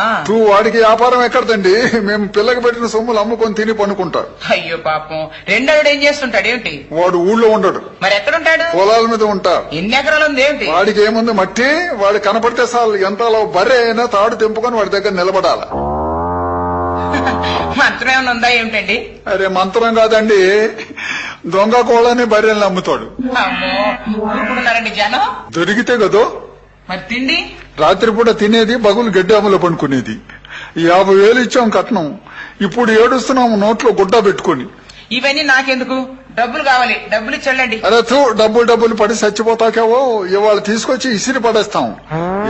వాడికి వ్యాపారం ఎక్కడదండి, మేము పిల్లకి పెట్టిన సొమ్ములు అమ్ముకొని తిని పనుకుంటాడు. అయ్యో పాపం. రెండోడు ఏం చేస్తుంటాడు ఏమిటి? వాడు ఊళ్ళో ఉండడు. మరి ఎక్కడుంటాడు? పొలాల మీద ఉంటాడు. ఎన్ని ఎకరాలు ఉంది ఏమిటి? వాడికి ఏముంది మట్టి. వాడు కనపడితే చాలు, ఎంత బర్రె అయినా తాడు తెంపుకొని వాడి దగ్గర నిలబడాల. మంత్రం ఏమైనా ఉందా ఏమిటండి? అరే మంత్రం కాదండి, దొంగ కోళ్ళని బర్రెల్ని అమ్ముతాడు. అమ్మో, ఊరుకుంటున్నారండి జనం. దొరికితే కదో. మరి తిండి? రాత్రిపూట తినేది, బగులు గడ్డి అమలు పనుకునేది. 50,000 ఇచ్చాం కట్నం. ఇప్పుడు ఏడుస్తున్నాము నోట్లో గుడ్డ పెట్టుకుని. ఇవన్నీ నాకెందుకు? డబ్బులు కావాలి, డబ్బులు ఇచ్చండి. అరే డబ్బులు పడి చచ్చిపోతాకేవో, ఇవాళ తీసుకొచ్చి ఇసిరి పడేస్తాం.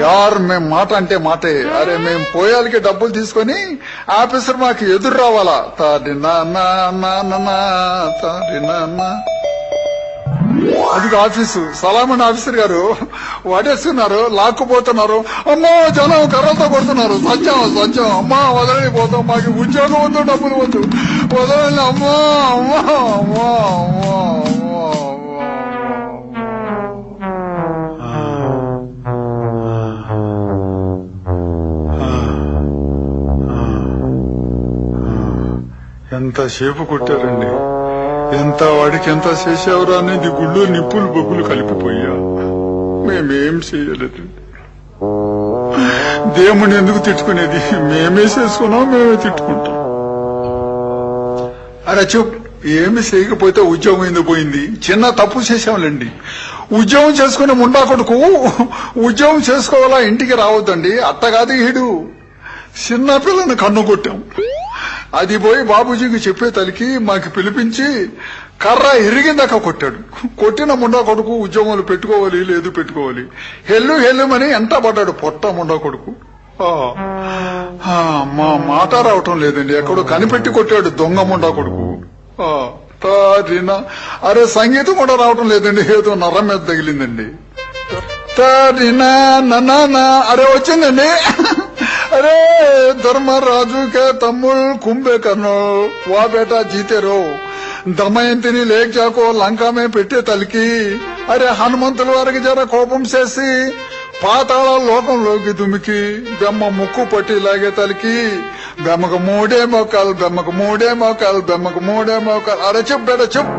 యార్ మేం మాట అంటే మాటే. అరే మేం పోయాలకి డబ్బులు తీసుకొని ఆఫీసర్ మాకు ఎదురు రావాలా. అది ఆఫీసు. సలామన్ ఆఫీసర్ గారు వాడేస్తున్నారు, లాక్కుపోతున్నారు. అమ్మో జనం కర్రలతో కొడుతున్నారు. సత్యం అమ్మా వదలనిపోతాం, మాకు ఉద్యోగం వద్దు, డబ్బులు వద్దు, వదలని. అమ్మా అమ్మా అమ్మా అమ్మా ఎంతసేపు కొట్టారండి, ఎంత వాడికి ఎంత చేసేవరా అనేది గుళ్ళు నిప్పులు బొగ్గులు కలిపిపోయా. మేమేం చేయలేదు. దేవుణ్ణి ఎందుకు తిట్టుకునేది? మేమే చేసుకున్నాం, మేమే తిట్టుకుంటాం. అరే ఏమి చేయకపోతే ఉద్యోగం ఎందుకు పోయింది? చిన్న తప్పు చేసాంలేండి. ఉద్యోగం చేసుకునే ముండా కొడుకు ఉద్యోగం చేసుకోవాలా, ఇంటికి రావద్దండి. అట్టగాది ఈడు చిన్న పిల్లని కన్ను కొట్టాం. అది పోయి బాబూజీకి చెప్పే తలికి మాకు పిలిపించి కర్ర ఇరిగిందాక కొట్టాడు. కొట్టిన ముండా కొడుకు ఉద్యోగాలు పెట్టుకోవాలి, లేదు పెట్టుకోవాలి, హెల్లుమని ఎంట పడ్డాడు పొట్ట ముండా కొడుకు. మా మాట రావటం లేదండి, ఎక్కడో కనిపెట్టి కొట్టాడు దొంగ ముండా కొడుకు. అరే సంగీతం కూడా రావటం లేదండి, ఏదో నరం మీద తగిలిందండి. అరే వచ్చిందండి. अरे धर्मराजू के तमुल कुंभे करनो वह बेटा जीते रहो दमयंतिनी लेक जाको లంకా में పెట్టే తలికి. అరే హనుమంతుల వారికి జర కోపం చేసి పాతాళ లోకంలోకి దుమికి బెమ్మ ముక్కు పట్టి లాగే తలికి. బెమ్మకు మూడే మోకాలు, బెమ్మకు మూడే మోకాలు, బెమ్మకు మూడే మోకాలు. అరే చెప్ బేట చెప్.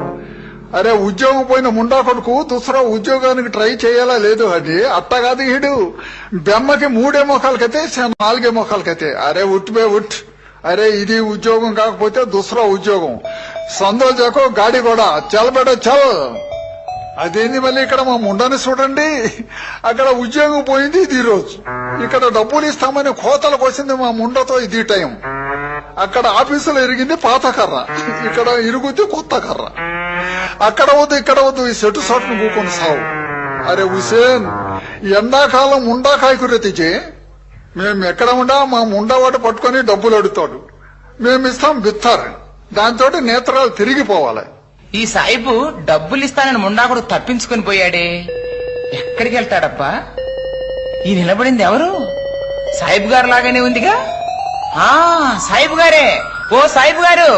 అరే ఉద్యోగం పోయిన ముండా కొడుకు దుసరా ఉద్యోగానికి ట్రై చేయాలా లేదు అది అట్టగాది హీడు. బెమ్మకి 3 మోకాలకైతే 4 మోకాలకైతే. అరే ఉట్బే ఉట్. అరే ఇది ఉద్యోగం కాకపోతే దుసరా ఉద్యోగం. సందో జాకో గాడి కూడా చల్ బేట చల్. అదేంది మళ్ళీ ఇక్కడ మా ముండని చూడండి, అక్కడ ఉద్యోగం పోయింది ఇది రోజు, ఇక్కడ డబ్బులు ఇస్తామని కోతలకు వచ్చింది మా ముండతో ఇది టైం. అక్కడ ఆఫీసులో ఇరిగింది పాత కర్ర, ఇక్కడ ఇరుగుద్ది కొత్త కర్ర. అక్కడ వద్దు ఇక్కడ వద్దు, ఈ సెటు సోటును కూకొని సావు. అరే హుసేన్ ఎండాకాలం ముండా కాయకూర తెచ్చి మేము ఎక్కడ ఉండా మా ముండవాడు పట్టుకొని డబ్బులు అడుగుతాడు, మేము ఇస్తాం బిత్తారు, దాంతో నేత్రాలు తిరిగిపోవాలి. ఈ సాయిబు డబ్బులు ఇస్తానని ముండాకుడు తప్పించుకుని పోయాడే, ఎక్కడికి వెళ్తాడబ్బా? ఈ నిలబడింది ఎవరు? సాయిబు గారు లాగానే ఉందిగా. సాయిబు గారే. ఓ సాయిబు గారు,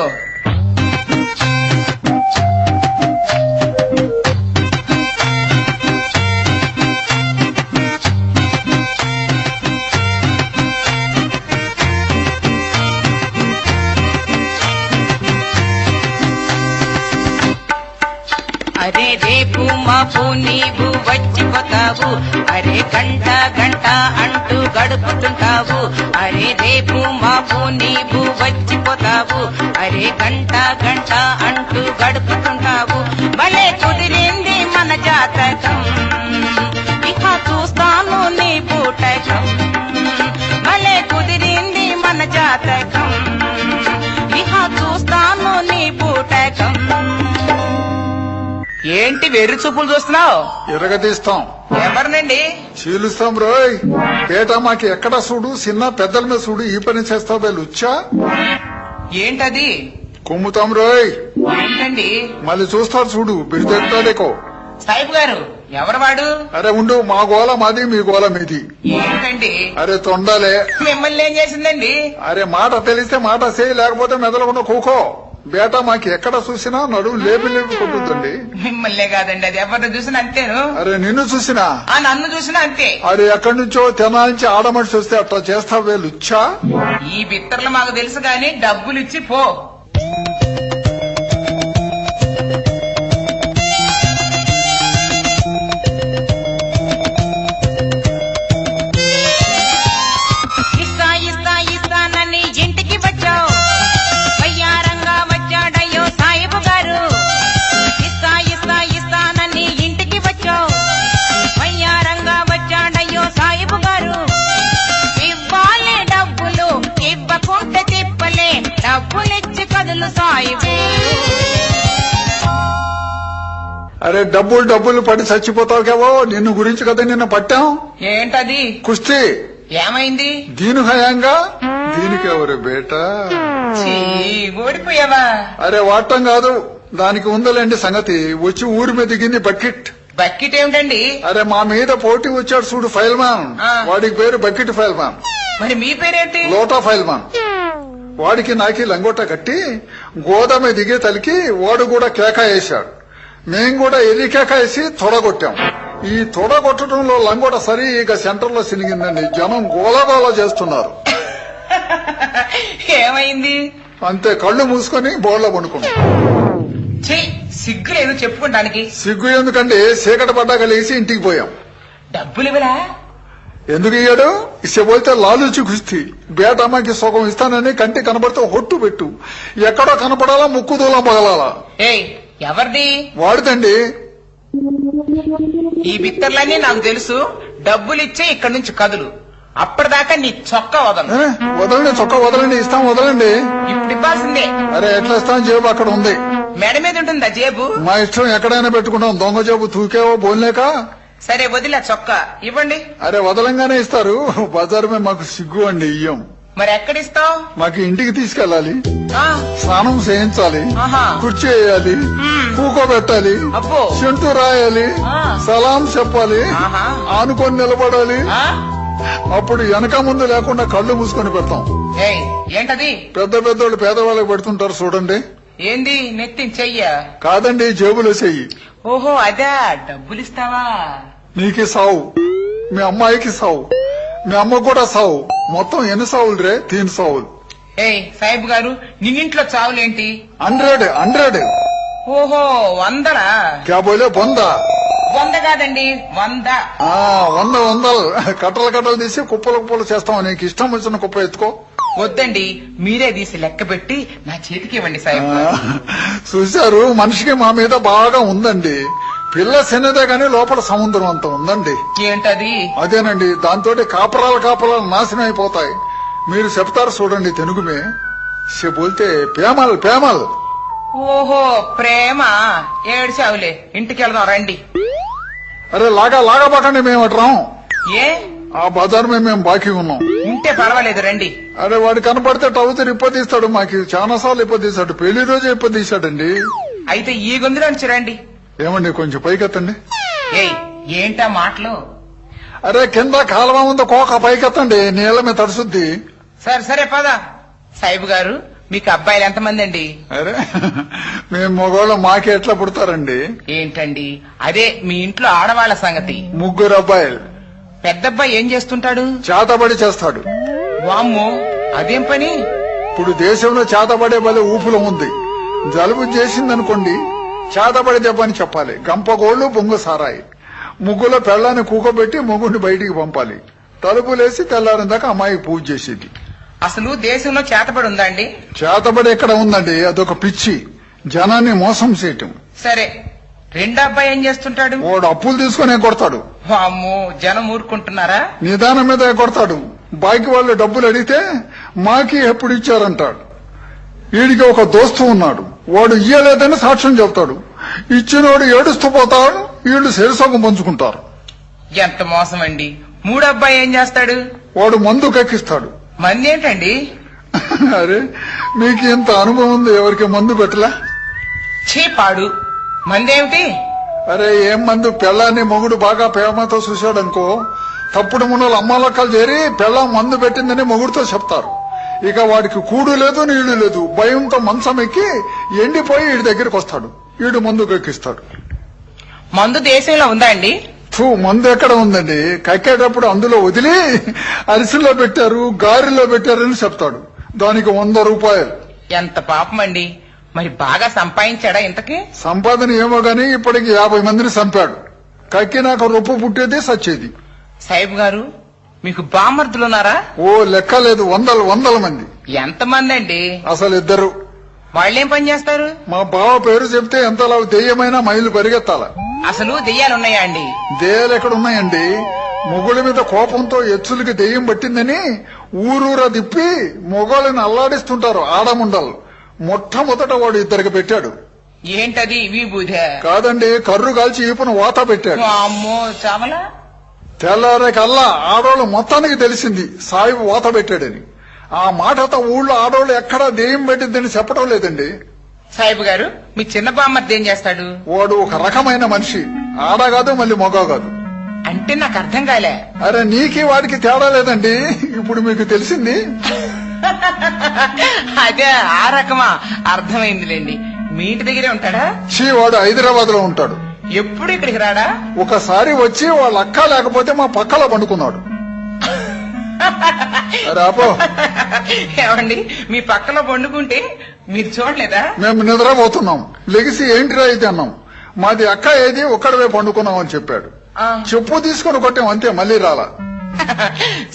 అరే రేపు మాపు నీవు వచ్చిపోతావు, అరే గంట గంట అంటూ గడుపుతుంటావు. అరే రేపు మాపు నీవు వచ్చిపోతావు, అరే గంట గంట అంటూ గడుపుతుంటావు. భలే కుదిరింది మన జాతకం, ఇక చూస్తాను నీ పూటకం. ఏంటి వెర్రి చూపులు చూస్తున్నావు? ఎరగదీస్తాం, ఎవరినండి? చీలుస్తాం రోయ్. పేట మాకి ఎక్కడ చూడు, చిన్న పెద్దల మీద చూడు, ఈ పని చేస్తావు లుచ్చా. ఏంటది? కుమ్ముతాం రోయ్. ఏంటండి? మళ్ళీ చూస్తాడు చూడు, బిరుదెట్టాడేకో. సాయిబు గారు ఎవరు వాడు? అరే ఉండు, మా గోల మాది, మీ గోల మీది. ఏంటండి? అరే తొండాలే. మిమ్మల్ని ఏం చేసిందండి? అరే మాట తెలిస్తే మాట చేయి, లేకపోతే మెదలకుండా కూకో. బేటా మాకి ఎక్కడ చూసినా నడువు లేపి లేపి కొట్టుద్దండి. మిమ్మల్నే కాదండి, అది ఎవరిని చూసినా అంతేను. అరే నిన్ను చూసినా, నన్ను చూసినా అంతే. అరే ఎక్కడి నుంచో తెనాలించి ఆడమనిషి వస్తే అట్లా చేస్తావే లుచ్చా. ఈ బిత్తర్లు మాకు తెలుసు గాని డబ్బులు ఇచ్చి పో. ఇస్తానని ఇంటికి వచ్చావు, వయ్యారంగా వచ్చాడయ్యో సాయిబు గారు. ఇస్తానని ఇంటికి వచ్చావు, వయ్యారంగా వచ్చాడయ్యో సాయిబు గారు. ఇవ్వాలి డబ్బులు, ఇవ్వకుంటే తిప్పలే, డబ్బులిచ్చి కదులు సాయిబు. అరే డబ్బులు పడి చచ్చిపోతావు కేవో, నిన్ను గురించి కదా నిన్న పట్టాం. ఏంటది? కుస్తీ. ఏమైంది? దీని హయాంగా దీనికెవరు బేటా? ఓడిపోయావా? అరే వాడటం కాదు, దానికి ఉందలేండి సంగతి. వచ్చి ఊరి మీద దిగింది బకెట్. బకెట్ ఏమిటండి? అరే మా మీద పోటీ వచ్చాడు చూడు ఫైల్ మ్యాన్, వాడికి పేరు బకెట్ ఫైల్ మ్యాన్. మరి మీ పేరేంటి? లోటా ఫైల్ మ్యాన్. వాడికి నాకి లంగోట కట్టి గోదామే దిగే తలికి వాడు కూడా కేక వేశాడు. మేం కూడా ఎల్లి కేక వేసి తొడగొట్టాం. ఈ తొడగొట్టడంలో లంగోట సరిగా సెంటర్ లో సినిగిందండి. జనం గోలగోల చేస్తున్నారు. ఏమైంది? అంతే, కళ్ళు మూసుకొని బోర్లో పండుకున్నాం. సిగ్గు లేదు చెప్పుకోవడానికి. సిగ్గు ఎందుకంటే చీకటి పడ్డాక లేచి ఇంటికి పోయాం. డబ్బులు ఇవ్వరా? ఎందుకు ఇయ్యాడు? ఇష్టపోతే లాలూచి కుస్తీ. బేటమ్మకి సుఖం ఇస్తానని కంటి కనబడితే హొట్టు పెట్టు, ఎక్కడో కనపడాలా ముక్కు దూలం పగలాలా. ఎవరిది? వాడిదండి. ఈ బిత్తర్లన్నీ నాకు తెలుసు. డబ్బులు ఇచ్చే ఇక్కడి నుంచి కదులు, అప్పటిదాకా నీ చొక్కా వదలు. వదలండి, చొక్కా వదలండి. ఇస్తాం, వదలండి. ఇప్పుడు ఇవ్వాల్సిందే. అరే ఎట్లా ఇస్తాం? జేబు అక్కడ ఉంది. మెడ మీద ఉంటుందా జేబు? మా ఇష్టం, ఎక్కడైనా పెట్టుకుంటాం. దొంగ జేబు తూకేవో బోల్లేక. సరే వదిలే, చొక్కా ఇవ్వండి. అరే వదలంగానే ఇస్తారు. బజారు మీద మాకు సిగ్గు అండి, ఇయ్యం. మరి ఎక్కడిస్తావు? మాకు ఇంటికి తీసుకెళ్లాలి, స్నానం చేయించాలి, కుర్చీ వేయాలి, కూకోబెట్టాలి, చెంటు రాయాలి, సలాం చెప్పాలి, ఆనుకొని నిలబడాలి. అప్పుడు వెనక ముందు లేకుండా కళ్ళు మూసుకొని పెడతాం. ఏంటది? పెద్ద పెద్దోళ్ళు పేదవాళ్ళకి పెడుతుంటారు చూడండి. ఏంది? నెత్తి చెయ్య కాదండి, జేబులో చెయ్యి. ఓహో అదా, డబ్బులిస్తావా? నీకి సావు, మీ అమ్మాయికి సావు, మీ అమ్మ కూడా సావు. మొత్తం ఎన్ని సావులు రే? 3 సావులు. సాయిబు గారు, నిన్నింట్లో చావులేంటి? 100. ఓహో 100రా? క్యా బోలే? 100. 100 కాదండి, 100. 100 కట్టలు తీసి కుప్పలు చేస్తాం. నీకు ఇష్టం వచ్చిన కుప్ప ఎత్తుకో. వద్దండి, మీరే తీసి లెక్క పెట్టి నా చేతికి ఇవ్వండి సాయిబు గారు. చూశారు, మనిషికి మా మీద బాగా ఉందండి. పిల్ల చిన్నదే గాని లోపల సముద్రం అంత ఉందండి. ఏంటది? అదేనండి, దాంతో కాపరాలు నాశనం అయిపోతాయి. మీరు చెప్తారు చూడండి తెలుగుమే. బోల్తే ప్రేమల్. ఓహో ప్రేమ. ఏడ్చావులే, ఇంటికి వెళ్దాం రండి. అరే లాగబాకండి, మేము అట్రాం. ఏ? ఆ బజార్ మేము బాకీ ఉన్నాం. ఉంటే పర్వాలేదు రండి. అరే వాడు కనపడితే టౌతర్ ఇప్పదీస్తాడు. మాకు చాలా సార్లు ఇప్పదీశాడు. పెళ్లి రోజే ఇప్పదీశాడండి. అయితే ఈ గొంతులో నుంచి రండి. ఏమండి కొంచెం పైకెత్తండి. ఏంటా మాటలు? అరే కింద కాలువ ఉందో కోక పైకెత్తండి, నీళ్ళ మీద తడుసుద్ది. సరే పద. సాయిబు గారు, మీకు అబ్బాయిలు ఎంతమంది అండి? అరే మేము మగవాళ్ళు మాకే ఎట్లా పుడతారండి? ఏంటండి అదే మీ ఇంట్లో ఆడవాళ్ల సంగతి? 3 అబ్బాయిలు. పెద్దబ్బాయి ఏం చేస్తుంటాడు? చేతబడి చేస్తాడు. వామ్మో, అదేం పని? ఇప్పుడు దేశంలో చేతబడే బలి ఊపులో ఉంది. జలుబు చేసిందనుకోండి, చేతబడి దెబ్బ అని చెప్పాలి. గంపగోళ్లు బొంగు సారాయి. ముగ్గులో పెళ్ళాన్ని కూకోబెట్టి మొగుడిని బయటికి పంపాలి. తలుపులేసి తెల్లారిన దాకా అమ్మాయికి పూజ చేసేది. అసలు దేశంలో చేతబడి ఉందా అండి? చేతబడి ఎక్కడ ఉందండి? అదొక పిచ్చి, జనాన్ని మోసం చేయటం. సరే, 2వ అబ్బాయి ఏం చేస్తుంటాడు? వాడు అప్పులు తీసుకునే కొడతాడు. వామ్మో, జనం ఊరుకుంటున్నారా? నిదానం మీద కొడతాడు. బాకి వాళ్ళు డబ్బులు అడిగితే మాకి ఎప్పుడు ఇచ్చారంటాడు. వీడికి ఒక దోస్తు ఉన్నాడు, వాడు ఇయ్యలేదని సాక్ష్యం చెప్తాడు. ఇచ్చినోడు ఏడుస్తూ పోతాడు, వీళ్ళు శరీసంగం పంచుకుంటారు. ఎంత మోసం అండి. మూడో అబ్బాయి ఏం చేస్తాడు? వాడు మందు కక్కిస్తాడు. మంది ఏంటండి? అరే మీకు ఇంత అనుభవం ఉంది, ఎవరికి మందు పెట్టలా? చీపాడు మందేమిటి? అరే ఏం మందు, పెళ్ళాన్ని మొగుడు బాగా ప్రేమతో చూశాడనుకో, తప్పుడు మున్నలు అమ్మాలక్కలు చేరి పెళ్ళాం మందు పెట్టిందని మొగుడుతో చెప్తారు. ఇక వాడికి కూడు లేదు నీళ్లు లేదు, భయంతో మంచం ఎక్కి ఎండిపోయి వీడి దగ్గరికి వస్తాడు. వీడు మందు కక్కిస్తాడు. మందు దేశంలో ఉందా అండి? మందు ఎక్కడ ఉందండి, కక్కేటప్పుడు అందులో వదిలి అరిసెల్లో పెట్టారు, గారెల్లో పెట్టారని చెప్తాడు. దానికి 100 రూపాయలు. ఎంత పాపం అండి. మరి బాగా సంపాదించాడా ఇంతకి? సంపాదన ఏమో గాని ఇప్పటికి 50 మందిని చంపాడు. కక్కినాక రొప్పు పుట్టేది సచ్చేది. సాహిబ్ గారు, మీకు బామర్దులున్నారా? ఓ లెక్క లేదు, వందల మంది. ఎంతమంది అండి? అసలు 2. వాళ్ళేం పని చేస్తారు? మా బావ పేరు చెప్తే ఎంతలా దెయ్యమైనా మైలు పరిగెత్తాల. అసలు దెయ్యాలున్నాయా అండి? దెయ్యాలు ఎక్కడున్నాయండి? మొగుడి మీద కోపంతో ఎచ్చులకి దెయ్యం పట్టిందని ఊరూరా తిప్పి మొగోళ్ళని అల్లాడిస్తుంటారు ఆడముండలు. మొట్టమొదట వాడు 2 పెట్టాడు. ఏంటది? విభూదే? కాదండి, కర్రు కాల్చి ఈపున వాత పెట్టాడు. అమ్మో చావలా. తెల్లారేకల్లా ఆడోళ్ళు మొత్తానికి తెలిసింది సాయిబు వాత పెట్టాడని. ఆ మాటతో ఊళ్ళో ఆడోళ్ళు ఎక్కడా దెయ్యం పెట్టిందని చెప్పడం లేదండి. సాహిబ్ గారు, మీ చిన్న బామ్మర్ది ఏం చేస్తాడు? వాడు ఒక రకమైన మనిషి, ఆడ కాదు మళ్ళీ మొగ కాదు. అంటే నాకు అర్థం కాలే. అరే నీకి వాడికి తేడా లేదండి, ఇప్పుడు మీకు తెలిసింది. అదే ఆ రకమా? అర్థమైందిలేండి. మీ ఇంటి దగ్గరే ఉంటాడా? వాడు హైదరాబాద్ లో ఉంటాడు. ఎప్పుడు ఇక్కడికి రాడా? ఒకసారి వచ్చి వాళ్ళ అక్క లేకపోతే మా పక్కలో పండుకున్నాడు. రాపో. ఏమండి, మీ పక్కలో పండుకుంటే మీరు చూడలేదా? మేము నిద్రపోతున్నాం, లెగిసి ఏంటిరా అయితే అన్నాం. మాది అక్క ఏది, ఒక్కడవే పండుకున్నాం అని చెప్పాడు. చెప్పు తీసుకుని కొట్టాం అంతే, మళ్ళీ రాలా.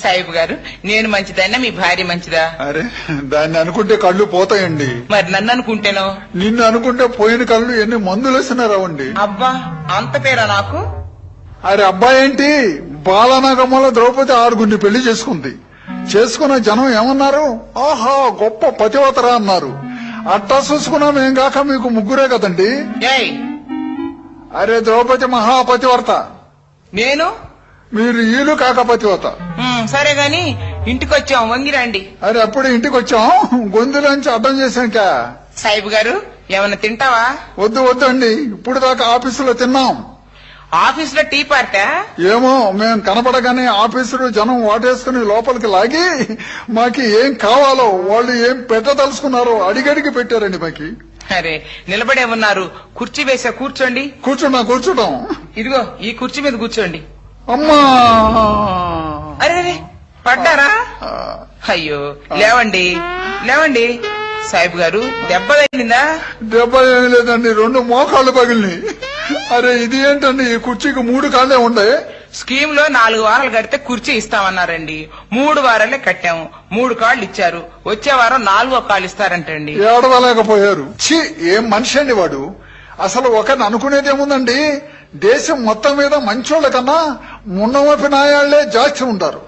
సాహిబ్ గారు, నేను మంచిదన్నా మీ భార్య మంచిదా? అరే దాన్ని అనుకుంటే కళ్ళు పోతాయండి. మరి నన్ను అనుకుంటేనో? నిన్ను అనుకుంటే పోయిన కళ్ళు ఎన్ని మందులు వేసినారావండి. అబ్బా, అంత పేరా నాకు? అరే అబ్బాయి ఏంటి, బాలనాగమ్మలో ద్రౌపది 6 పెళ్లి చేసుకుంది. చేసుకున్న జనం ఏమన్నారు? ఆహా గొప్ప పతివతరా అన్నారు. అట్టా చూసుకున్నాం ఏం కాక మీకు 3 కదండి. అరే ద్రౌపది మహాపతివర్త, నేను మీరు ఈలు కాక పతివత. సరే గాని ఇంటికి వచ్చాం, వంగిరండి. అరే అప్పుడు ఇంటికి వచ్చాం, గొంతులోంచి అర్థం చేశాక. సాహిబ్ గారు, ఏమన్నా తింటావా? వద్దండి, ఇప్పుడు దాకా ఆఫీసులో తిన్నాం. ఆఫీసులో టీ పార్టా? ఏమో, మేము కనపడగానే ఆఫీసులో జనం వాటేసుకుని లోపలికి లాగి మాకి ఏం కావాలో వాళ్ళు ఏం పెట్టదలుచుకున్నారో అడిగడిగి పెట్టారండి మాకి. అరే నిలబడే ఉన్నారు, కుర్చీ వేసా కూర్చోండి. కూర్చుంటాం. ఇదిగో ఈ కుర్చీ మీద కూర్చోండి. అమ్మా, అరే పడ్డారా? అయ్యో లేవండి. సాహిబ్ గారు, దెబ్బ తగిలిందా? దెబ్బ ఏమి లేదండి, 2 మోకాళ్ళు పగిలినాయి. అరే ఇది ఏంటండి, ఈ కుర్చీకి 3 కాళ్ళే ఉండే. స్కీమ్ లో 4 వారాలు కడితే కుర్చీ ఇస్తామన్నారండి. 3 వారాలే కట్టాము, 3 కాళ్ళు ఇచ్చారు. వచ్చే వారం 4వ కాళ్ళు ఇస్తారంటండి. ఏడవలేకపోయారు. ఏం మనిషి అండి వాడు. అసలు ఒకరిని అనుకునేదేముందండి, దేశం మొత్తం మీద మంచోళ్ళ కన్నా మున్నమపి నాయాళ్లే జాస్తి ఉంటారు.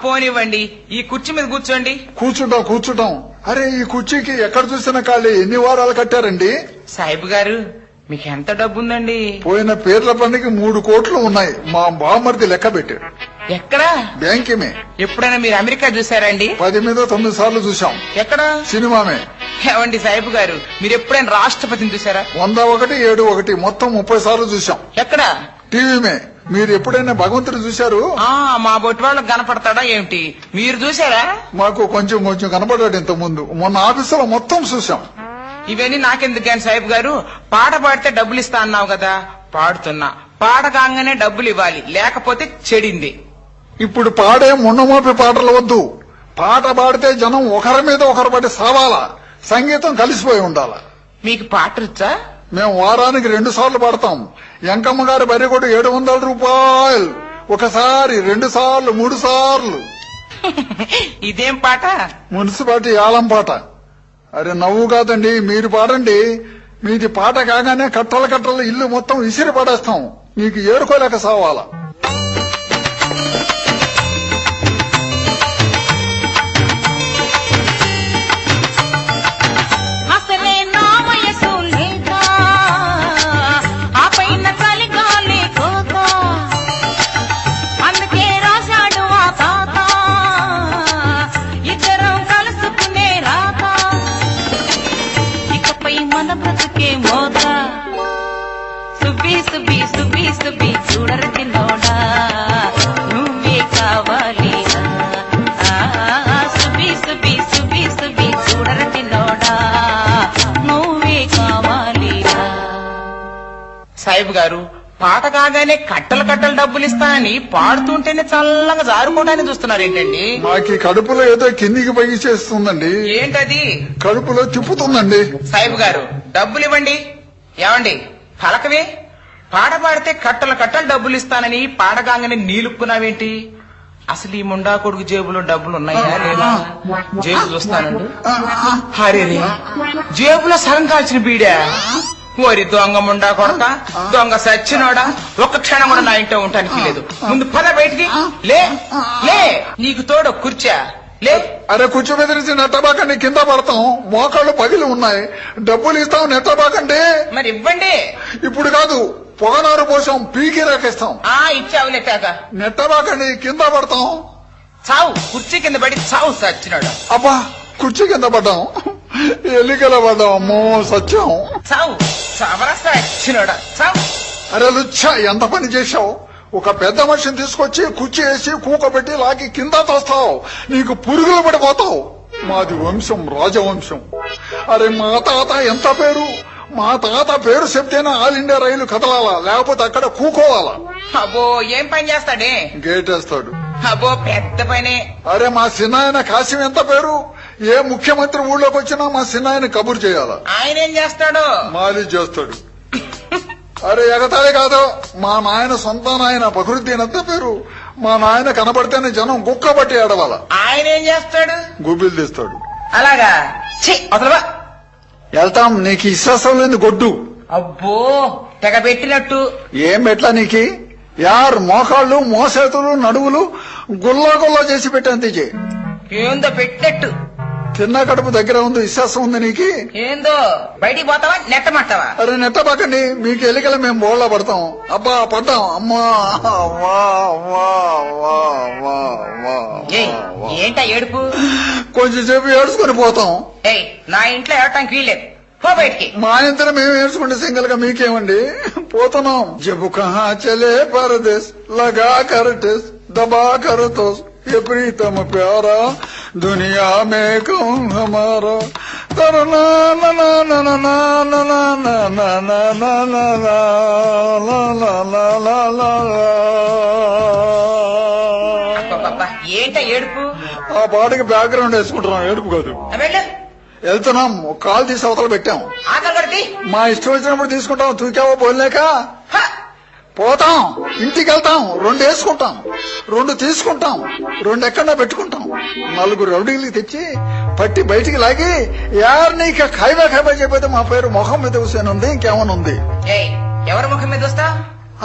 పోనివ్వండి, ఈ కుర్చీ మీద కూర్చోండి. కూర్చుంటాం. అరే ఈ కుర్చీకి ఎక్కడ చూసిన కాళ్ళే ఎన్ని వారాలు కట్టారండి? సాహిబ్ గారు, మీకు ఎంత డబ్బుందండి? పోయిన పేర్ల పండుగ 3 కోట్లు ఉన్నాయి. మా బామ్మర్ది లెక్క పెట్టాడు. ఎక్కడ? బ్యాంకేమే. ఎప్పుడైనా మీరు అమెరికా చూసారండి? 10 మీద 9 సార్లు చూసాం. ఎక్కడ? సినిమామే. ఏమండి సాహిబ్ గారు, మీరు ఎప్పుడైనా రాష్ట్రపతిని చూసారా? 101, 7 మొత్తం 30 సార్లు చూసాం. ఎక్కడ? టీవీమే. మీరు ఎప్పుడైనా భగవంతుడు చూశారు? మా బొట్టి వాళ్ళకి కనపడతాడా ఏమిటి? మీరు చూసారా? మాకు కొంచెం కనపడ్డాడు ఇంత ముందు. మొన్న ఆఫీసులో మొత్తం చూసాం. ఇవన్నీ నాకెందుకు కానీ సాహిబ్ గారు, పాట పాడితే డబ్బులు ఇస్తా అన్నావు కదా, పాడుతున్నా. పాట కాగానే డబ్బులు ఇవ్వాలి, లేకపోతే చెడింది. ఇప్పుడు పాడే మున్నమోపి పాటలు వద్దు. పాట పాడితే జనం ఒకరి మీద ఒకరు పడి సావాలా, సంగీతం కలిసిపోయి ఉండాలా. మీకు పాట వచ్చా? మేము వారానికి 2 సార్లు పాడతాం. ఎంకమ్మ గారి బరిగొడు 700 రూపాయలు. ఒకసారి 2 సార్లు 3 సార్లు. ఇదేం పాట? మున్సిపాలిటీ ఆలం పాట. అరే నవ్వు కాదండి, మీరు పాడండి. మీది పాట కాగానే కట్టలు ఇల్లు మొత్తం విసిరి పడేస్తాం. మీకు ఏడుకోలేక సావాలా. సుబ్బి సుబ్బి సుబ్బి సుబ్బి చూడర చిన్నోడా నువ్వే కావాలిరా సుబ్బి సుబ్బి సుబ్బి సుబ్బి చూడర చిన్నోడా నువ్వే కావాలిరా. సాయిబు గారు పాట కాగానే కట్టలు కట్టలు డబ్బులు ఇస్తానని పాడుతుంటేనే చల్లగా జారుకోవడానికి చూస్తున్నారు ఏంటండి? మాకి కడుపులో ఏదో కిందికి పైకి చేస్తుందండి. ఏంటది? కడుపులో తిప్పుతుందండి. సాయిబు గారు డబ్బులు ఇవ్వండి. ఏమండి పలకవే, పాట పాడితే కట్టలు కట్టలు డబ్బులు ఇస్తానని పాడగానే నీలుక్కున్నావేంటి? అసలు ఈ ముండా కొడుకు జేబులో డబ్బులు ఉన్నాయా లేదా? జేబు చూస్తానండి. హరే జేబులో సగం కాల్చిన బీడా. ఓరి దొంగ ముండా కొడక, దొంగ సచ్చినోడా, ఒక్క క్షణం కూడా నా ఇంట్లో ఉండటానికి లేదు. ముందు పద బయటికి. లే లే, నీకు తోడు కుర్చా లే. అరే కూర్చో బెదిరించి నెట్టబాకండి, కింద పడతాం. మోకాళ్ళు పగిలి ఉన్నాయి. డబ్బులు ఇస్తాం, నెట్టబాకండి. మరి ఇవ్వండి. ఇప్పుడు కాదు, పొగనారు పోసాం, పీకి రాకేస్తాం. ఇచ్చావు లెట్టాక. నెట్టబాకండి, కింద పడతాం. చావు, కుర్చీ కింద పడి చావు సచ్చినాడు. అబ్బా, కుర్చీ కింద పడ్డాం, ఎల్లికల పడ్డాం. అమ్మో సత్యం. చావు చావరస్తా వచ్చినాడా చావు. అరే లుచ్చా, ఎంత పని చేశావు? ఒక పెద్ద మనిషిని తీసుకొచ్చి కుర్చీ వేసి కూకబెట్టి లాగి కింద తోస్తావు. నీకు పురుగులు పడిపోతావు. మాది వంశం, రాజవంశం. అరే మా తాత ఎంత పేరు? మా తాత పేరు చెప్తేనే ఆల్ ఇండియా రైలు కదలాలా, లేకపోతే అక్కడ కూకోవాలా. అబ్బో ఏం పని చేస్తాడే? గేటేస్తాడు. అబ్బో పెద్ద పనే. అరే మా చిన్నాయన కాశీం ఎంత పేరు? ఏ ముఖ్యమంత్రి ఊళ్ళోకి వచ్చినా మా చిన్నాయన కబురు చేయాలా. ఆయన ఏం చేస్తాడు? మాలి చేస్తాడు. అరే ఎగతాళి కాదు, మా నాయన సొంత నాయన బకరుద్దీన్ ఎంత పేరు? మా నాయన కనబడితేనే జనం గుక్క బట్టి ఏడవాల. ఆయన ఏం చేస్తాడు? గుబిలు తీస్తాడు. అలాగా అసలు వెళ్తాం. నీకు విశ్వాసం లేని గొడ్డు. అబ్బో తెగ పెట్టినట్టు. ఏం పెట్లా నీకి? యార్ మోకాళ్ళు, మోసేతులు, నడువులు గుల్లా గుల్లా చేసి పెట్టంతే. ఏందో పెట్టినట్టు. తిన్న కడుపు దగ్గర ఉంది, విశ్వాసం ఉంది నీకి? ఏందో బయటికి పోతావా నెట్టమంటావా? అరే నెట్టబాకండి, మీకు ఎలికల మేము బోళ్ళ పడతాం. అబ్బా పడ్డాం. అమ్మా ఏంటా ఏడుపు? కొంచెం సేపు ఏడ్చుకొని పోతాం. నా ఇంట్లో ఏడటానికి వీల్లేదు, పో బయటికి. మా ఇంట్లో మేము ఏడ్చుకుంటే సింగల్ గా మీకేమండి? పోతున్నాం. జబు కహా చలే పరదేశ్ లగా కరటేస్ దబా కరతోస్ ये प्रीतम प्यारा दुनिया में कौन हमारा तरना ना ना ना ना ना ना ना ना ना ना ना ना ला ला ला ला ला. ఏంట ఏడుపు? ఆ పాటకి బ్యాక్గ్రౌండ్ వేసుకుంటున్నాం, ఏడుపు కాదు. వెళ్తున్నాం, ఒక కాలు తీసి అవతల పెట్టాం. మా ఇష్టం వచ్చినప్పుడు తీసుకుంటాం. తూకావో పోలేక పోతాం. ఇంటికి వెళ్తాం, 2 వేసుకుంటాం, 2 తీసుకుంటాం, 2 ఎక్కడన్నా పెట్టుకుంటాం. 4 రౌడీలకి తెచ్చి పట్టి బయటికి లాగి యార్ నీకు ఖైబా ఖైబా చెప్పితే మా పేరు మొహమ్మద్ హుసేన్ ఉంది, ఇంకేమన్నా ఉంది? ఎవరు ముఖం మీద వస్తా?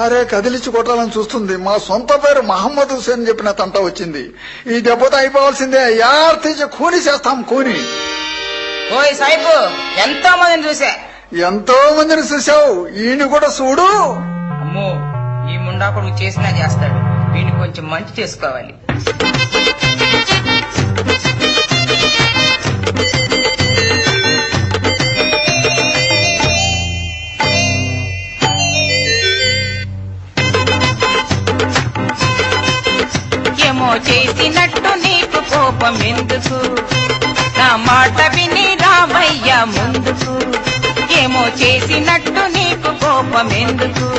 అరే కదిలిచ్చి కొట్టాలని చూస్తుంది. మా సొంత పేరు మహమ్మద్ హుసేన్ చెప్పిన తంట వచ్చింది. ఈ దెబ్బతో అయిపోవాల్సిందే. యార్ తీసి కూని చేస్తాం, కూని. ఓయ్ సాయిబు, ఎంతో మందిని చూసా. ఎంతో మందిని చూసావు, ఈయన కూడా చూడు. అమ్మో, ఈ ముండా కొడుకు చేసినా చేస్తాడు. వీడిని కొంచెం మంచి చేసుకోవాలి. ఏమో చేసినట్టు నీకు కోపం ఎందుకు? నా మాట విని రామయ్య ముందుకు. ఏమో చేసినట్టు నీకు కోపం ఎందుకు?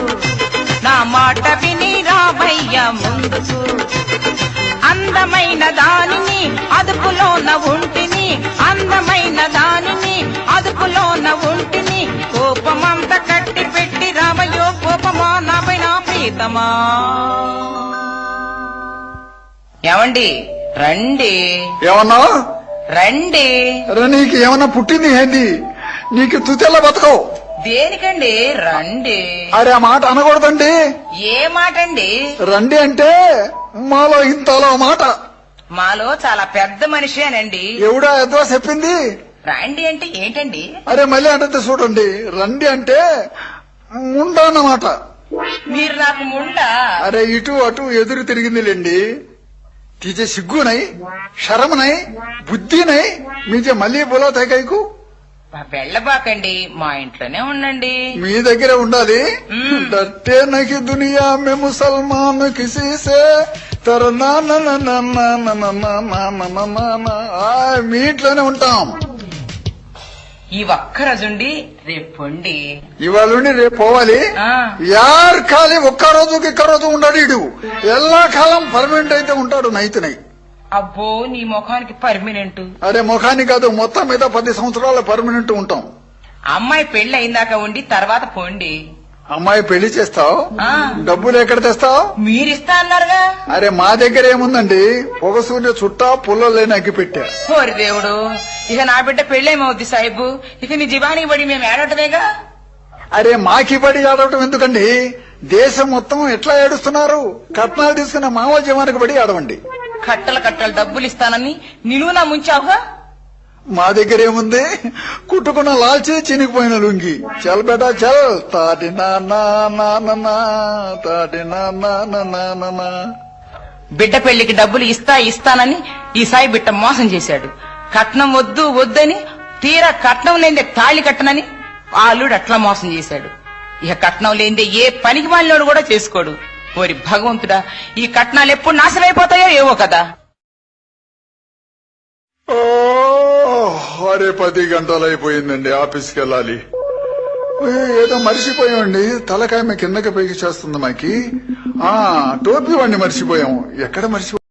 నా మాట విని రామయ్య ముందుకు. అందమైన దానిని అదుపులోన ఉంటిని, అందమైన దానిని అదుపులోన ఉంటిని. కోపమంత కట్టి పెట్టి రామయ్యో కోపమా నాపై నా ప్రీతమా. ఏమండి రండి. ఏమన్నా రండి. నీకు ఏమన్నా పుట్టింది ఏంది? నీకు తుతెల్ల బతకవు. దేనికండి రండి? అరే ఆ మాట అనకూడదండి. ఏ మాట అండి? రండి అంటే మాలో ఇంతలో మాట. మాలో చాలా పెద్ద మనిషి అనండి. ఎవడా ఎద్వా చెప్పింది? రండి అంటే ఏంటండి? అరే మళ్ళీ అంటే చూడండి, రండి అంటే ముండా అన్నమాట. మీరు నాకు ముండా? అరే ఇటు అటు ఎదురు తిరిగిందిలేండి. तीजे सिग्गू नहीं, शर्म नहीं, बुद्धि नहीं, मीजे मली बोला था कई को. వెళ్ళబాకండి, మా ఇంట్లోనే ఉండండి. మీ దగ్గరే ఉండాలి. డట్టే నకి దునియా మే ముసల్మాన్ కిసీ సే తరనా మీ ఇంట్లోనే ఉంటాం. ఈ ఒక్క రోజుండి రేపు పొండి. ఇవాళ నుండి రేపు పోవాలి. యార్ ఖాళీ ఒక్క రోజుకి ఇక్క రోజు ఉండడు. ఇడు ఎల్లా కాలం పర్మనెంట్ అయితే ఉంటాడు. నైతునై అబ్బో, నీ ముఖానికి పర్మినెంట్. అరే ముఖానికి కాదు, మొత్తం మీద 10 సంవత్సరాల పర్మనెంట్ ఉంటాం. అమ్మాయి పెళ్లి అయిందాక ఉండి తర్వాత పోండి. అమ్మాయి పెళ్లి చేస్తావు, డబ్బులు ఎక్కడ తెస్తావు? మీరిస్తా అన్నారుగా. అరే మా దగ్గర ఏముందండి, పొగ సూర్య చుట్టా పుల్లలేని అగ్గి పెట్టా. ఓరి దేవుడు, ఇక నా బిడ్డ పెళ్ళేమవుద్ది సాహిబు. ఇక నీ జీవానికి పడి మేము ఏడటమేగా. అరే మాకి పడి ఆడటం ఎందుకండి, దేశం మొత్తం ఎట్లా ఏడుస్తున్నారు. కట్నాలు తీసుకున్న మామూలు జీవానికి పడి ఆడవండి. కట్టలు కట్టలు డబ్బులు ఇస్తానని నిలువు నా ముంచావుగా. మా దగ్గర ఏముంది, కుట్టుకున్న లాల్చి చినిగిపోయిన లుంగి. చల్ బేటా చల్. తాటి తాటి బిడ్డ పెళ్లికి డబ్బులు ఇస్తానని ఈ సాయి బిడ్డ మోసం చేశాడు. కట్నం వద్దు వద్దని తీరా కట్నం లేదే తాళి కట్టనని ఆ అల్లుడు అట్లా మోసం చేశాడు. ఇక కట్నం లేదే ఏ పనికి మాలినోడు కూడా చేసుకోడు. ఓరి భగవంతుడా, ఈ కట్నాలు ఎప్పుడు నాశనం అయిపోతాయో ఏవో కదా. అరే 10 గంటలు అయిపోయిందండి, ఆఫీస్కి వెళ్ళాలి. ఏదో మర్చిపోయామండి, తలకాయ కిందకి పైకి చేస్తుంది మాకి. టోపీ వాడిని మర్చిపోయాము. ఎక్కడ మర్చిపో